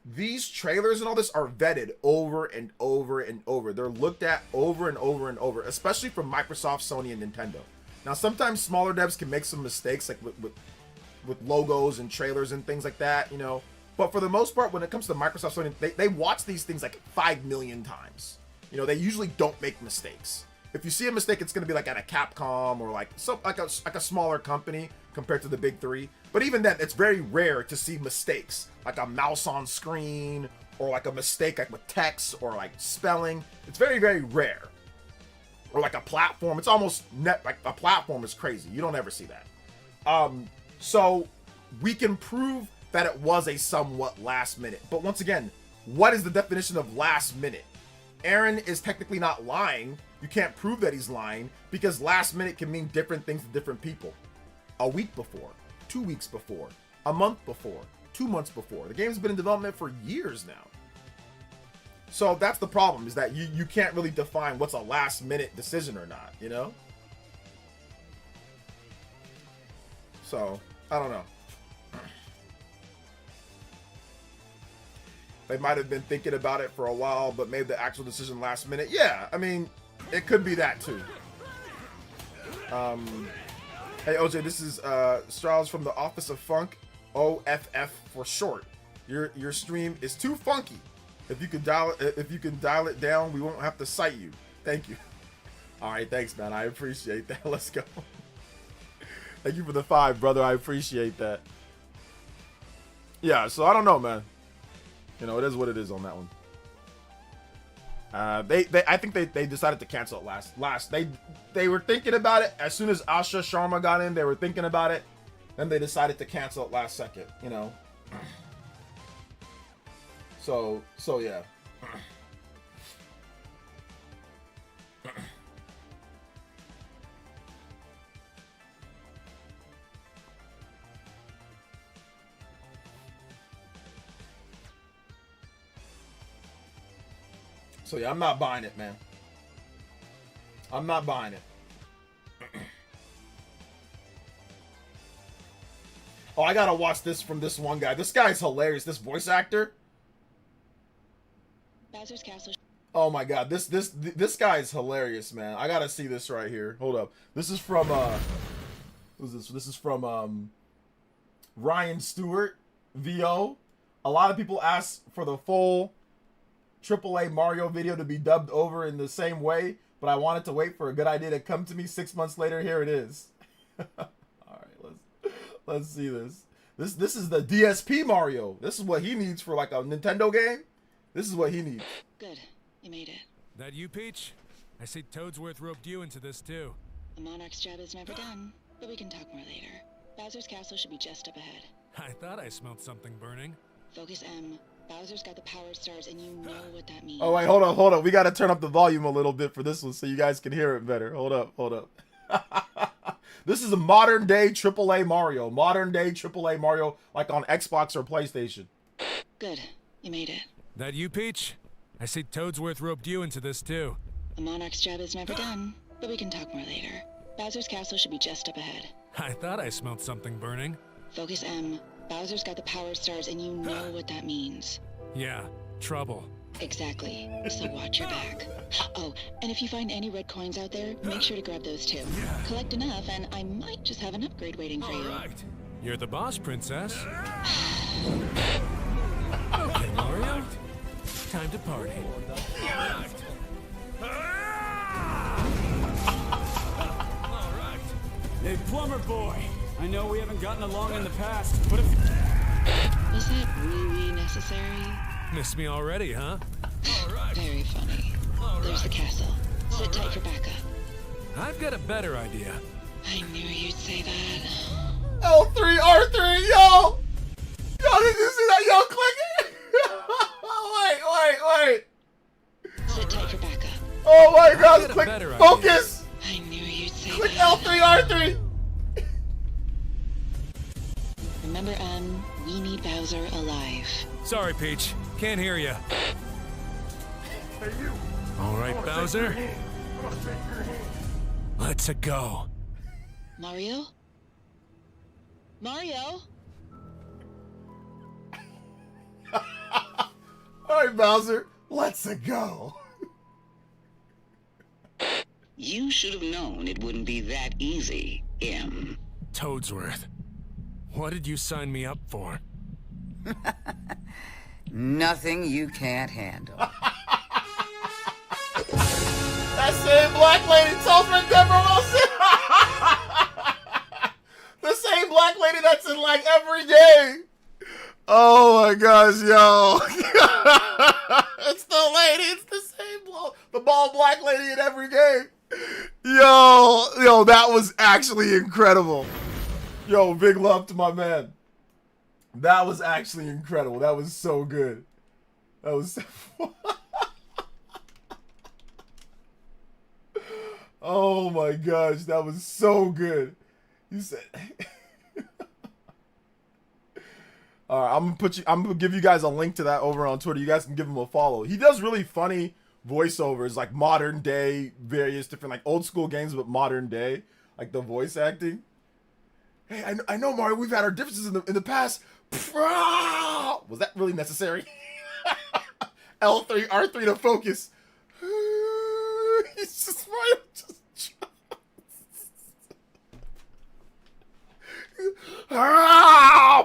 S1: these trailers and all this are vetted over and over and over. They're looked at over and over and over, especially from Microsoft, Sony, and Nintendo. Now, sometimes smaller devs can make some mistakes, like with logos and trailers and things like that, you know. But for the most part, when it comes to Microsoft, Sony, they watch these things like 5 million times. You know, they usually don't make mistakes. If you see a mistake, it's going to be like at a Capcom or like a smaller company compared to the big three. But even then, it's very rare to see mistakes like a mouse on screen or like a mistake like with text or like spelling. It's very, very rare. Or like a platform. It's almost like a platform is crazy. You don't ever see that. So we can prove that it was a somewhat last minute. But once again, what is the definition of last minute? Aaron is technically not lying. You can't prove that he's lying because last minute can mean different things to different people. A week before, 2 weeks before, a month before, 2 months before. The game's been in development for years now. So that's the problem, is that you can't really define what's a last minute decision or not, you know? So, I don't know. They might have been thinking about it for a while, but made the actual decision last minute. Yeah, I mean, it could be that too. Hey OJ, this is Strauss from the Office of Funk, OFF for short. Your stream is too funky. If you can dial it down, we won't have to cite you. Thank you. All right, thanks, man. I appreciate that. Let's go. Thank you for the 5, brother. I appreciate that. Yeah, so I don't know, man. You know, it is what it is on that one. I think they decided to cancel it last. They were thinking about it as soon as Asha Sharma got in. They were thinking about it, then they decided to cancel it last second. You know. So yeah. So yeah, I'm not buying it, man. I'm not buying it. Oh, I gotta watch this from this one guy. This guy's hilarious. This voice actor.
S7: Bowser's Castle.
S1: Oh my god, this guy is hilarious, man. I gotta see this right here. Hold up. This is from who's this? This is from Ryan Stewart, VO. A lot of people ask for the full AAA Mario video to be dubbed over in the same way, but I wanted to wait for a good idea to come to me. 6 months later, here it is. All right, let's see this. This is the DSP Mario. This is what he needs for like a Nintendo game. This is what he needs.
S7: Good. You made it.
S4: That you, Peach? I see Toadsworth roped you into this too.
S7: The Monarch's job is never done, but we can talk more later. Bowser's castle should be just up ahead.
S4: I thought I smelled something burning.
S7: Focus M. Bowser's got the power stars, and you know what that means.
S1: Oh wait, hold on. We gotta turn up the volume a little bit for this one so you guys can hear it better. Hold up. This is a modern day AAA Mario. Modern day AAA Mario, like on Xbox or PlayStation.
S7: Good. You made it.
S4: That you, Peach? I see Toadsworth roped you into this too.
S7: The Monarch's job is never done, but we can talk more later. Bowser's castle should be just up ahead.
S4: I thought I smelled something burning.
S7: Focus M. Bowser's got the power stars, and you know what that means.
S4: Yeah, trouble.
S7: Exactly. So watch your back. Oh, and if you find any red coins out there, make sure to grab those too. Collect enough, and I might just have an upgrade waiting for you.
S4: Right. You're the boss, princess. Okay, Mario. Time to party.
S8: Hey, plumber boy. I know we haven't gotten along in the past, but if...
S7: Was that really necessary?
S4: Miss me already, huh?
S7: Very funny. There's the castle. Sit tight for backup.
S4: I've got a better idea.
S7: I knew you'd say that.
S1: L3, R3, yo! Yo, did you see that? Yo, click it! wait.
S7: Sit tight for backup.
S1: Oh my gosh,
S4: got a
S1: click,
S4: better
S1: focus!
S7: I knew you'd say
S1: Click
S7: that.
S1: L3, R3!
S7: Remember, we need Bowser alive.
S4: Sorry, Peach. Can't hear ya.
S3: Hey, you.
S4: All right,
S3: I wanna
S4: Bowser.
S3: shake your hand. I wanna shake your hand.
S4: Let's go.
S7: Mario? Mario?
S1: Alright, Bowser, let's go.
S9: You should have known it wouldn't be that easy, M.
S4: Toadsworth. What did you sign me up for?
S9: Nothing you can't handle.
S1: That same black lady tells me Deborah Wilson. The same black lady that's in like every game. Oh my gosh, yo. It's the lady, it's the same the bald black lady in every game. Yo, that was actually incredible. Yo, big love to my man. That was actually incredible. That was so good. That was so Oh my gosh, that was so good. You said Alright, I'm gonna give you guys a link to that over on Twitter. You guys can give him a follow. He does really funny voiceovers, like modern day, various different like old school games, but modern day, like the voice acting. Hey, I know, Mario. We've had our differences in the past. Was that really necessary? L3, R3 to focus. He's just Mario.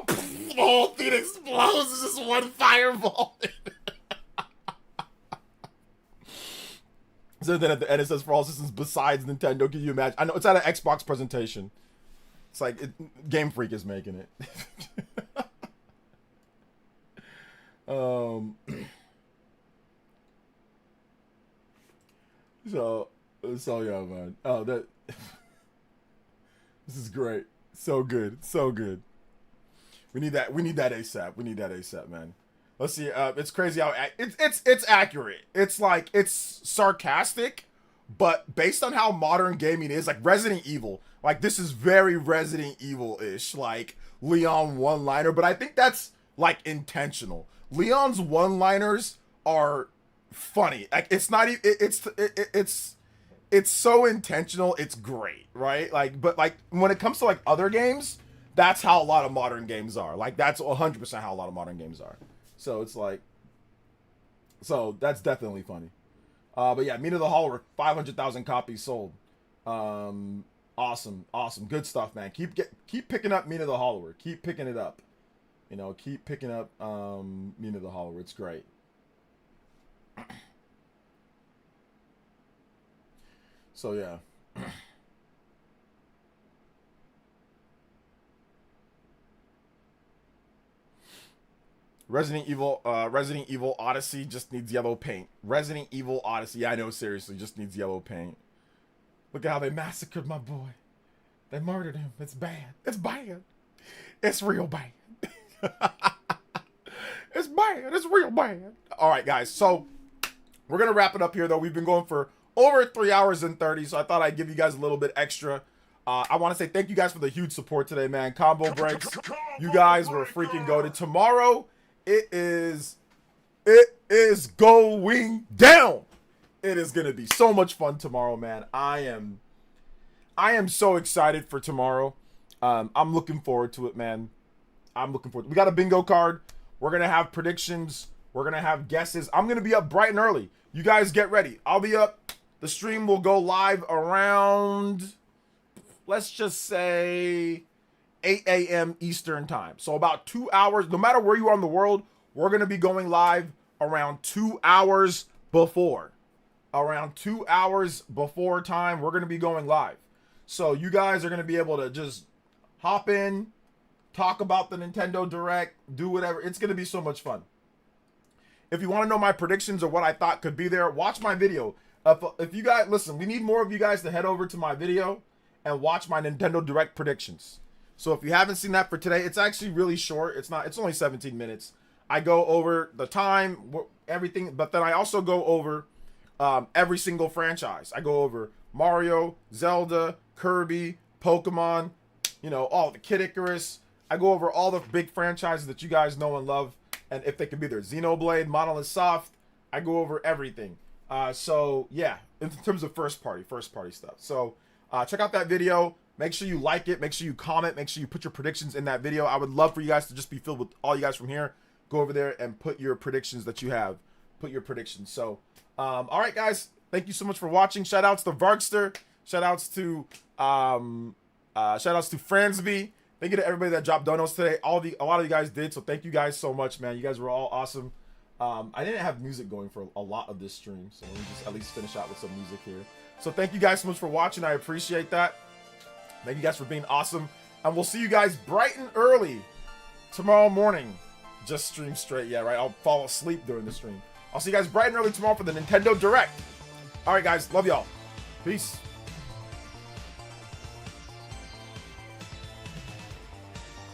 S1: The whole thing explodes. It's just one fireball. So then at the end it says for all systems besides Nintendo. Can you imagine? I know it's at an Xbox presentation. It's like Game Freak is making it. So yeah, man. Oh, that this is great. So good, so good. We need that. We need that ASAP. We need that ASAP, man. Let's see. It's crazy how it's accurate. It's like it's sarcastic, but based on how modern gaming is, like Resident Evil. Like this is very Resident Evil-ish, like Leon one-liner. But I think that's like intentional. Leon's one-liners are funny. Like it's not even. It's so intentional. It's great, right? Like, but like when it comes to like other games, that's how a lot of modern games are. Like that's 100% how a lot of modern games are. So it's like, so that's definitely funny. But yeah, Meat of the Hall, 500,000 copies sold. Awesome, good stuff, man. Keep picking up Meat of the Hollower. Keep picking it up. You know, keep picking up Meat of the Hollower. It's great. So yeah. Resident Evil Odyssey just needs yellow paint. Resident Evil Odyssey, yeah, I know, seriously, just needs yellow paint. Look at how they massacred my boy. They murdered him. It's bad. It's bad. It's real bad. It's bad. It's real bad. All right, guys. So we're going to wrap it up here, though. We've been going for over 3 hours and 30, so I thought I'd give you guys a little bit extra. I want to say thank you guys for the huge support today, man. Combo breaks. You guys were freaking goated. Tomorrow, it is going down. It is going to be so much fun tomorrow, man. I am so excited for tomorrow. I'm looking forward to it, man. I'm looking forward. We got a bingo card. We're going to have predictions. We're going to have guesses. I'm going to be up bright and early. You guys get ready. I'll be up. The stream will go live around, let's just say, 8 a.m. Eastern time. So about 2 hours. No matter where you are in the world, we're going to be going live around 2 hours before. Around 2 hours before time, we're going to be going live. So you guys are going to be able to just hop in, talk about the Nintendo Direct, do whatever. It's going to be so much fun. If you want to know my predictions or what I thought could be there, watch my video. If you guys, listen, we need more of you guys to head over to my video and watch my Nintendo Direct predictions. So if you haven't seen that for today, it's actually really short. It's only 17 minutes. I go over the time, everything, but then I also go over every single franchise. I go over Mario, Zelda, Kirby, Pokemon, you know, all the Kid Icarus. I go over all the big franchises that you guys know and love, and if they could be there, Xenoblade, Monolith Soft, I go over everything. So yeah, in terms of first party stuff. So check out that video. Make sure you like it. Make sure you comment. Make sure you put your predictions in that video. I would love for you guys to just be filled with all you guys from here. Go over there and put your predictions that you have. Put your predictions. So, all right, guys. Thank you so much for watching. Shout outs to Varkster. Shout outs to Fransby. Thank you to everybody that dropped donos today. A lot of you guys did. So thank you guys so much, man. You guys were all awesome. I didn't have music going for a lot of this stream, so let me just at least finish out with some music here. So thank you guys so much for watching. I appreciate that. Thank you guys for being awesome. And we'll see you guys bright and early tomorrow morning. Just stream straight. Yeah, right. I'll fall asleep during the stream. I'll see you guys bright and early tomorrow for the Nintendo Direct. All right, guys. Love y'all. Peace.